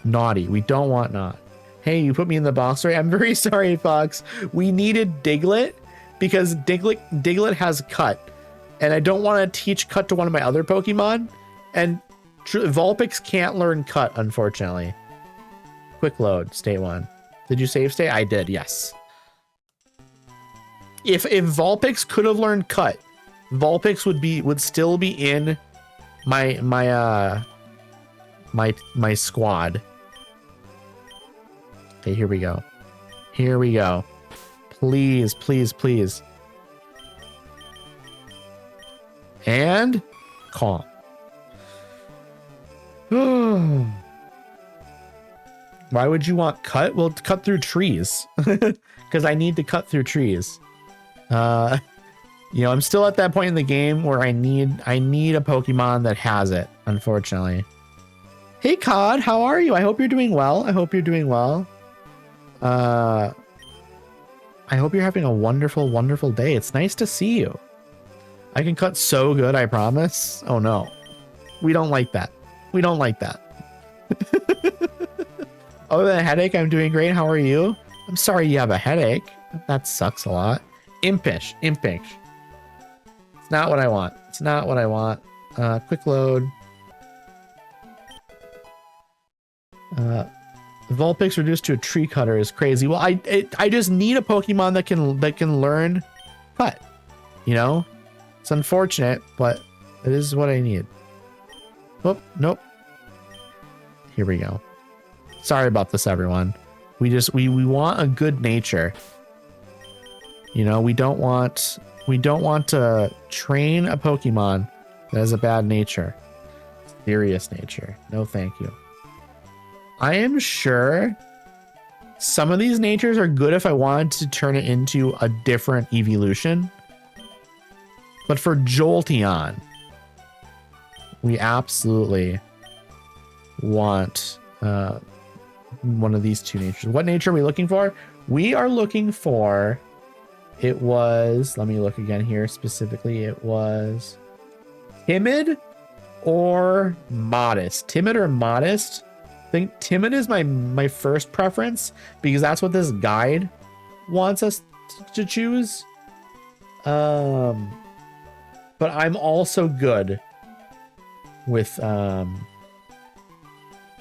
Naughty. We don't want not. Hey, you put me in the box, right? I'm very sorry, Fox. We needed Diglett because Diglett has cut. And I don't want to teach cut to one of my other Pokemon. And Vulpix can't learn cut, unfortunately. Quick load, state 1. Did you save state? I did, yes. If Vulpix could have learned cut, Vulpix would still be in my squad. Okay, here we go. Here we go. Please, please, please. And calm. Why would you want cut? Well, cut through trees. Because I need to cut through trees. You know, I'm still at that point in the game where I need a Pokemon that has it, unfortunately. Hey Cod, how are you? I hope you're doing well. I hope you're doing well. I hope you're having a wonderful, wonderful day. It's nice to see you. I can cut so good, I promise. Oh no. We don't like that. We don't like that. Other than a headache, I'm doing great. How are you? I'm sorry you have a headache. That sucks a lot. Impish. Impish. It's not what I want. It's not what I want. Quick load. Vulpix reduced to a tree cutter is crazy. Well, I just need a Pokemon that can learn cut. You know? It's unfortunate, but it is what I need. Oh, nope. Here we go. Sorry about this, everyone. We want a good nature. You know, we don't want to train a Pokemon that has a bad nature. Serious nature. No, thank you. I am sure some of these natures are good if I wanted to turn it into a different evolution. But for Jolteon, we absolutely want one of these two natures. What nature are we looking for? We are looking for, it was, let me look again here specifically. It was timid or modest. Timid or modest. I think timid is my first preference because that's what this guide wants us to choose. But I'm also good with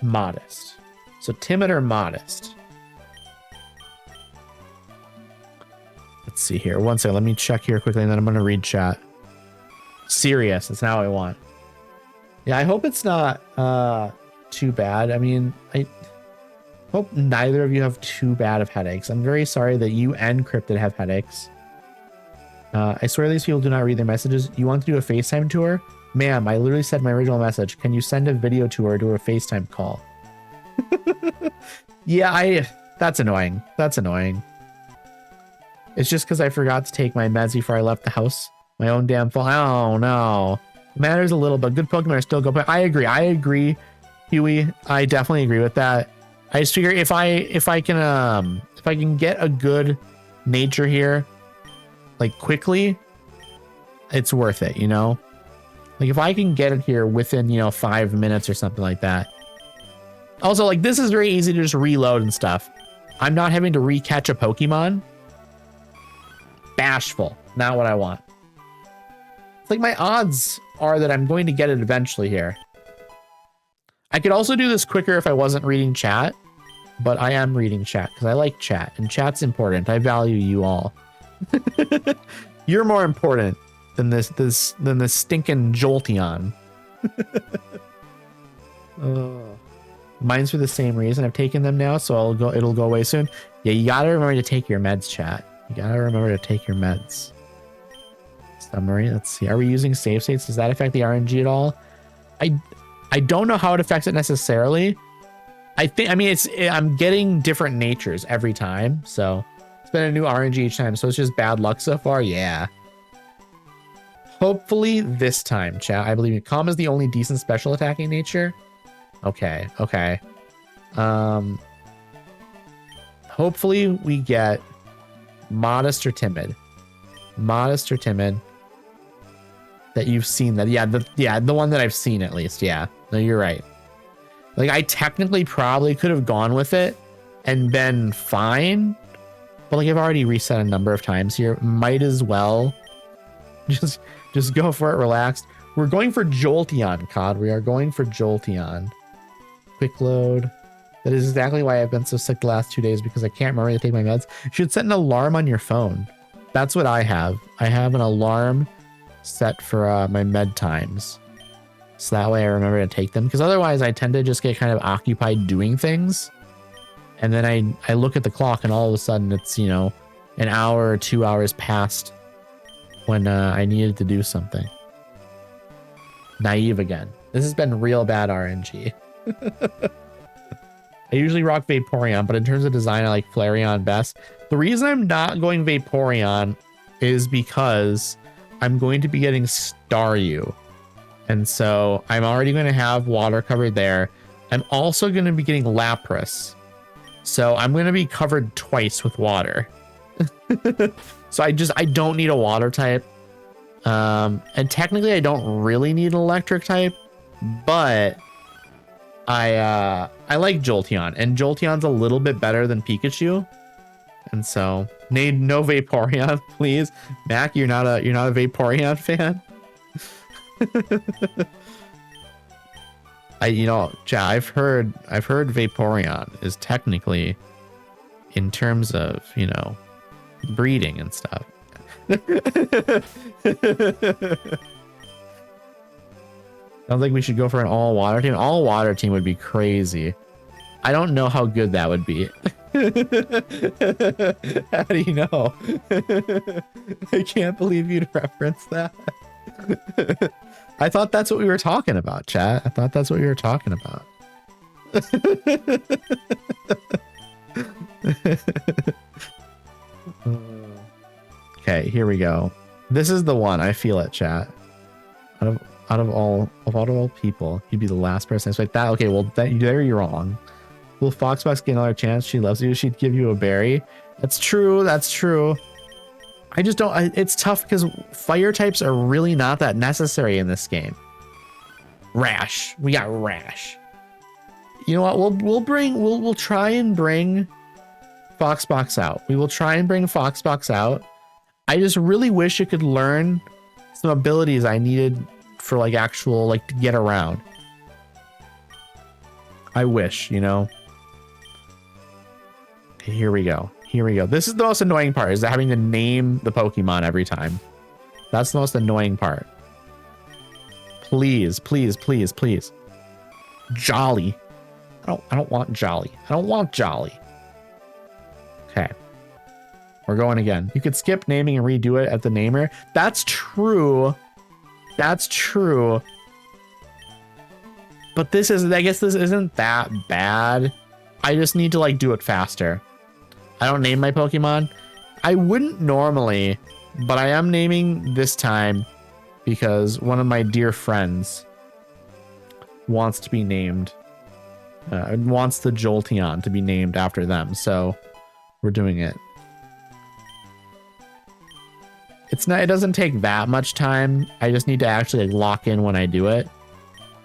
modest. So timid or modest. Let's see here. One second. Let me check here quickly and then I'm going to read chat. Serious. That's not what I want. Yeah, I hope it's not too bad. I mean, I hope neither of you have too bad of headaches. I'm very sorry that you and Cryptid have headaches. I swear these people do not read their messages. You want to do a FaceTime tour? Ma'am, I literally said my original message. Can you send a video tour or do a FaceTime call? Yeah, that's annoying. That's annoying. It's just because I forgot to take my meds before I left the house. My own damn fault. Oh, no. Matters a little, but good Pokemon are still good. I agree, Huey. I definitely agree with that. I just figure if I can get a good nature here, like quickly, it's worth it, you know? Like if I can get it here within, you know, 5 minutes or something like that. Also, like this is very easy to just reload and stuff. I'm not having to recatch a Pokemon. Bashful. Not what I want. It's like my odds are that I'm going to get it eventually here. I could also do this quicker if I wasn't reading chat, but I am reading chat because I like chat and chat's important. I value you all. You're more important than this stinking Jolteon. Oh, Mine's for the same reason. I've taken them now, so it'll go away soon. Yeah, you gotta remember to take your meds, chat. You gotta remember to take your meds. Summary, let's see. Are we using save states? Does that affect the RNG at all? I don't know how it affects it necessarily. I'm getting different natures every time, so it's been a new RNG each time, so it's just bad luck so far. Yeah. Hopefully this time, chat. I believe Calm is the only decent special attacking nature. Okay, okay. Hopefully we get Modest or Timid. Modest or Timid. That you've seen that. Yeah, the one that I've seen at least. Yeah. No, you're right. Like, I technically probably could have gone with it and been fine. But like, I've already reset a number of times here. Might as well just go for it, relaxed. We're going for Jolteon, COD. We are going for Jolteon. Quick load. That is exactly why I've been so sick the last 2 days, because I can't remember to take my meds. You should set an alarm on your phone. That's what I have. I have an alarm set for my med times. So that way I remember to take them, because otherwise I tend to just get kind of occupied doing things. And then I look at the clock and all of a sudden it's, you know, an hour or 2 hours past when I needed to do something. Naive again. This has been real bad RNG. I usually rock Vaporeon, but in terms of design, I like Flareon best. The reason I'm not going Vaporeon is because I'm going to be getting Staryu. And so I'm already going to have water covered there. I'm also going to be getting Lapras. So I'm going to be covered twice with water. So I don't need a water type. And technically I don't really need an electric type, but I like Jolteon, and Jolteon's a little bit better than Pikachu. And so need no Vaporeon, please. Mac, you're not a Vaporeon fan? I've heard Vaporeon is technically, in terms of, you know, breeding and stuff. Sounds like we should go for an all water team. All water team would be crazy. I don't know how good that would be. How do you know? I can't believe you'd reference that. I thought that's what we were talking about, chat. I thought that's what we were talking about. Okay, here we go. This is the one. I feel it, chat. Out of all people, you'd be the last person to expect that. Okay, well, there you're wrong. Will Foxbox get another chance? She loves you. She'd give you a berry. That's true. That's true. I just don't. It's tough because fire types are really not that necessary in this game. Rash. We got Rash. You know what? We'll try and bring Foxbox out. We will try and bring Foxbox out. I just really wish it could learn some abilities I needed for like actual, like, to get around. I wish, you know. Okay, here we go. Here we go. This is the most annoying part, is having to name the Pokemon every time. That's the most annoying part. Please, please, please, please. Jolly. I don't want Jolly. I don't want Jolly. Okay. We're going again. You could skip naming and redo it at the namer. That's true. That's true. But I guess this isn't that bad. I just need to like do it faster. I don't name my Pokemon. I wouldn't normally, but I am naming this time because one of my dear friends wants to be named, wants the Jolteon to be named after them. So we're doing it. It doesn't take that much time. I just need to actually like lock in when I do it.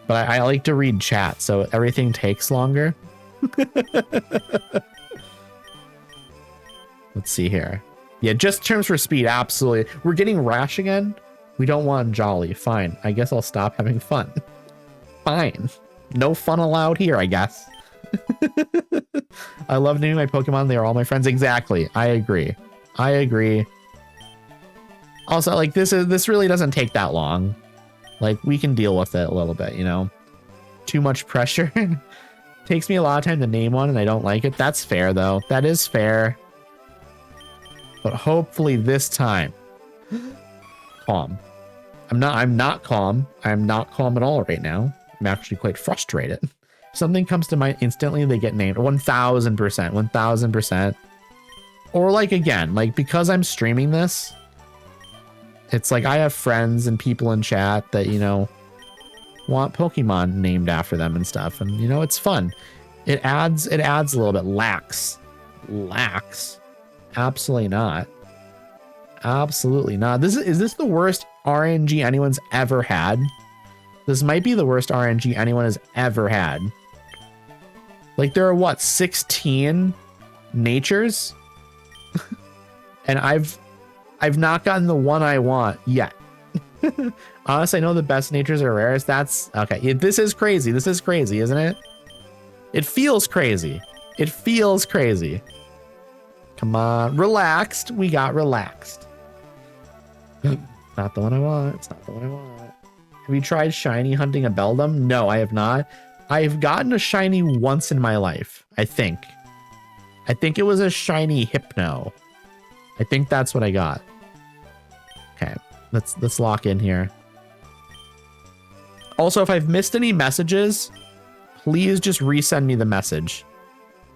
But I like to read chat, so everything takes longer. Let's see here. Yeah, just terms for speed, absolutely. We're getting Rash again. We don't want Jolly. Fine. I guess I'll stop having fun. Fine. No fun allowed here, I guess. I love naming my Pokemon. They are all my friends. Exactly. I agree. I agree. Also, like, this really doesn't take that long. Like, we can deal with it a little bit, you know? Too much pressure takes me a lot of time to name one and I don't like it. That's fair though. That is fair. But hopefully this time, calm. I'm not calm. I'm not calm at all right now. I'm actually quite frustrated. Something comes to mind instantly, they get named. 1000%, 1000%. Or like, again, like because I'm streaming this, it's like I have friends and people in chat that, you know, want Pokemon named after them and stuff. And, you know, it's fun. It adds a little bit. Lax. Absolutely not. Absolutely not. Is this the worst RNG anyone's ever had? This might be the worst RNG anyone has ever had. Like there are what, 16 natures? And I've not gotten the one I want yet. Honestly, I know the best natures are rarest. That's okay. This is crazy. This is crazy, isn't it? It feels crazy. It feels crazy. Come on, relaxed. We got relaxed. Not the one I want. It's not the one I want. Have you tried shiny hunting a Beldum? No, I have not. I have gotten a shiny once in my life, I think. I think it was a shiny Hypno. I think that's what I got. Okay, let's lock in here. Also, if I've missed any messages, please just resend me the message.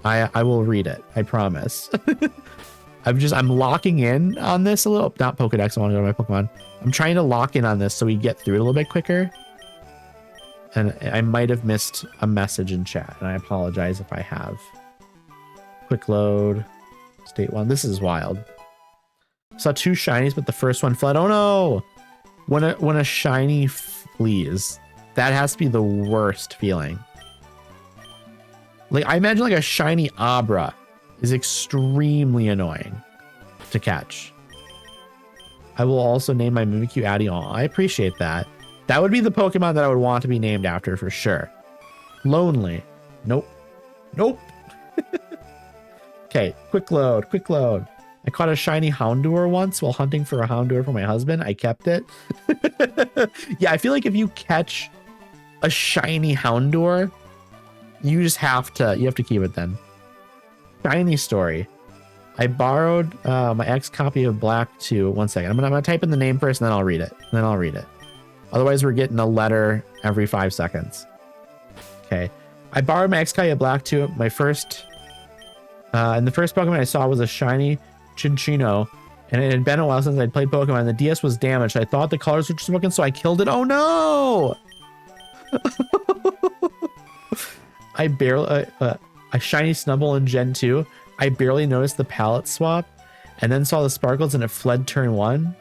I will read it. I promise. I'm locking in on this a little. Not Pokedex. I want to go to my Pokemon. I'm trying to lock in on this so we get through it a little bit quicker. And I might have missed a message in chat, and I apologize if I have. Quick load. State 1. This is wild. Saw 2 shinies, but the first one fled. Oh no! When a shiny flees, that has to be the worst feeling. Like I imagine like a shiny Abra is extremely annoying to catch. I will also name my Mimikyu Addy. Aw, I appreciate that. That would be the Pokemon that I would want to be named after for sure. Lonely. Nope. Nope. Okay, quick load, quick load. I caught a shiny Houndour once while hunting for a Houndour for my husband. I kept it. Yeah, I feel like if you catch a shiny Houndour, you just have to keep it then. Shiny story. I borrowed my ex copy of Black 2. 1 second. I'm gonna type in the name first and then I'll read it. Otherwise, we're getting a letter every 5 seconds. Okay. I borrowed my ex copy of Black 2. My first and the first Pokemon I saw was a shiny Chinchino, and it had been a while since I'd played Pokemon, and the DS was damaged. I thought the colors were just smoking, so I killed it. Oh no! I barely a shiny Snubbull in Gen 2. I barely noticed the palette swap, and then saw the sparkles, and it fled turn 1.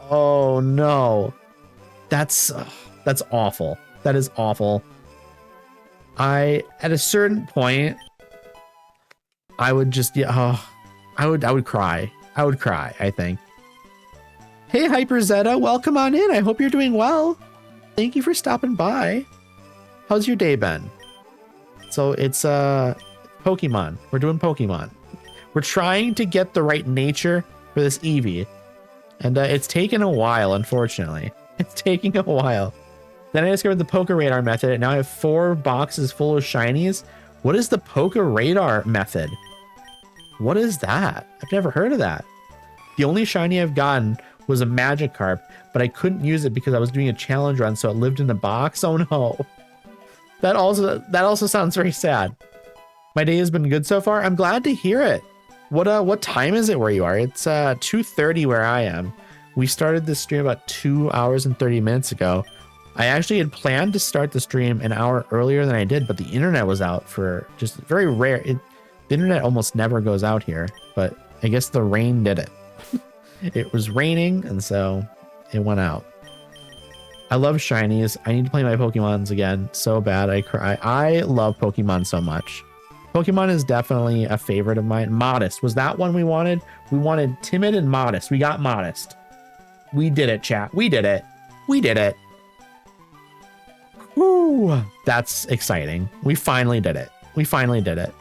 Oh no, that's awful. That is awful. At a certain point, I would just I would cry. I would cry, I think. Hey, Hyper Zeta, welcome on in. I hope you're doing well. Thank you for stopping by. How's your day been? So it's Pokemon. We're doing Pokemon. We're trying to get the right nature for this Eevee. And it's taken a while, unfortunately. It's taking a while. Then I discovered the Poke Radar method, and now I have 4 boxes full of shinies. What is the Poke Radar method? What is that? I've never heard of that. The only shiny I've gotten was a Magikarp, but I couldn't use it because I was doing a challenge run, so it lived in the box. Oh no. That also sounds very sad. My day has been good so far. I'm glad to hear it. What time is it where you are? It's 2:30 where I am. We started this stream about 2 hours and 30 minutes ago. I actually had planned to start the stream an hour earlier than I did, but the internet was out for just very rare. The internet almost never goes out here, but I guess the rain did it. It was raining, and so it went out. I love shinies. I need to play my Pokemons again so bad. I love Pokemon so much. Pokemon is definitely a favorite of mine. Modest. Was that one we wanted? We wanted Timid and Modest. We got Modest. We did it, chat. We did it. We did it. Woo! That's exciting. We finally did it. We finally did it.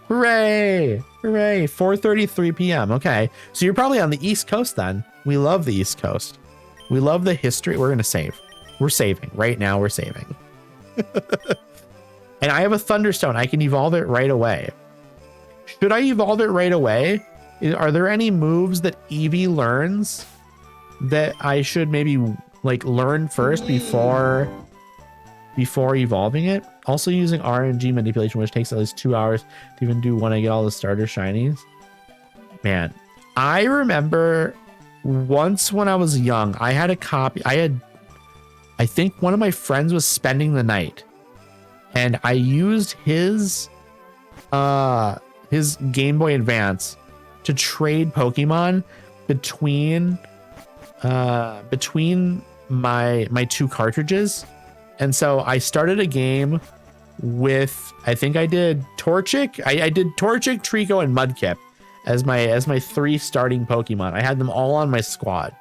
Hooray! Hooray! 4:33 p.m. Okay. So you're probably on the East Coast then. We love the East Coast. We love the history. We're going to save. We're saving. Right now, we're saving. And I have a Thunderstone. I can evolve it right away. Should I evolve it right away? Are there any moves that Eevee learns that I should maybe like learn first before evolving it? Also using RNG manipulation, which takes at least 2 hours to even do when I get all the starter shinies. Man, I remember once when I was young, I had a copy. I think one of my friends was spending the night, and I used his Game Boy Advance to trade Pokemon between my two cartridges. And so I started a game with, I think I did Torchic. I did Torchic, Trico, and Mudkip as my 3 starting Pokemon. I had them all on my squad.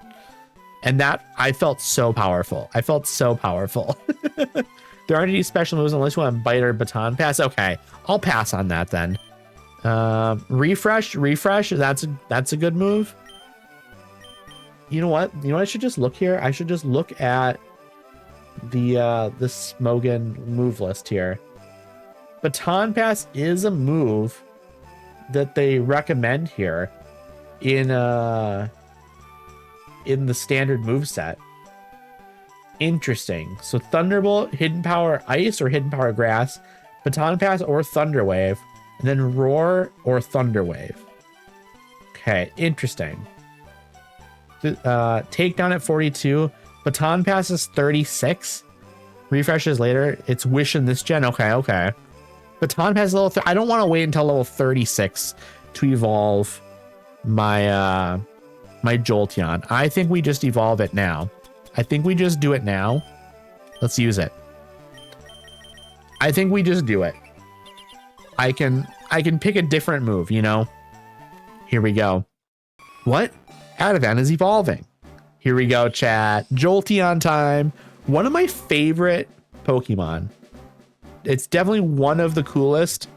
And that, I felt so powerful. I felt so powerful. There aren't any special moves unless you want to bite or baton pass. Okay, I'll pass on that then. Refresh. That's a good move. You know what? I should just look here. I should just look at the Smogon move list here. Baton pass is a move that they recommend here in the standard move set. Interesting. So Thunderbolt, Hidden Power Ice or Hidden Power Grass, Baton Pass or Thunder Wave, and then Roar or Thunder Wave. Okay, interesting. Takedown at 42, Baton Pass is 36. Refreshes later. It's Wish in this gen. Okay. Baton Pass level. I don't want to wait until level 36 to evolve my my Jolteon. I think we just evolve it now. I think we just do it now. Let's use it. I think we just do it. I can pick a different move, you know? Here we go. What? Adavan is evolving. Here we go, chat. Jolteon time. One of my favorite Pokemon. It's definitely one of the coolest.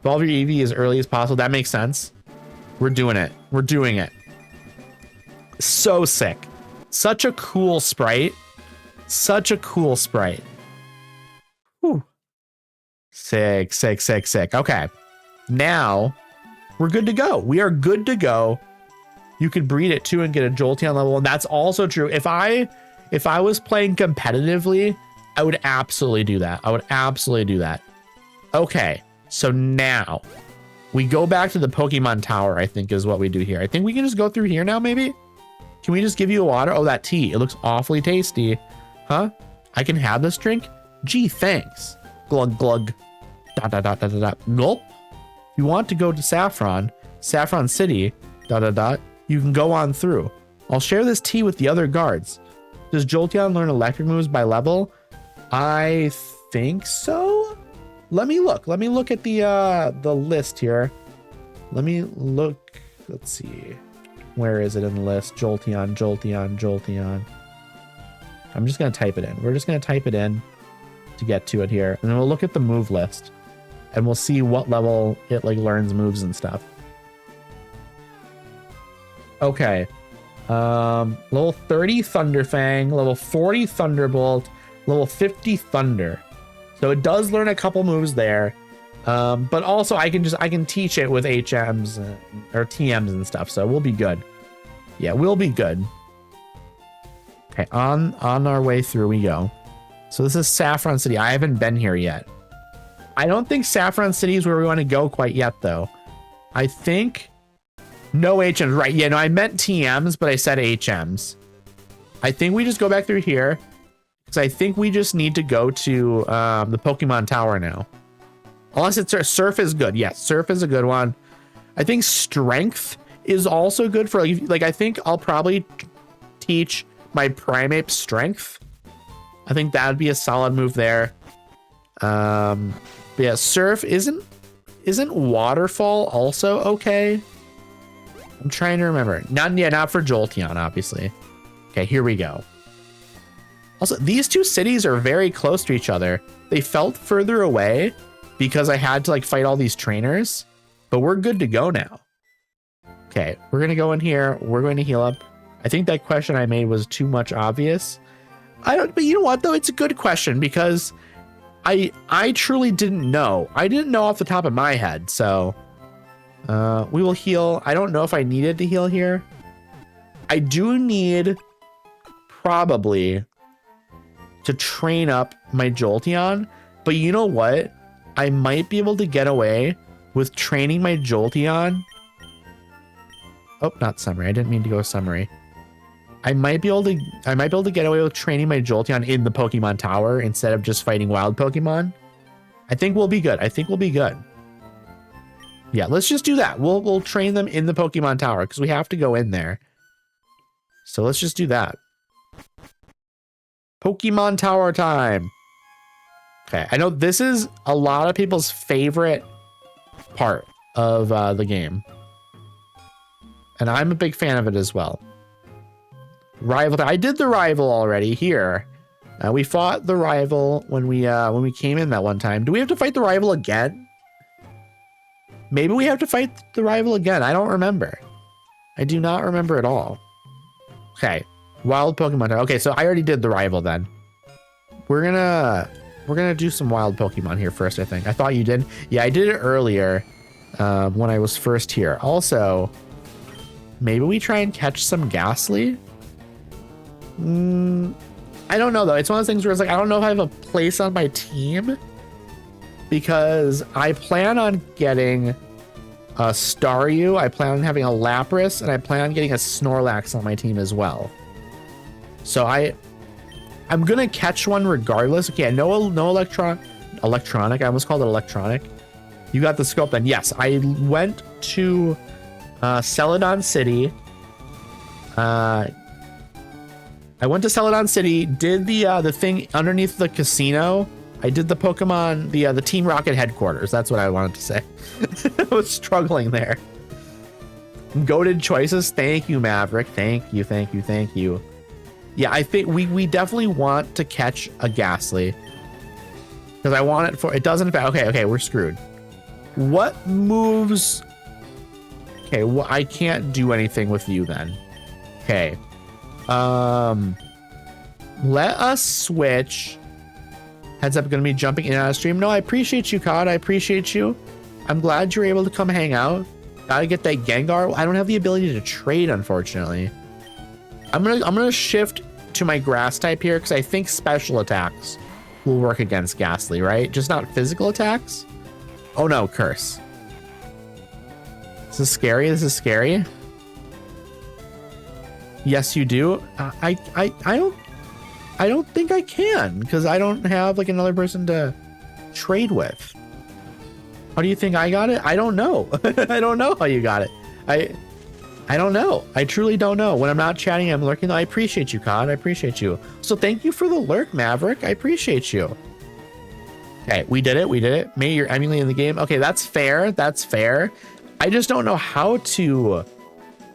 Evolve your Eevee as early as possible. That makes sense. We're doing it. We're doing it. So sick. Such a cool sprite. Such a cool sprite. Whew. Sick. Okay. Now we're good to go. We are good to go. You could breed it too and get a Jolteon level. And that's also true. If I was playing competitively, I would absolutely do that. Okay. So now we go back to the Pokemon Tower, I think is what we do here. I think we can just go through here now, maybe. Can we just give you a water? Oh, that tea. It looks awfully tasty. Huh? I can have this drink? Gee, thanks. Glug, glug. Dot, dot, dot, dot, dot, dot. Gulp. If you want to go to Saffron City, dot, dot, dot, you can go on through. I'll share this tea with the other guards. Does Jolteon learn electric moves by level? I think so. Let me look. Let me look at the list here. Let me look. Let's see. Where is it in the list? Jolteon. I'm just going to type it in. We're just going to type it in to get to it here. And then we'll look at the move list. And we'll see what level it like learns moves and stuff. Okay. Level 30 Thunderfang, level 40 Thunderbolt, level 50 Thunder. So it does learn a couple moves there. But also I can teach it with HMs or TMs and stuff. So we'll be good. Yeah, we'll be good. Okay, on our way through we go. So this is Saffron City. I haven't been here yet. I don't think Saffron City is where we want to go quite yet, though. I think no HMs. Right. Yeah, no, I meant TMs, but I said HMs. I think we just go back through here because I think we just need to go to the Pokemon Tower now. Unless it's Surf is good. Yes, Surf is a good one. I think Strength is also good for like I think I'll probably teach my Primeape Strength. I think that would be a solid move there. But yeah, Surf isn't Waterfall also okay? I'm trying to remember. Not for Jolteon, obviously. Okay, here we go. Also, these two cities are very close to each other. They felt further away because I had to like fight all these trainers, but we're good to go now. Okay, we're gonna go in here. We're going to heal up. I think that question I made was too much obvious. But you know what though? It's a good question because I truly didn't know. I didn't know off the top of my head. So we will heal. I don't know if I needed to heal here. I do need probably to train up my Jolteon, but you know what? I might be able to get away with training my Jolteon. Oh, not summary. I didn't mean to go summary. I might be able to get away with training my Jolteon in the Pokemon Tower instead of just fighting wild Pokemon. I think we'll be good. I think we'll be good. Yeah, let's just do that. We'll train them in the Pokemon Tower because we have to go in there. So let's just do that. Pokemon Tower time. Okay, I know this is a lot of people's favorite part of the game. And I'm a big fan of it as well. Rival. I did the rival already here. We fought the rival when we came in that one time. Do we have to fight the rival again? Maybe we have to fight the rival again. I don't remember. I do not remember at all. Okay. Wild Pokemon. Okay, so I already did the rival then. We're gonna do some wild Pokemon here first, I think. I thought you did. Yeah, I did it earlier when I was first here. Also, maybe we try and catch some Ghastly. I don't know though. It's one of those things where it's like, I don't know if I have a place on my team because I plan on getting a Staryu. I plan on having a Lapras and I plan on getting a Snorlax on my team as well. So I'm gonna catch one regardless. Okay, no electronic. I almost called it electronic. You got the scope then. Yes, I went to Celadon City. I went to Celadon City, did the thing underneath the casino. I did the Pokemon, the Team Rocket headquarters. That's what I wanted to say. I was struggling there. Goated choices. Thank you, Maverick. Thank you, thank you, thank you. Yeah, I think we definitely want to catch a Ghastly. Because I want it for... It doesn't... Okay, we're screwed. What moves... Okay, well, I can't do anything with you then. Okay. Let us switch. Heads up, gonna be jumping in and out of stream. No, I appreciate you, COD. I appreciate you. I'm glad you're able to come hang out. Gotta get that Gengar. I don't have the ability to trade, unfortunately. I'm gonna shift to my grass type here because I think special attacks will work against Ghastly, right? Just not physical attacks. Oh no, curse. This is scary. This is scary. Yes, you do. I don't think I can because I don't have like another person to trade with. How do you think I got it? I don't know. I don't know how you got it. I don't know. I truly don't know. When I'm not chatting, I'm lurking. I appreciate you, COD. I appreciate you. So thank you for the lurk, Maverick. I appreciate you. Okay, we did it. We did it. May you're emulating the game. Okay, that's fair. That's fair. I just don't know how to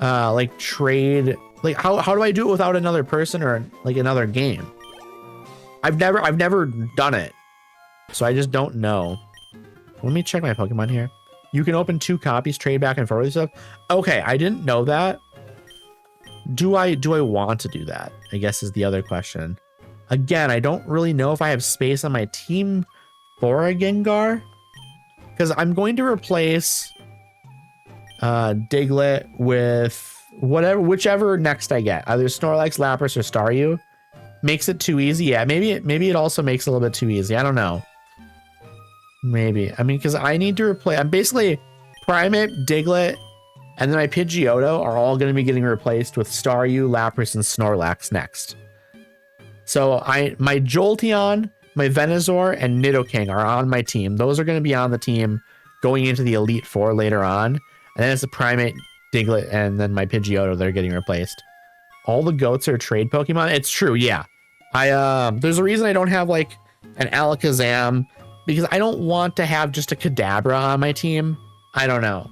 like trade. Like how do I do it without another person or like another game? I've never done it. So I just don't know. Let me check my Pokemon here. You can open 2 copies, trade back and forth with stuff. Okay, I didn't know that. Do I want to do that? I guess is the other question. Again, I don't really know if I have space on my team for a Gengar. Because I'm going to replace Diglett with whichever next I get. Either Snorlax, Lapras, or Staryu. Makes it too easy. Yeah, maybe it also makes it a little bit too easy. I don't know. Maybe. I mean, because I need to replace... I'm basically Primeape, Diglett, and then my Pidgeotto are all going to be getting replaced with Staryu, Lapras, and Snorlax next. So my Jolteon, my Venusaur, and Nidoking are on my team. Those are going to be on the team going into the Elite Four later on. And then it's the Primeape, Diglett, and then my Pidgeotto that are getting replaced. All the goats are trade Pokemon. It's true, yeah. There's a reason I don't have like an Alakazam, because I don't want to have just a Kadabra on my team. I don't know.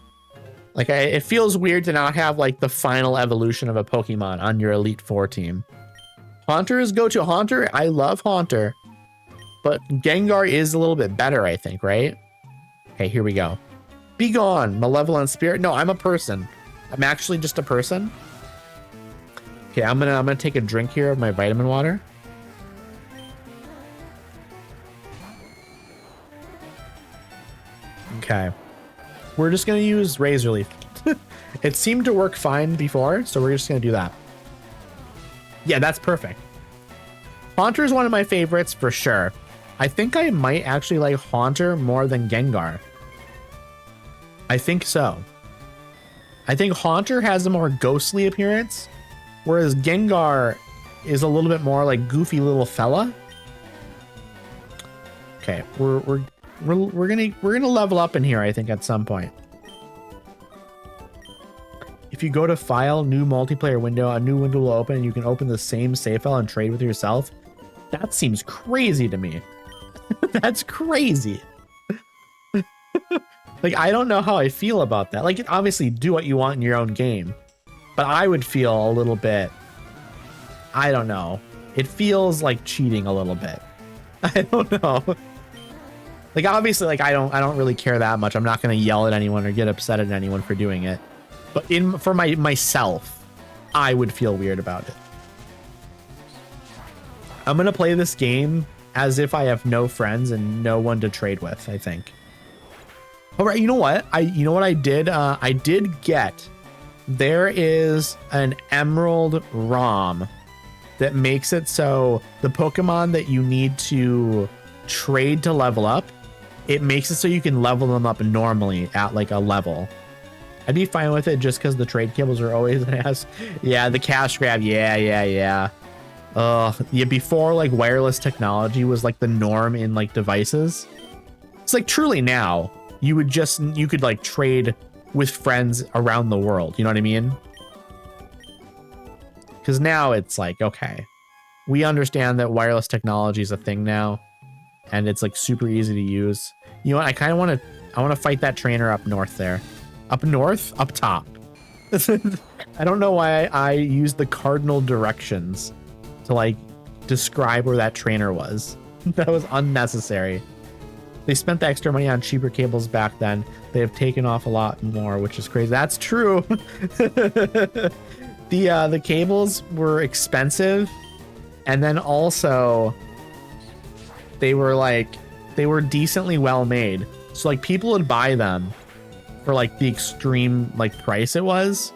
Like it feels weird to not have like the final evolution of a Pokemon on your Elite Four team. Haunter is go-to. Haunter, I love Haunter, but Gengar is a little bit better, I think, right? Okay, here we go. Be gone, malevolent spirit. No, I'm a person. I'm actually just a person. Okay, I'm gonna take a drink here of my vitamin water. Okay. We're just going to use Razor Leaf. It seemed to work fine before, so we're just going to do that. Yeah, that's perfect. Haunter is one of my favorites for sure. I think I might actually like Haunter more than Gengar. I think so. I think Haunter has a more ghostly appearance, whereas Gengar is a little bit more like goofy little fella. Okay, we're gonna level up in here, I think, at some point. If you go to File, New Multiplayer Window, a new window will open and you can open the same save file and trade with yourself. That seems crazy to me. That's crazy. Like, I don't know how I feel about that. Like, obviously do what you want in your own game, but I would feel a little bit, I don't know. It feels like cheating a little bit. I don't know. Like, obviously, like, I don't really care that much. I'm not going to yell at anyone or get upset at anyone for doing it. But for myself, I would feel weird about it. I'm going to play this game as if I have no friends and no one to trade with, I think. All right, you know what? I did? I did get, there is an Emerald ROM that makes it so the Pokemon that you need to trade to level up, it makes it so you can level them up normally at like a level. I'd be fine with it just because the trade cables are always an ass. Yeah, the cash grab. Yeah. Yeah, before like wireless technology was like the norm in like devices. It's like truly now you could like trade with friends around the world. You know what I mean? Because now it's like, okay, we understand that wireless technology is a thing now and it's like super easy to use. You know what? I want to fight that trainer up north there. Up north, up top. I don't know why I used the cardinal directions to like describe where that trainer was. That was unnecessary. They spent the extra money on cheaper cables back then. They have taken off a lot more, which is crazy. That's true. The cables were expensive, and then also they were decently well made. So like people would buy them for like the extreme like price it was,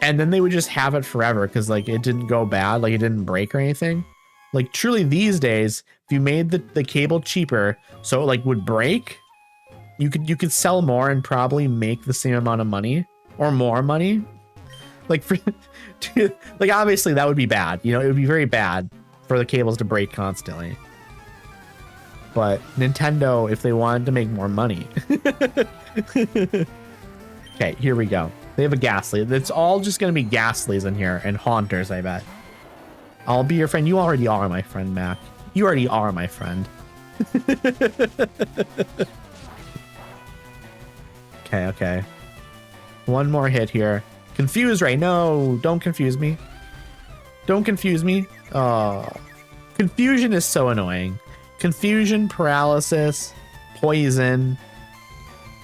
and then they would just have it forever because like it didn't go bad, like it didn't break or anything. Like truly these days, if you made the cable cheaper so it like would break, you could sell more and probably make the same amount of money or more money. Like for like obviously that would be bad, you know, it would be very bad for the cables to break constantly. But Nintendo, if they wanted to make more money. Okay, here we go. They have a Ghastly. It's all just going to be Ghastlies in here and Haunters, I bet. I'll be your friend. You already are my friend, Mac. You already are my friend. Okay. One more hit here. Confuse Ray. No, don't confuse me. Don't confuse me. Oh, confusion is so annoying. Confusion, paralysis, poison.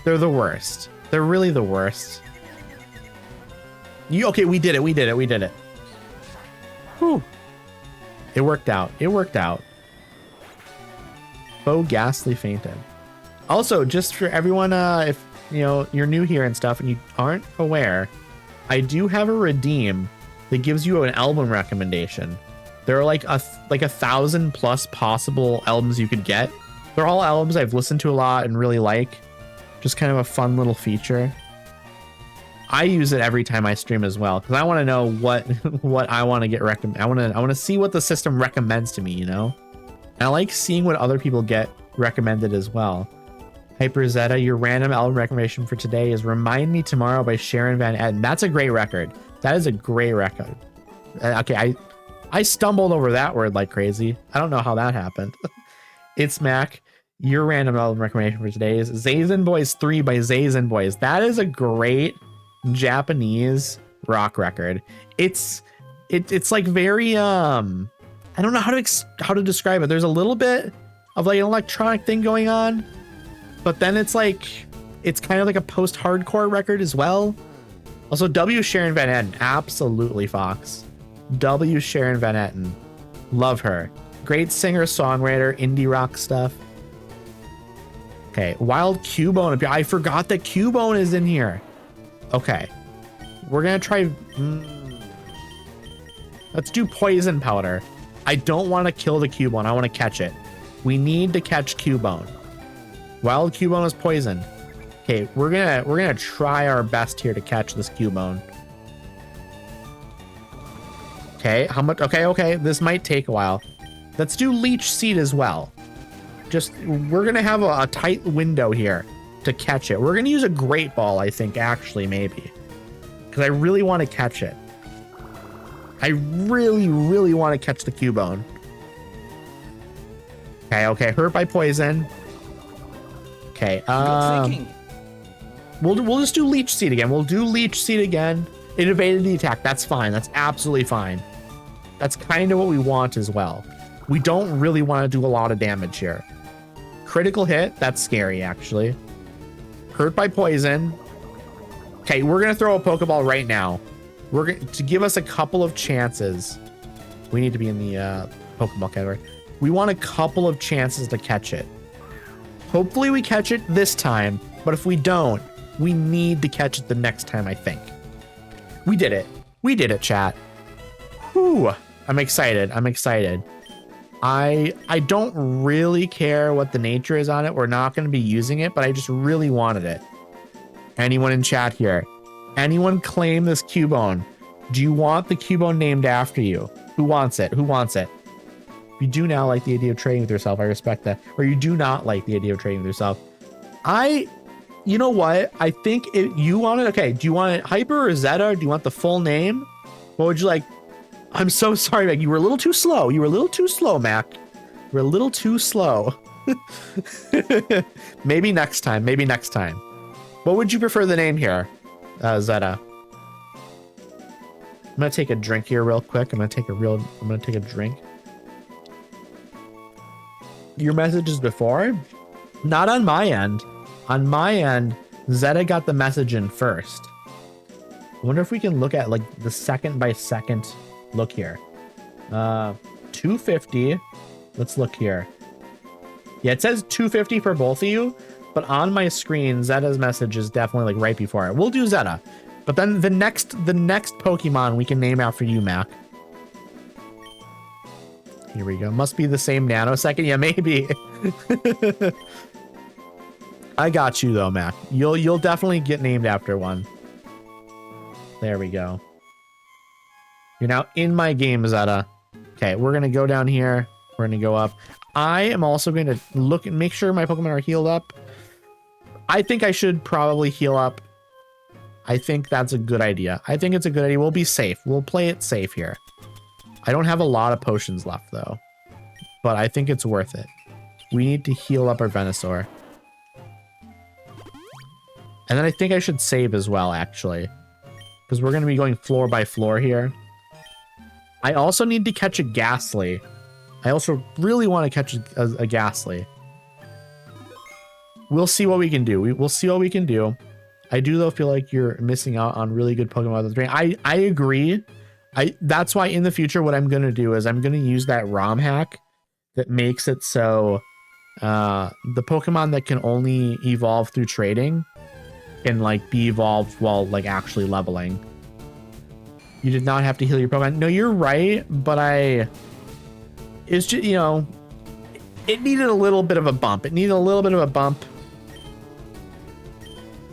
They're the worst. They're really the worst. Okay, we did it. Whew. It worked out. Bo Ghastly fainted. Also, just for everyone, if you know you're new here and stuff and you aren't aware, I do have a redeem that gives you an album recommendation. There are like 1,000 plus possible albums you could get. They're all albums I've listened to a lot and really like. Just kind of a fun little feature. I use it every time I stream as well because I want to know what I want to get recommended. I want to see what the system recommends to me, you know. And I like seeing what other people get recommended as well. Hyper Zeta, your random album recommendation for today is "Remind Me Tomorrow" by Sharon Van Etten. That's a great record. That is a great record. Okay, I stumbled over that word like crazy. I don't know how that happened. It's Mac. Your random album recommendation for today is Zazen Boys 3 by Zazen Boys. That is a great Japanese rock record. It's like very I don't know how to describe it. There's a little bit of like an electronic thing going on, but then it's kind of like a post-hardcore record as well. Also, W. Sharon Van Etten, absolutely Fox. W. Sharon Van Etten, love her. Great singer, songwriter, indie rock stuff. Okay, wild Cubone up here. I forgot that Cubone is in here. Okay, we're gonna try. Let's do poison powder. I don't want to kill the Cubone. I want to catch it. We need to catch Cubone. Wild Cubone is poisoned. Okay, we're gonna try our best here to catch this Cubone. Okay, how much? Okay. This might take a while. Let's do leech seed as well. Just, we're gonna have a tight window here to catch it. We're gonna use a great ball, I think, actually, maybe. Because I really want to catch it. I really want to catch the Cubone. Okay, hurt by poison. Okay, we'll just do leech seed again. We'll do leech seed again. It evaded the attack. That's fine. That's absolutely fine. That's kind of what we want as well. We don't really want to do a lot of damage here. Critical hit. That's scary, actually. Hurt by poison. Okay, we're gonna throw a Pokeball right now. We're going to give us a couple of chances. We need to be in the Pokeball category. We want a couple of chances to catch it. Hopefully we catch it this time, but if we don't, we need to catch it the next time, I think. We did it. We did it, chat. Whew. I'm excited. I don't really care what the nature is on it. We're not going to be using it, but I just really wanted it. Anyone in chat here? Anyone claim this Cubone? Do you want the Cubone named after you? Who wants it? You do now like the idea of trading with yourself. I respect that. Or you do not like the idea of trading with yourself. You know what? I think you want it. Okay. Do you want it Hyper or Zeta? Do you want the full name? What would you like? I'm so sorry, Mac. You were a little too slow. Mac. You were a little too slow. Maybe next time. What would you prefer the name here, Zeta? I'm gonna take a drink here real quick. I'm gonna take a drink. Your messages before? Not on my end. On my end, Zeta got the message in first. I wonder if we can look at like the second by second look here. 250. Let's look here. Yeah, it says 250 for both of you, but on my screen, Zeta's message is definitely like right before it. We'll do Zeta, but then the next Pokemon we can name after you, Mac. Here we go. Must be the same nanosecond. Yeah, maybe. I got you though, Mac. You'll definitely get named after one. There we go. You're now in my game, Zeta. Okay, we're gonna go down here. We're gonna go up. I am also going to look and make sure my Pokemon are healed up. I think I should probably heal up. I think that's a good idea. I think it's a good idea. We'll be safe. We'll play it safe here. I don't have a lot of potions left though, but I think it's worth it. We need to heal up our Venusaur. And then I think I should save as well, actually, because we're going to be going floor by floor here. I also need to catch a Ghastly. I also really want to catch a Ghastly. We'll see what we can do. We'll see what we can do. I do though feel like you're missing out on really good Pokemon with the train. I agree. That's why in the future what I'm going to do is I'm going to use that ROM hack that makes it so the Pokemon that can only evolve through trading can like be evolved while like actually leveling. You did not have to heal your Pokemon. No, you're right, but it's just, you know, it needed a little bit of a bump.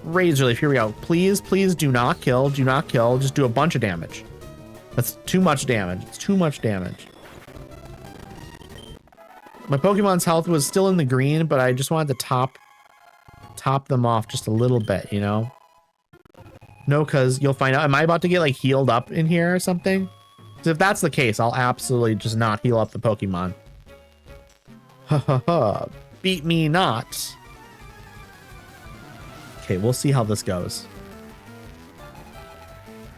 Razor Leaf, here we go. Please do not kill. Just do a bunch of damage. That's too much damage. It's too much damage. My Pokemon's health was still in the green, but I just wanted to top them off just a little bit, you know? No, because you'll find out. Am I about to get like healed up in here or something? Because if that's the case, I'll absolutely just not heal up the Pokemon. Ha ha ha. Beat me not. Okay, we'll see how this goes.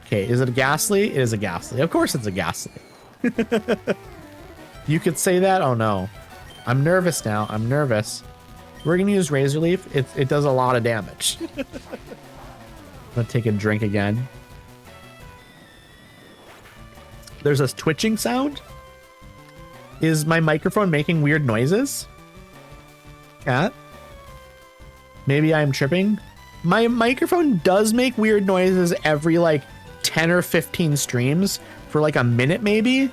Okay, is it a Ghastly? It is a Ghastly. Of course it's a Ghastly. You could say that? Oh no. I'm nervous now. I'm nervous. We're going to use Razor Leaf. It does a lot of damage. I'm going to take a drink again. There's a twitching sound. Is my microphone making weird noises? Cat? Maybe I'm tripping. My microphone does make weird noises every like 10 or 15 streams for like a minute maybe.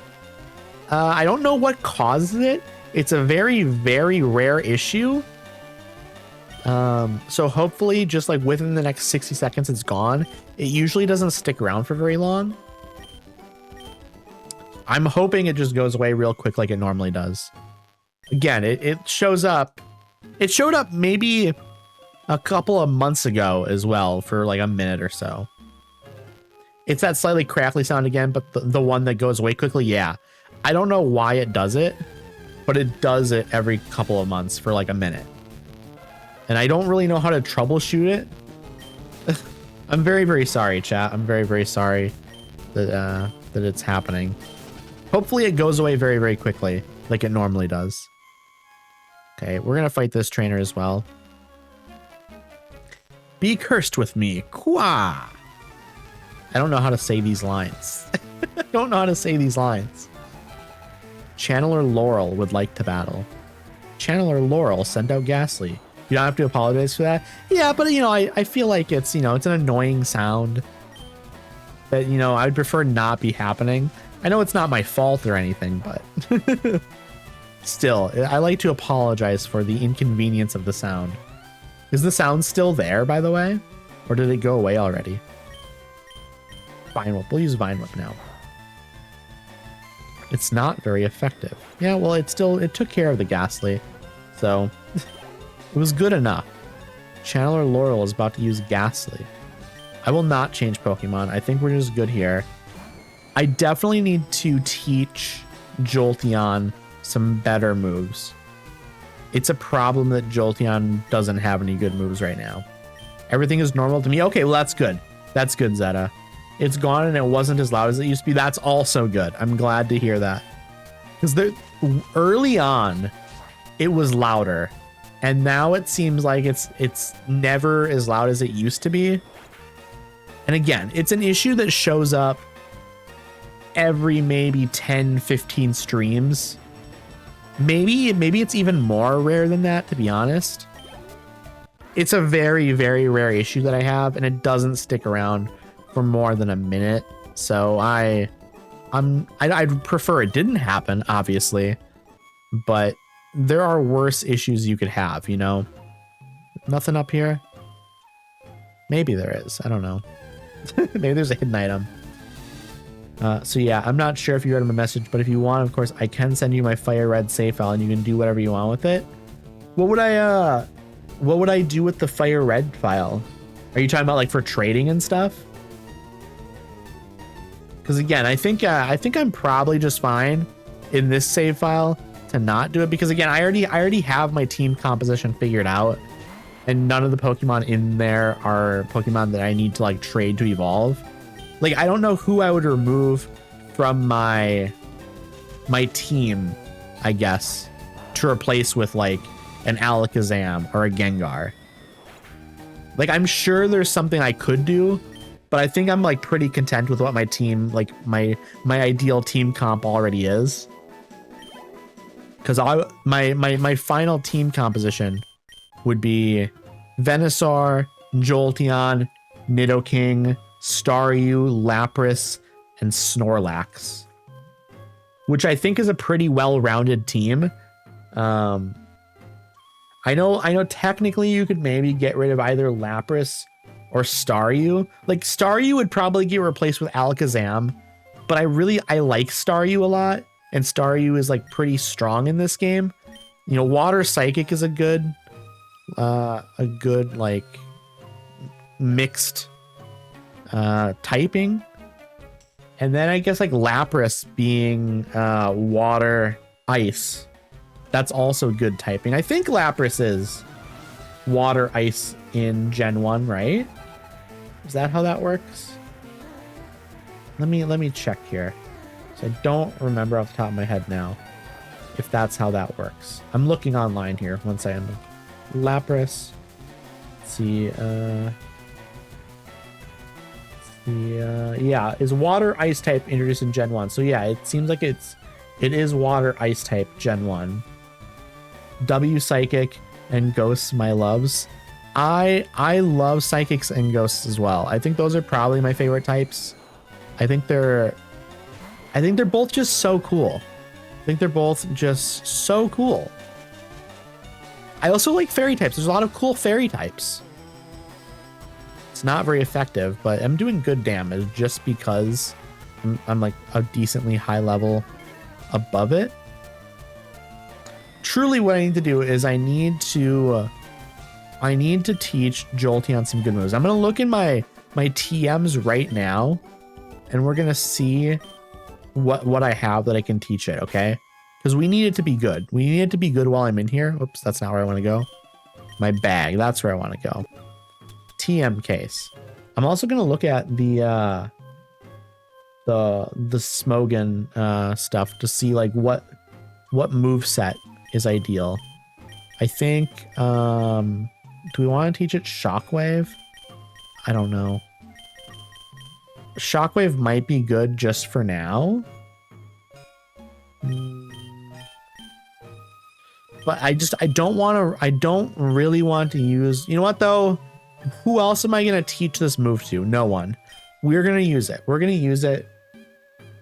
I don't know what causes it. It's a very, very rare issue. So hopefully just like within the next 60 seconds it's gone. It usually doesn't stick around for very long. I'm hoping it just goes away real quick like it normally does. Again, it shows up. It showed up maybe a couple of months ago as well for like a minute or so. It's that slightly crackly sound again, but the one that goes away quickly, yeah. I don't know why it does it, but it does it every couple of months for like a minute. And I don't really know how to troubleshoot it. I'm very, very sorry, chat. I'm very, very sorry that it's happening. Hopefully it goes away very, very quickly, like it normally does. Okay, we're gonna fight this trainer as well. Be cursed with me, Kwa. I don't know how to say these lines. I don't know how to say these lines. Channeler Laurel would like to battle. Channeler Laurel sent out Ghastly. You don't have to apologize for that. Yeah, but you know, I feel like it's, you know, it's an annoying sound that, you know, I would prefer not be happening. I know it's not my fault or anything, but still, I like to apologize for the inconvenience of the sound. Is the sound still there, by the way? Or did it go away already? Vine Whip. We'll use Vine Whip now. It's not very effective. Yeah, well, it took care of the Ghastly. So, it was good enough. Channeler Laurel is about to use Ghastly. I will not change Pokemon. I think we're just good here. I definitely need to teach Jolteon some better moves. It's a problem that Jolteon doesn't have any good moves right now. Everything is normal to me. Okay, well, that's good. That's good, Zeta. It's gone and it wasn't as loud as it used to be. That's also good. I'm glad to hear that. Because early on, it was louder. And now it seems like it's never as loud as it used to be. And again, it's an issue that shows up every maybe 10, 15 streams. Maybe it's even more rare than that, to be honest. It's a very, very rare issue that I have, and it doesn't stick around for more than a minute. So I'd prefer it didn't happen, obviously, but there are worse issues you could have, you know? Nothing up here? Maybe there is. I don't know. Maybe there's a hidden item. So yeah, I'm not sure if you read my message, but if you want, of course, I can send you my Fire Red save file and you can do whatever you want with it. What would I do with the Fire Red file? Are you talking about like for trading and stuff? Because again, I think I'm probably just fine in this save file to not do it, because again, I already have my team composition figured out, and none of the Pokemon in there are Pokemon that I need to like trade to evolve. Like, I don't know who I would remove from my team, I guess, to replace with like an Alakazam or a Gengar. Like, I'm sure there's something I could do, but I think I'm like pretty content with what my team, like my ideal team comp already is. Because my final team composition would be Venusaur, Jolteon, Nidoking, Staryu, Lapras, and Snorlax, which I think is a pretty well-rounded team. I know technically you could maybe get rid of either Lapras or Staryu. Like, Staryu would probably get replaced with Alakazam, but I like Staryu a lot, and Staryu is like pretty strong in this game. You know, Water Psychic is a good like mixed typing. And then I guess like Lapras being water ice, that's also good typing. I think Lapras is water ice in Gen 1, right? Is that how that works? Let me check here. So I don't remember off the top of my head now if that's how that works. I'm looking online here. One second. Lapras. Let's see. Yeah, is water ice type introduced in Gen 1? So yeah, it seems like it is water ice type Gen 1. W Psychic and Ghosts My Loves. I love psychics and ghosts as well. I think those are probably my favorite types. I think they're both just so cool. I think they're both just so cool. I also like fairy types. There's a lot of cool fairy types. It's not very effective, but I'm doing good damage just because I'm like a decently high level above it. Truly what I need to do is I need to teach Jolteon some good moves. I'm going to look in my TMs right now, and we're going to see what I have that I can teach it, okay? Because we need it to be good. We need it to be good while I'm in here. Oops, that's not where I want to go. My bag, that's where I want to go. TM case. I'm also going to look at the Smogon stuff to see like what move set is ideal. I think do we want to teach it Shockwave? I don't know. Shockwave might be good just for now. But I don't really want to use, you know what though? Who else am I going to teach this move to? No one. We're going to use it. We're going to use it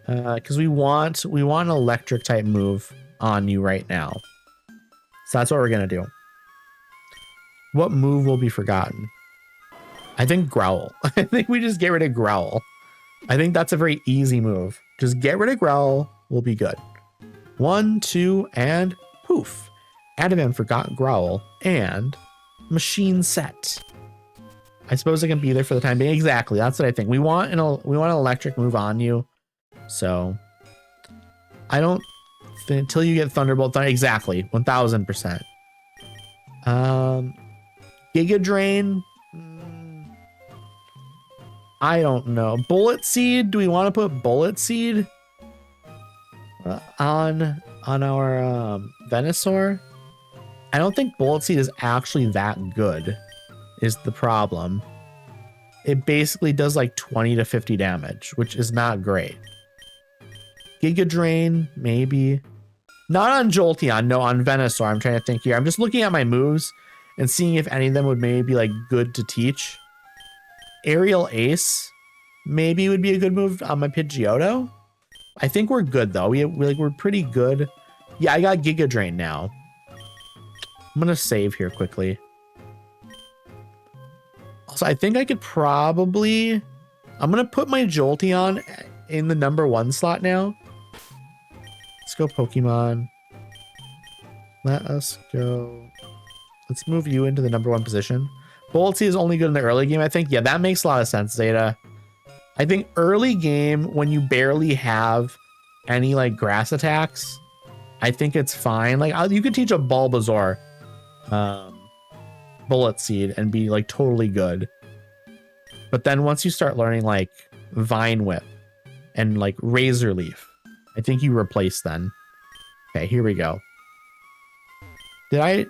because we want an electric type move on you right now. So that's what we're going to do. What move will be forgotten? I think Growl. I think we just get rid of Growl. I think that's a very easy move. Just get rid of Growl. We'll be good. 1, 2, and poof. Adaman forgot Growl and Machine Set. I suppose it can be there for the time being. Exactly. That's what I think. We want an electric move on you. So I don't think until you get Thunderbolt. Exactly. 1000%. Giga Drain. I don't know. Bullet Seed. Do we want to put Bullet Seed on our Venusaur? I don't think Bullet Seed is actually that good. Is the problem. It basically does like 20 to 50 damage, which is not great. Giga Drain, maybe. Not on Jolteon, no, on Venusaur. I'm trying to think here. I'm just looking at my moves and seeing if any of them would maybe be like good to teach. Aerial Ace maybe would be a good move on my Pidgeotto. I think we're good though. We're pretty good. Yeah, I got Giga Drain now. I'm gonna save here quickly. Also, I think I could probably... I'm going to put my Jolteon in the #1 slot now. Let's go Pokemon. Let us go. Let's move you into the #1 position. Bullet Seed is only good in the early game, I think. Yeah, that makes a lot of sense, Zeta. I think early game, when you barely have any like grass attacks, I think it's fine. Like you could teach a Bulbasaur Bullet Seed and be like totally good. But then once you start learning like Vine Whip and like Razor Leaf, I think you replace then. Okay, here we go. Did I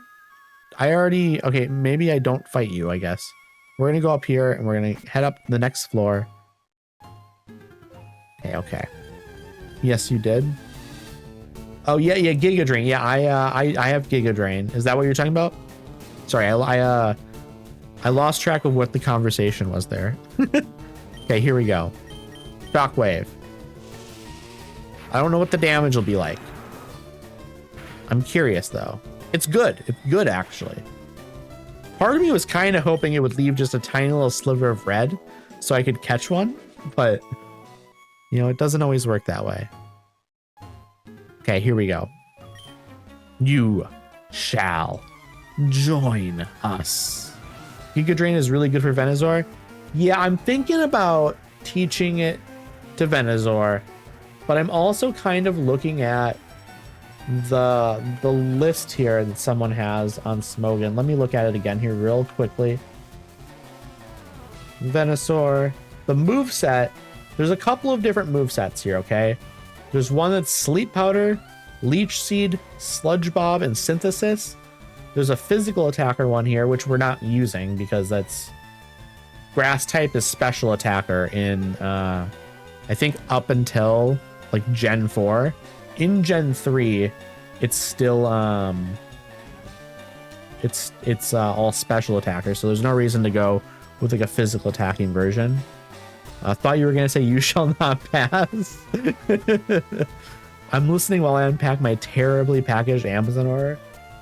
already, okay, maybe I don't fight you, I guess. We're gonna go up here and we're gonna head up the next floor. Okay. Yes, you did. Oh yeah, Giga Drain. Yeah, I have Giga Drain. Is that what you're talking about? Sorry, I lost track of what the conversation was there. Okay, here we go. Shockwave. I don't know what the damage will be like. I'm curious though. It's good. It's good actually. Part of me was kind of hoping it would leave just a tiny little sliver of red so I could catch one, but you know, it doesn't always work that way. Okay, here we go. You shall join us. Giga Drain is really good for Venusaur. Yeah, I'm thinking about teaching it to Venusaur, but I'm also kind of looking at the list here that someone has on Smogon. Let me look at it again here real quickly. Venusaur, the moveset. There's a couple of different movesets here, okay? There's one that's Sleep Powder, Leech Seed, Sludge Bob, and Synthesis. There's a physical attacker one here, which we're not using because that's grass type is special attacker in, I think up until like Gen 4. In Gen 3, it's still it's all special attackers, so there's no reason to go with like a physical attacking version. I thought you were gonna say you shall not pass. I'm listening while I unpack my terribly packaged Amazon order.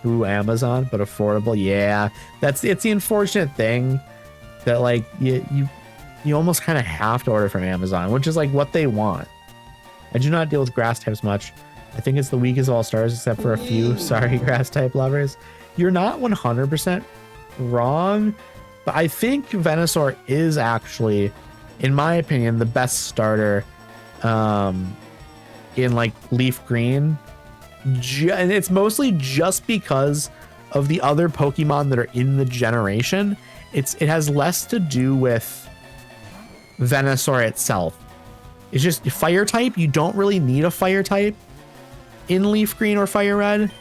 Ooh, Amazon, but affordable. Yeah, it's the unfortunate thing that like you almost kind of have to order from Amazon, which is like what they want. I do not deal with grass types much. I think it's the weakest of all stars, except for a few. Sorry, grass type lovers. You're not 100% wrong, but I think Venusaur is actually, in my opinion, the best starter in like Leaf Green. And it's mostly just because of the other Pokemon that are in the generation. It has less to do with Venusaur itself. It's just fire type. You don't really need a fire type in Leaf Green or Fire Red.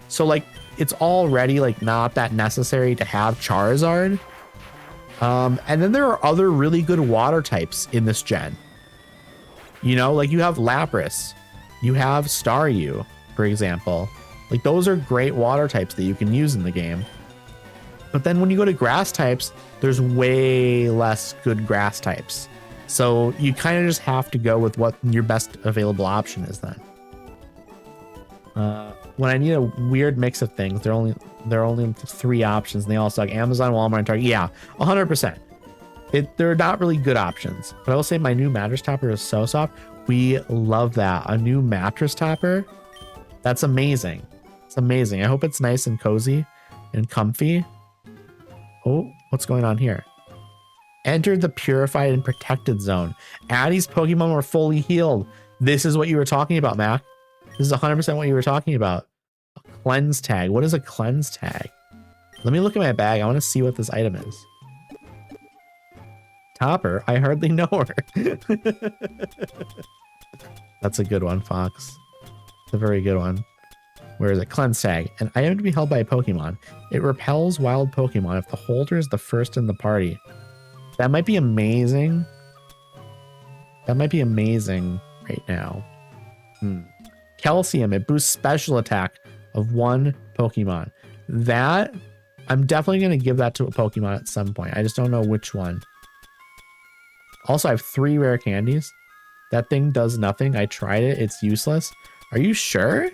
So like it's already like not that necessary to have Charizard. And then there are other really good water types in this gen. You know, like you have Lapras, you have Staryu, for example. Like those are great water types that you can use in the game. But then when you go to grass types, there's way less good grass types. So you kind of just have to go with what your best available option is then. When I need a weird mix of things, there are only 3 options and they all suck. Amazon, Walmart, and Target. Yeah, 100%. They're not really good options. But I will say my new mattress topper is so soft. We love that. A new mattress topper. That's amazing. It's amazing. I hope it's nice and cozy and comfy. Oh, what's going on here? Entered the purified and protected zone. Addie's Pokemon were fully healed. This is what you were talking about, Mac. This is 100% what you were talking about. A cleanse tag. What is a cleanse tag? Let me look at my bag. I want to see what this item is. Topper? I hardly know her. That's a good one, Fox. It's a very good one. Where is it? Cleanse tag. An item to be held by a Pokemon. It repels wild Pokemon if the holder is the first in the party. That might be amazing. That might be amazing right now. Calcium. It boosts special attack of 1 Pokemon. That, I'm definitely going to give that to a Pokemon at some point. I just don't know which one. Also, I have 3 rare candies. That thing does nothing. I tried it. It's useless. Are you sure?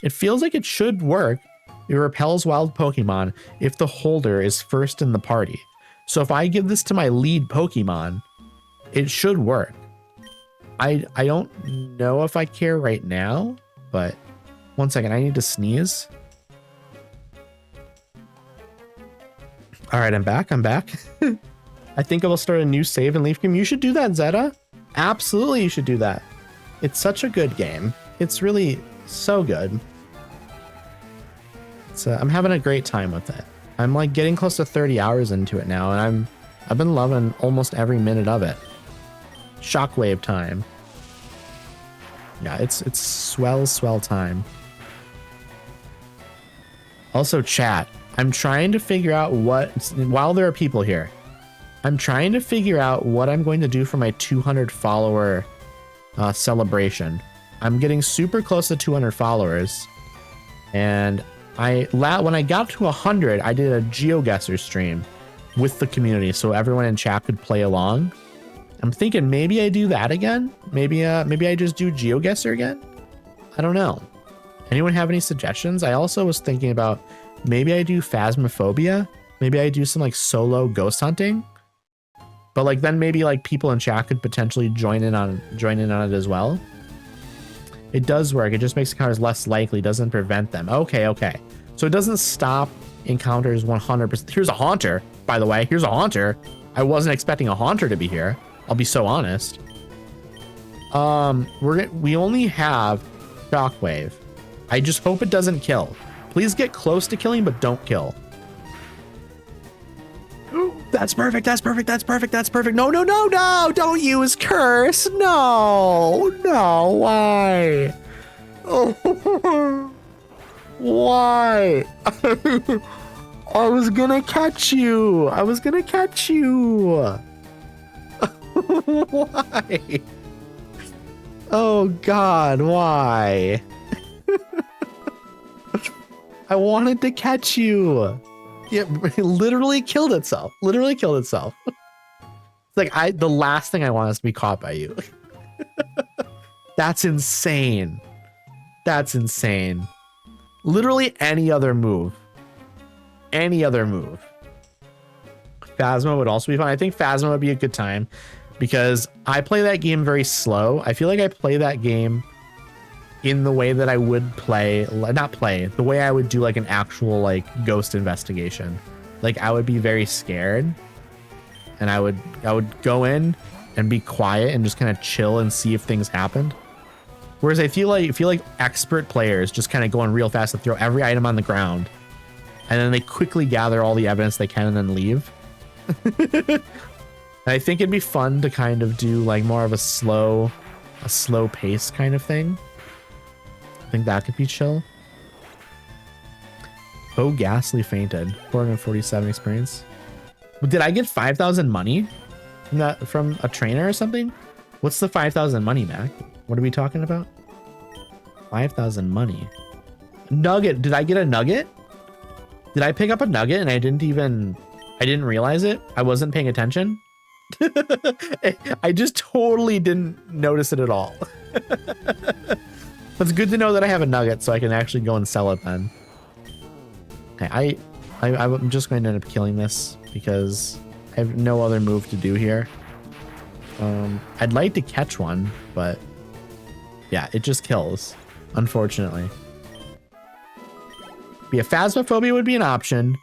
It feels like it should work. It repels wild Pokemon if the holder is first in the party. So if I give this to my lead Pokemon, it should work. I don't know if I care right now, but 1 second, I need to sneeze. All right, I'm back. I think I will start a new save in Leaf Green. You should do that, Zeta. Absolutely, you should do that. It's such a good game. It's really so good. I'm having a great time with it. I'm like getting close to 30 hours into it now, and I've been loving almost every minute of it. Shockwave time. Yeah, it's swell time. Also, chat. I'm trying to figure out while there are people here, I'm trying to figure out what I'm going to do for my 200 follower celebration. I'm getting super close to 200 followers, and when I got to 100, I did a GeoGuessr stream with the community so everyone in chat could play along. I'm thinking maybe I do that again. Maybe I just do GeoGuessr again. I don't know. Anyone have any suggestions? I also was thinking about maybe I do Phasmophobia. Maybe I do some like solo ghost hunting. But like then maybe like people in chat could potentially join in on it as well. It does work. It just makes encounters less likely, doesn't prevent them. Okay. So it doesn't stop encounters 100%. Here's a Haunter, by the way. Here's a Haunter. I wasn't expecting a Haunter to be here. I'll be so honest. We only have Shockwave. I just hope it doesn't kill. Please get close to killing, but don't kill. That's perfect. No. Don't use curse. No. Why? Oh, why? I was gonna catch you. Why? Oh God, why? I wanted to catch you. Yeah, it literally killed itself. Literally killed itself. It's like the last thing I want is to be caught by you. That's insane. That's insane. Literally any other move. Any other move. Phasma would also be fun. I think Phasma would be a good time because I play that game very slow. I feel like I play that game in the way that I would play, not play, the way I would do like an actual like ghost investigation. Like I would be very scared and I would go in and be quiet and just kind of chill and see if things happened. Whereas I feel like expert players just kind of go in real fast and throw every item on the ground and then they quickly gather all the evidence they can and then leave. I think it'd be fun to kind of do like more of a slow pace kind of thing. I think that could be chill. Oh, Ghastly fainted. 447 experience. Did I get 5,000 money from a trainer or something? What's the 5,000 money, Mac? What are we talking about? 5,000 money. Nugget. Did I get a nugget? Did I pick up a nugget and I didn't realize it? I wasn't paying attention. I just totally didn't notice it at all. It's good to know that I have a nugget so I can actually go and sell it then. Okay, I'm just going to end up killing this because I have no other move to do here. I'd like to catch one, but yeah, it just kills, unfortunately. But yeah, Phasmophobia would be an option.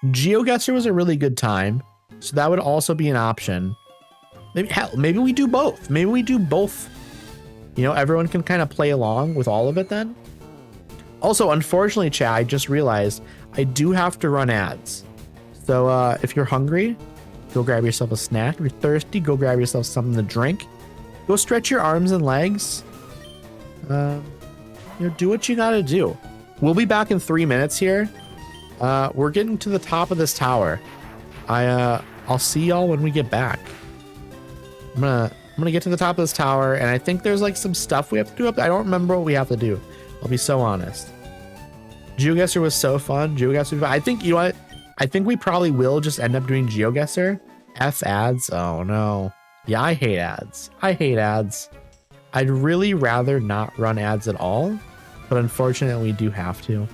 GeoGuessr was a really good time, so that would also be an option. Maybe we do both. Maybe we do both. You know, everyone can kind of play along with all of it then. Also, unfortunately, chat, I just realized I do have to run ads. So if you're hungry, go grab yourself a snack. If you're thirsty, go grab yourself something to drink. Go stretch your arms and legs. You know, do what you gotta do. We'll be back in 3 minutes here. We're getting to the top of this tower. I'll see y'all when we get back. I'm gonna get to the top of this tower, and I think there's like some stuff we have to do up there. I don't remember what we have to do. I'll be so honest. GeoGuessr was so fun. GeoGuessr was fun. I think, you know what? I think we probably will just end up doing GeoGuessr. F ads. Oh no. Yeah, I hate ads. I hate ads. I'd really rather not run ads at all, but unfortunately we do have to.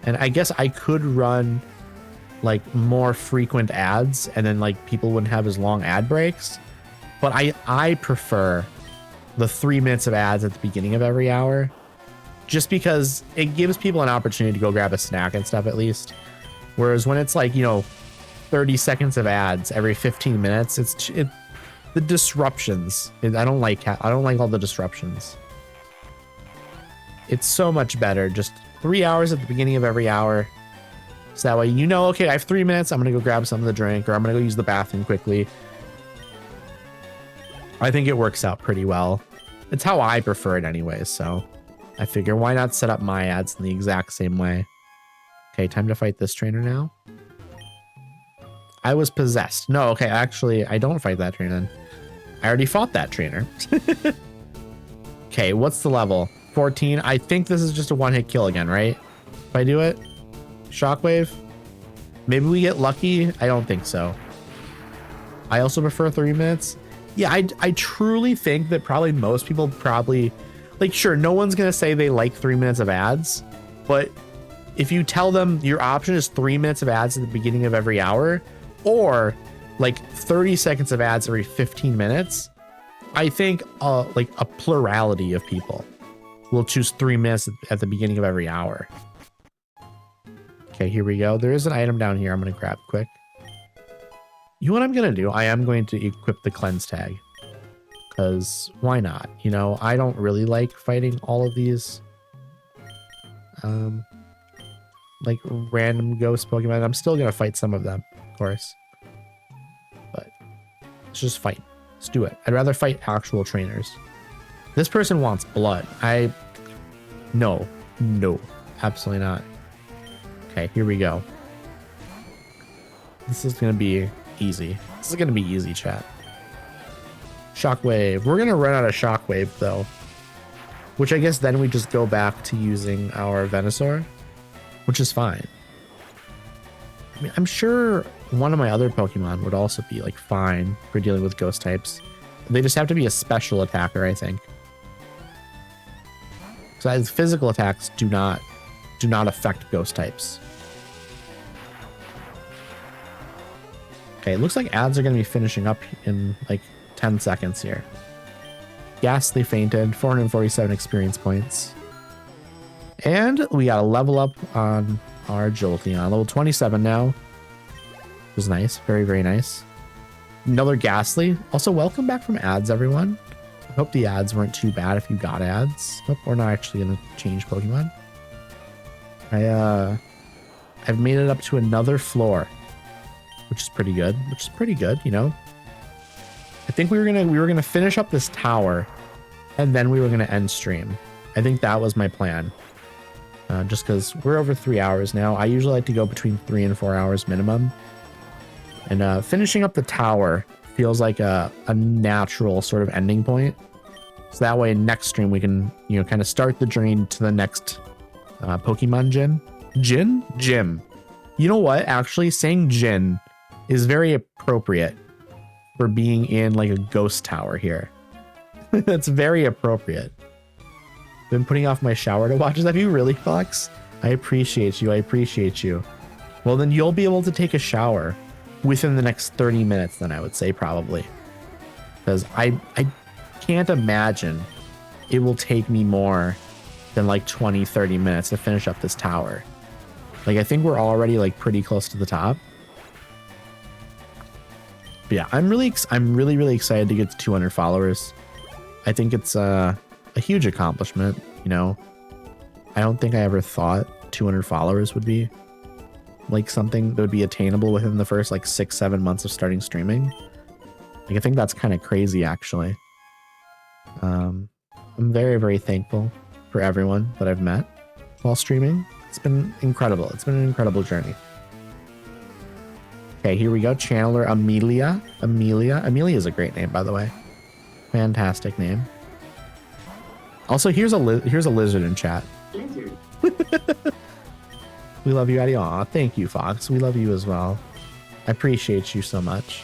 And I guess I could run like more frequent ads and then like people wouldn't have as long ad breaks. But I prefer the 3 minutes of ads at the beginning of every hour, just because it gives people an opportunity to go grab a snack and stuff at least. Whereas when it's like, you know, 30 seconds of ads every 15 minutes, the disruptions. I don't like all the disruptions. It's so much better just 3 hours at the beginning of every hour. So that way, you know, okay, I have 3 minutes. I'm going to go grab something to drink, or I'm going to go use the bathroom quickly. I think it works out pretty well. It's how I prefer it anyways, so I figure why not set up my ads in the exact same way. Okay, time to fight this trainer now. I was possessed. No, okay, actually, I don't fight that trainer. I already fought that trainer. Okay, what's the level? 14. I think this is just a one-hit kill again, right? If I do it? Shockwave? Maybe we get lucky? I don't think so. I also prefer 3 minutes. Yeah, I truly think that probably most people like, sure, no one's gonna say they like 3 minutes of ads, but if you tell them your option is 3 minutes of ads at the beginning of every hour, or like 30 seconds of ads every 15 minutes, I think like a plurality of people will choose 3 minutes at the beginning of every hour. Okay, here we go. There is an item down here I'm gonna grab quick. You know what I'm going to do? I am going to equip the cleanse tag. Because why not? You know, I don't really like fighting all of these like random ghost Pokemon. I'm still going to fight some of them, of course. But let's just fight. Let's do it. I'd rather fight actual trainers. This person wants blood. No, absolutely not. Okay, here we go. This is going to be easy. This is going to be easy, chat. Shockwave. We're going to run out of Shockwave, though. Which I guess then we just go back to using our Venusaur. Which is fine. I mean, I'm sure one of my other Pokemon would also be like fine for dealing with ghost types. They just have to be a special attacker, I think. So as physical attacks do not affect ghost types. Okay, it looks like ads are going to be finishing up in like 10 seconds here. Ghastly fainted, 447 experience points. And we got a level up on our Jolteon, level 27 now. Which was nice, very, very nice. Another Ghastly. Also, welcome back from ads, everyone. I hope the ads weren't too bad if you got ads. Nope, we're not actually going to change Pokemon. I've made it up to another floor, which is pretty good. You know. I think we were gonna finish up this tower, and then we were gonna end stream. I think that was my plan. Just because we're over 3 hours now. I usually like to go between 3 and 4 hours minimum. And finishing up the tower feels like a natural sort of ending point. So that way next stream we can, you know, kind of start the journey to the next Pokemon gym. Gym. You know what? Actually, saying gym is very appropriate for being in like a ghost tower here. That's very appropriate. Been putting off my shower to watch. Is that you really, Fox? I appreciate you. Well, then you'll be able to take a shower within the next 30 minutes, then I would say probably. Because I can't imagine it will take me more than like 20-30 minutes to finish up this tower. Like, I think we're already like pretty close to the top. But yeah, I'm really excited to get to 200 followers. I think it's a huge accomplishment, you know. I don't think I ever thought 200 followers would be like something that would be attainable within the first like 6-7 months of starting streaming. Like, I think that's kind of crazy, actually. I'm very, very thankful for everyone that I've met while streaming. It's been incredible. It's been an incredible journey. Okay, here we go. Channeler Amelia. Amelia is a great name, by the way. Fantastic name. Also, here's a lizard in chat. Lizard. We love you, Addie. Aw, thank you, Fox. We love you as well. I appreciate you so much.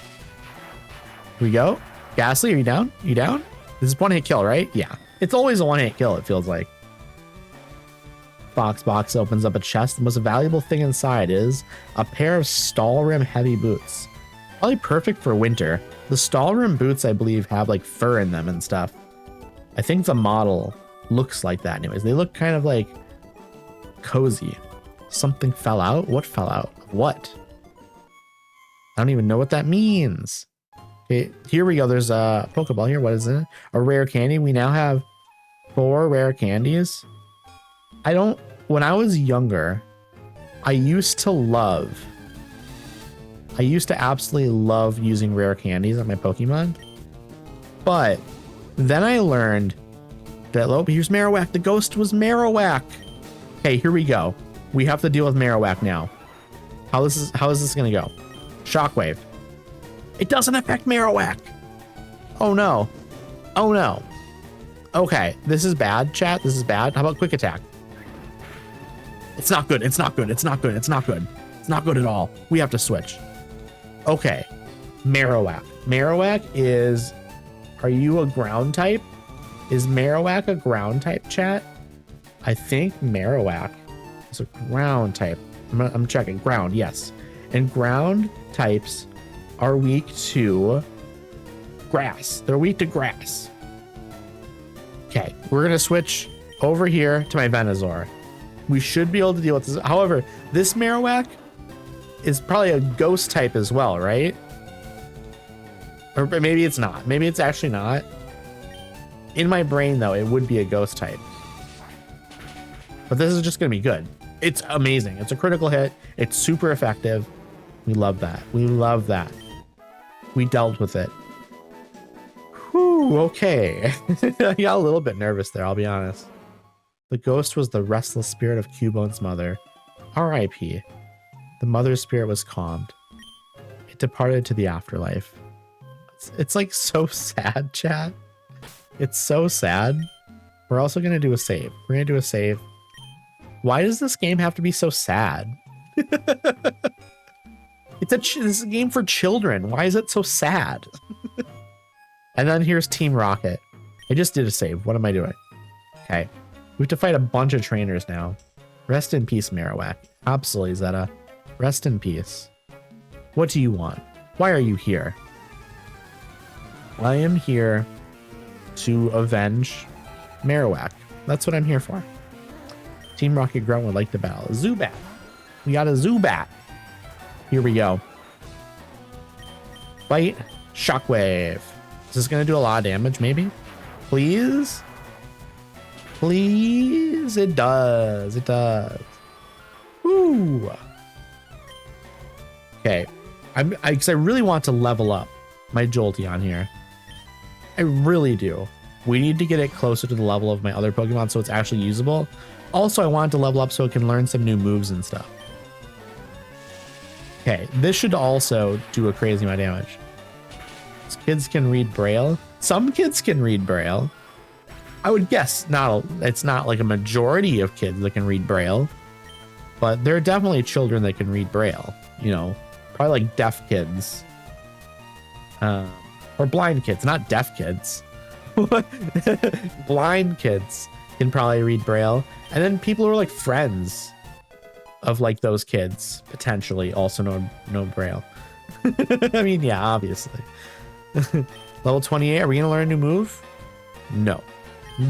Here we go. Ghastly, are you down? You down? This is one-hit kill, right? Yeah. It's always a one-hit kill, it feels like. Fox box opens up a chest. The most valuable thing inside is a pair of Stallrim heavy boots. Probably perfect for winter. The Stallrim boots, I believe, have like fur in them and stuff. I think the model looks like that anyways. They look kind of like cozy. Something fell out? What fell out? What? I don't even know what that means. Okay, here we go. There's a Pokeball here. What is it? A rare candy. We now have 4 rare candies. When I was younger, I used to absolutely love using rare candies on my Pokemon. But then I learned that, oh, here's Marowak. The ghost was Marowak. Okay, here we go. We have to deal with Marowak now. How is this gonna go? Shockwave. It doesn't affect Marowak. Oh no. Oh no. Okay, this is bad, chat. This is bad. How about quick attack? It's not good. It's not good. It's not good. It's not good. It's not good at all. We have to switch. Okay. Marowak. Marowak is... Are you a ground type? Is Marowak a ground type, chat? I think Marowak is a ground type. I'm checking. Ground, yes. And ground types are weak to grass. They're weak to grass. Okay. We're going to switch over here to my Venusaur. We should be able to deal with this. However, this Marowak is probably a ghost type as well, right? Or maybe it's not. Maybe it's actually not. In my brain, though, it would be a ghost type. But this is just going to be good. It's amazing. It's a critical hit. It's super effective. We love that. We love that. We dealt with it. Whew, okay. I got a little bit nervous there, I'll be honest. The ghost was the restless spirit of Cubone's mother. R.I.P. The mother's spirit was calmed. It departed to the afterlife. It's like so sad, chat. It's so sad. We're also going to do a save. We're going to do a save. Why does this game have to be so sad? This is a game for children. Why is it so sad? And then here's Team Rocket. I just did a save. What am I doing? Okay. We have to fight a bunch of trainers now. Rest in peace, Marowak. Absolutely, Zeta. Rest in peace. What do you want? Why are you here? I am here to avenge Marowak. That's what I'm here for. Team Rocket Grunt would like to battle. Zubat. We got a Zubat. Here we go. Fight. Shockwave. Is this going to do a lot of damage, maybe? Please? Please? It does. It does. Woo. Okay. Because I really want to level up my Jolteon here. I really do. We need to get it closer to the level of my other Pokemon so it's actually usable. Also, I want it to level up so it can learn some new moves and stuff. Okay, this should also do a crazy amount of damage. These kids can read Braille. Some kids can read Braille. I would guess it's not like a majority of kids that can read Braille, but there are definitely children that can read Braille. You know, probably like deaf kids. Or blind kids, not deaf kids. Blind kids can probably read Braille. And then people who are like friends of like those kids potentially also know Braille. I mean, yeah, obviously. Level 28, are we gonna learn a new move? No.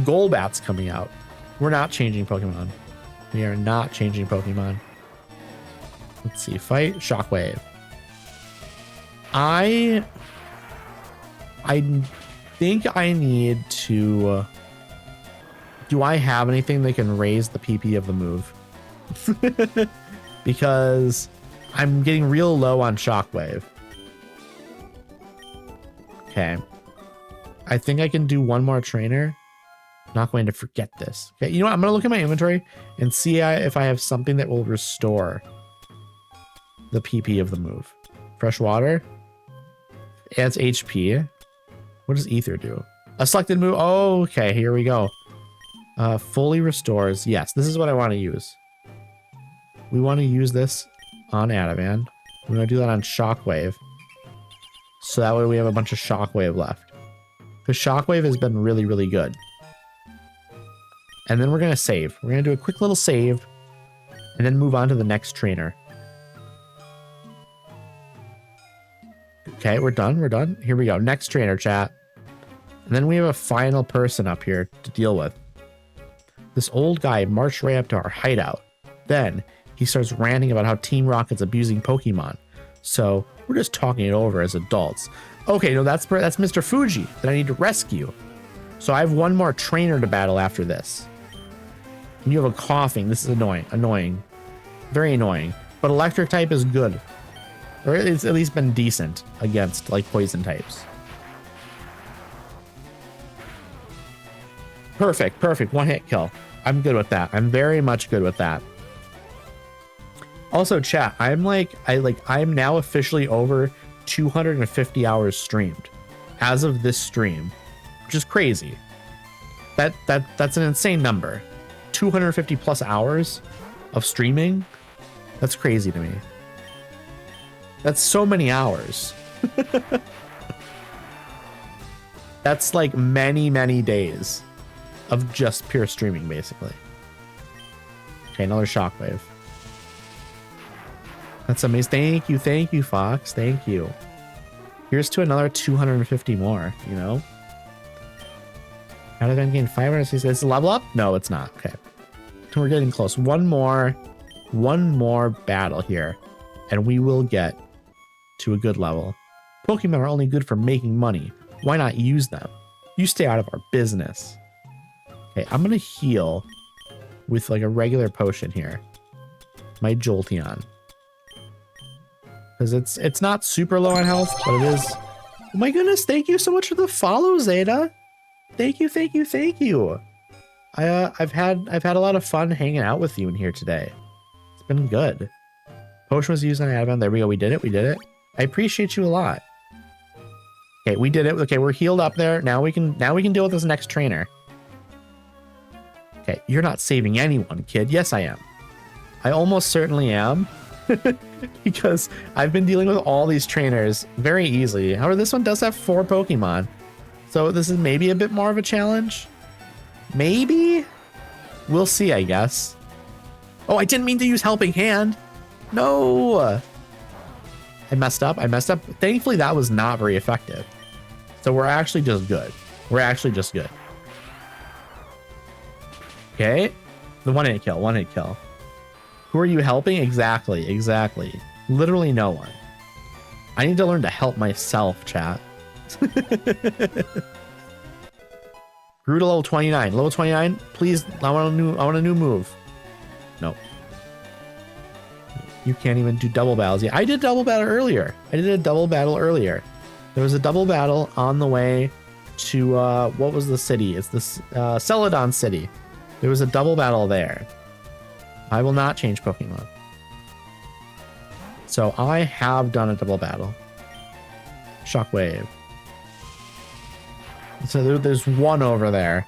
Golbat's coming out. We're not changing Pokemon. We are not changing Pokemon. Let's see, fight Shockwave. I think I need to... do I have anything that can raise the PP of the move? Because I'm getting real low on Shockwave. Okay. I think I can do one more trainer. Not going to forget this. Okay, you know what? I'm going to look at my inventory and see if I have something that will restore the PP of the move. Fresh water. Adds HP. What does Ether do? A selected move. Oh, okay, here we go. Fully restores. Yes, this is what I want to use. We want to use this on Adaman. We're going to do that on Shockwave. So that way we have a bunch of Shockwave left. Because Shockwave has been really, really good. And then we're going to save. We're going to do a quick little save. And then move on to the next trainer. Okay, we're done. We're done. Here we go. Next trainer, chat. And then we have a final person up here to deal with. This old guy marched right up to our hideout. Then he starts ranting about how Team Rocket's abusing Pokemon. So we're just talking it over as adults. Okay, no, that's Mr. Fuji that I need to rescue. So I have one more trainer to battle after this. And you have a coughing. This is annoying. Annoying. Very annoying. But electric type is good. Or it's at least been decent against like poison types. Perfect, perfect. One hit kill. I'm good with that. I'm very much good with that. Also, chat, I'm now officially over 250 hours streamed as of this stream, which is crazy. That's an insane number. 250 plus hours of streaming. That's crazy to me. That's so many hours. That's like many, many days of just pure streaming, basically. Okay, another Shockwave. That's amazing. Thank you, Fox. Thank you. Here's to another 250 more, you know? How did I gain 500? Is this a level up? No, it's not. Okay. We're getting close. One more battle here, and we will get to a good level. Pokemon are only good for making money. Why not use them? You stay out of our business. Okay, I'm gonna heal with like a regular potion here. My Jolteon. Because it's not super low on health, but it is. Oh my goodness, thank you so much for the follow, Zeta. Thank you, thank you, thank you. I've had a lot of fun hanging out with you in here today. It's been good. Potion was used on Adaman. There we go. We did it. I appreciate you a lot. Okay, we did it. Okay, we're healed up there. Now we can deal with this next trainer. Okay, you're not saving anyone, kid. Yes, I am. I almost certainly am. because I've been dealing with all these trainers very easily. However, this one does have 4 Pokemon. So this is maybe a bit more of a challenge. Maybe? We'll see, I guess. Oh, I didn't mean to use Helping Hand. No. I messed up. Thankfully, that was not very effective. So we're actually just good. Okay. The one-hit kill. Who are you helping? Exactly. Literally no one. I need to learn to help myself, chat. Grew to level 29. Level 29, please. I want a new move. Nope. You can't even do double battles yet. I did double battle earlier. There was a double battle on the way to what was the city? It's this Celadon City. There was a double battle there. I will not change Pokemon. So I have done a double battle. Shockwave. So there's one over there.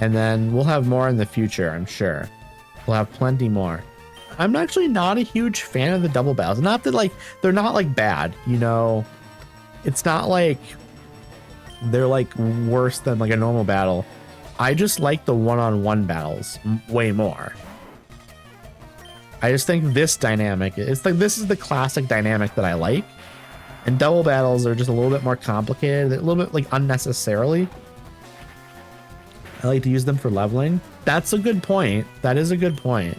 And then we'll have more in the future, I'm sure. We'll have plenty more. I'm actually not a huge fan of the double battles. Not that like they're not like bad, you know. It's not like they're like worse than like a normal battle. I just like the one-on-one battles way more. I just think this dynamic, it's like this is the classic dynamic that I like. And double battles are just a little bit more complicated, a little bit like unnecessarily. I like to use them for leveling. That's a good point. That is a good point.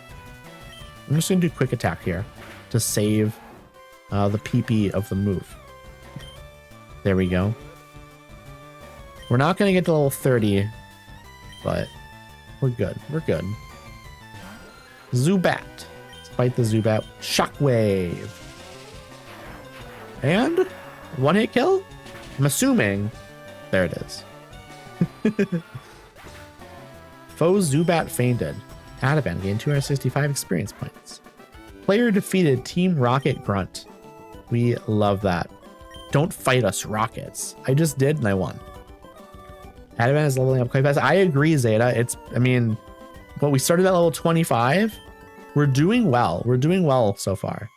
I'm just gonna do quick attack here to save the PP of the move. There we go. We're not gonna get to level 30, but we're good. Zubat. Let's fight the Zubat. Shockwave. And one-hit kill? I'm assuming. There it is. Foe Zubat fainted. Adaban gained 265 experience points. Player defeated Team Rocket Grunt. We love that. Don't fight us, Rockets. I just did and I won. Adaban is leveling up quite fast. I agree, Zeta. But we started at level 25. We're doing well so far.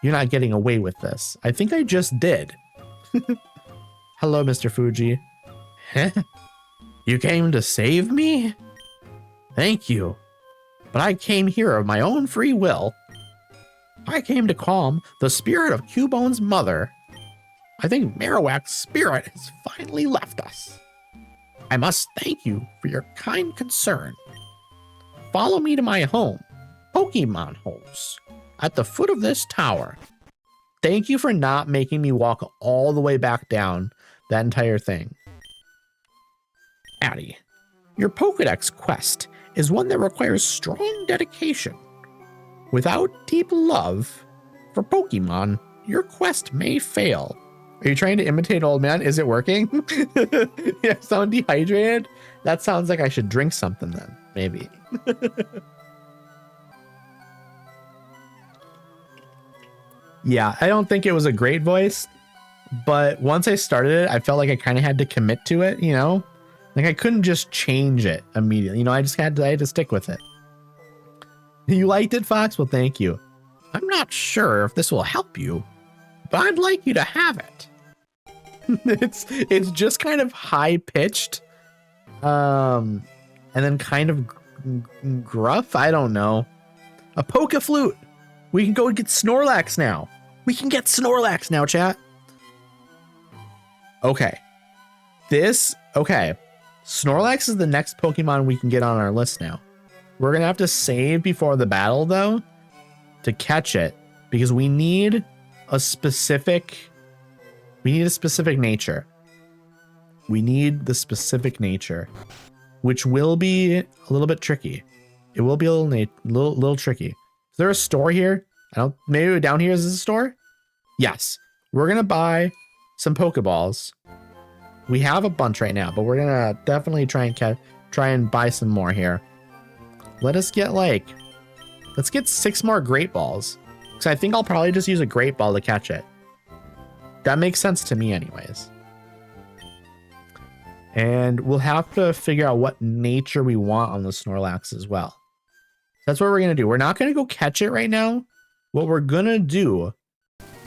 You're not getting away with this. I think I just did. Hello, Mr. Fuji. You came to save me? Thank you. But I came here of my own free will. I came to calm the spirit of Cubone's mother. I think Marowak's spirit has finally left us. I must thank you for your kind concern. Follow me to my home, Pokemon Holes, at the foot of this tower. Thank you for not making me walk all the way back down that entire thing. Addy, your Pokedex quest is one that requires strong dedication. Without deep love for Pokemon, your quest may fail. Are you trying to imitate old man? Is it working? Yeah, sound dehydrated? That sounds like I should drink something then, maybe. Yeah, I don't think it was a great voice, but once I started it, I felt like I kind of had to commit to it, you know? Like I couldn't just change it immediately. You know, I had to stick with it. You liked it, Fox? Well, thank you. I'm not sure if this will help you, but I'd like you to have it. It's just kind of high pitched, and then kind of gruff. I don't know. A Poke Flute. We can go get Snorlax now. Chat. Okay. Snorlax is the next Pokemon we can get on our list now. We're going to have to save before the battle, though, to catch it, because we need a specific nature. We need the specific nature, which will be a little bit tricky. It will be a little tricky. Is there a store here? Maybe down here is a store? Yes. We're going to buy some Pokeballs. We have a bunch right now, but we're going to definitely try and buy some more here. Let's get 6 more Great Balls. Because I think I'll probably just use a Great Ball to catch it. That makes sense to me anyways. And we'll have to figure out what nature we want on the Snorlax as well. That's what we're going to do. We're not going to go catch it right now. what we're gonna do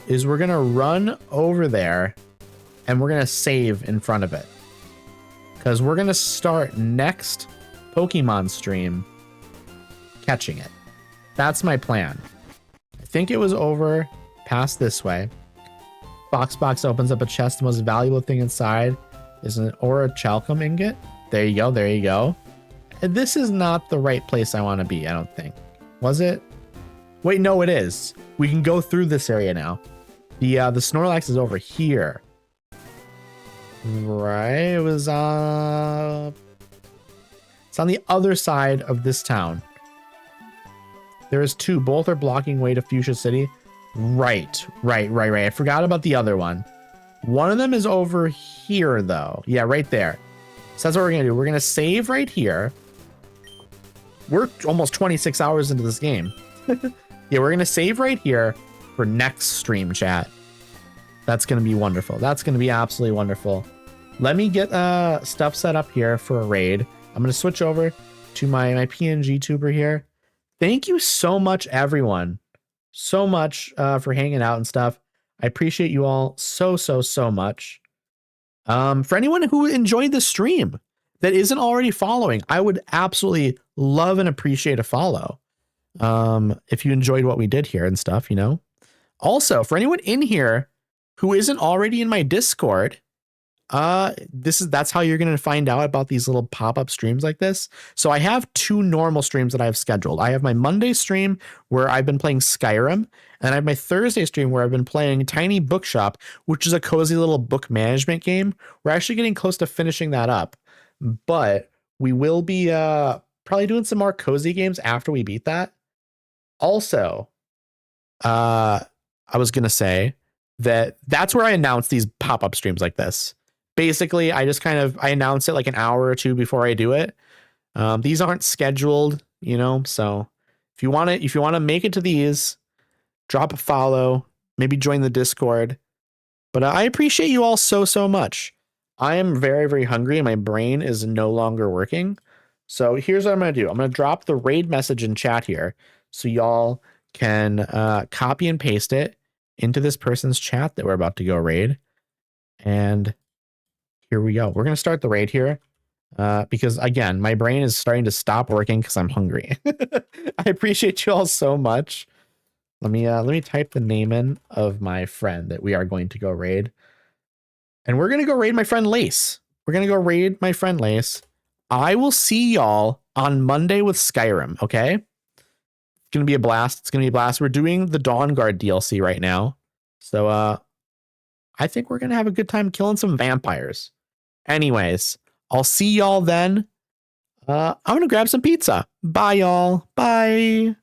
is we're gonna run over there and we're gonna save in front of it. Because we're gonna start next Pokemon stream catching it. That's my plan. I think it was over past this way. Foxbox opens up a chest. The most valuable thing inside is an Aura Chalcum ingot. There you go. There you go. And this is not the right place I want to be, I don't think. Was it? Wait, no, it is. We can go through this area now. The Snorlax is over here. Right? It was it's on the other side of this town. There is two. Both are blocking way to Fuchsia City. Right. I forgot about the other one. One of them is over here, though. Yeah, right there. So that's what we're going to do. We're going to save right here. We're almost 26 hours into this game. Yeah, we're going to save right here for next stream chat. That's going to be wonderful. That's going to be absolutely wonderful. Let me get stuff set up here for a raid. I'm going to switch over to my PNG tuber here. Thank you so much, everyone. So much for hanging out and stuff. I appreciate you all so much. For anyone who enjoyed the stream that isn't already following, I would absolutely love and appreciate a follow. If you enjoyed what we did here and stuff, you know. Also, for anyone in here who isn't already in my Discord, that's how you're going to find out about these little pop-up streams like this. So I have two normal streams that I've scheduled. I have my Monday stream where I've been playing Skyrim, and I have my Thursday stream where I've been playing Tiny Bookshop, which is a cozy little book management game. We're actually getting close to finishing that up, but we will be probably doing some more cozy games after we beat that. Also, I was going to say that's where I announce these pop-up streams like this. Basically, I announce it like an hour or two before I do it. These aren't scheduled, you know, so if you want to make it to these, drop a follow, maybe join the Discord. But I appreciate you all so much. I am very hungry and my brain is no longer working. So here's what I'm going to do. I'm going to drop the raid message in chat here so y'all can copy and paste it into this person's chat that we're about to go raid. And here we go. We're going to start the raid here because, again, my brain is starting to stop working because I'm hungry. I appreciate you all so much. Let me type the name in of my friend that we are going to go raid. And we're going to go raid my friend Lace. We're going to go raid my friend Lace. I will see y'all on Monday with Skyrim, okay? It's going to be a blast. It's going to be a blast. We're doing the Dawn Guard DLC right now. So I think we're going to have a good time killing some vampires. Anyways, I'll see y'all then. I'm going to grab some pizza. Bye, y'all. Bye.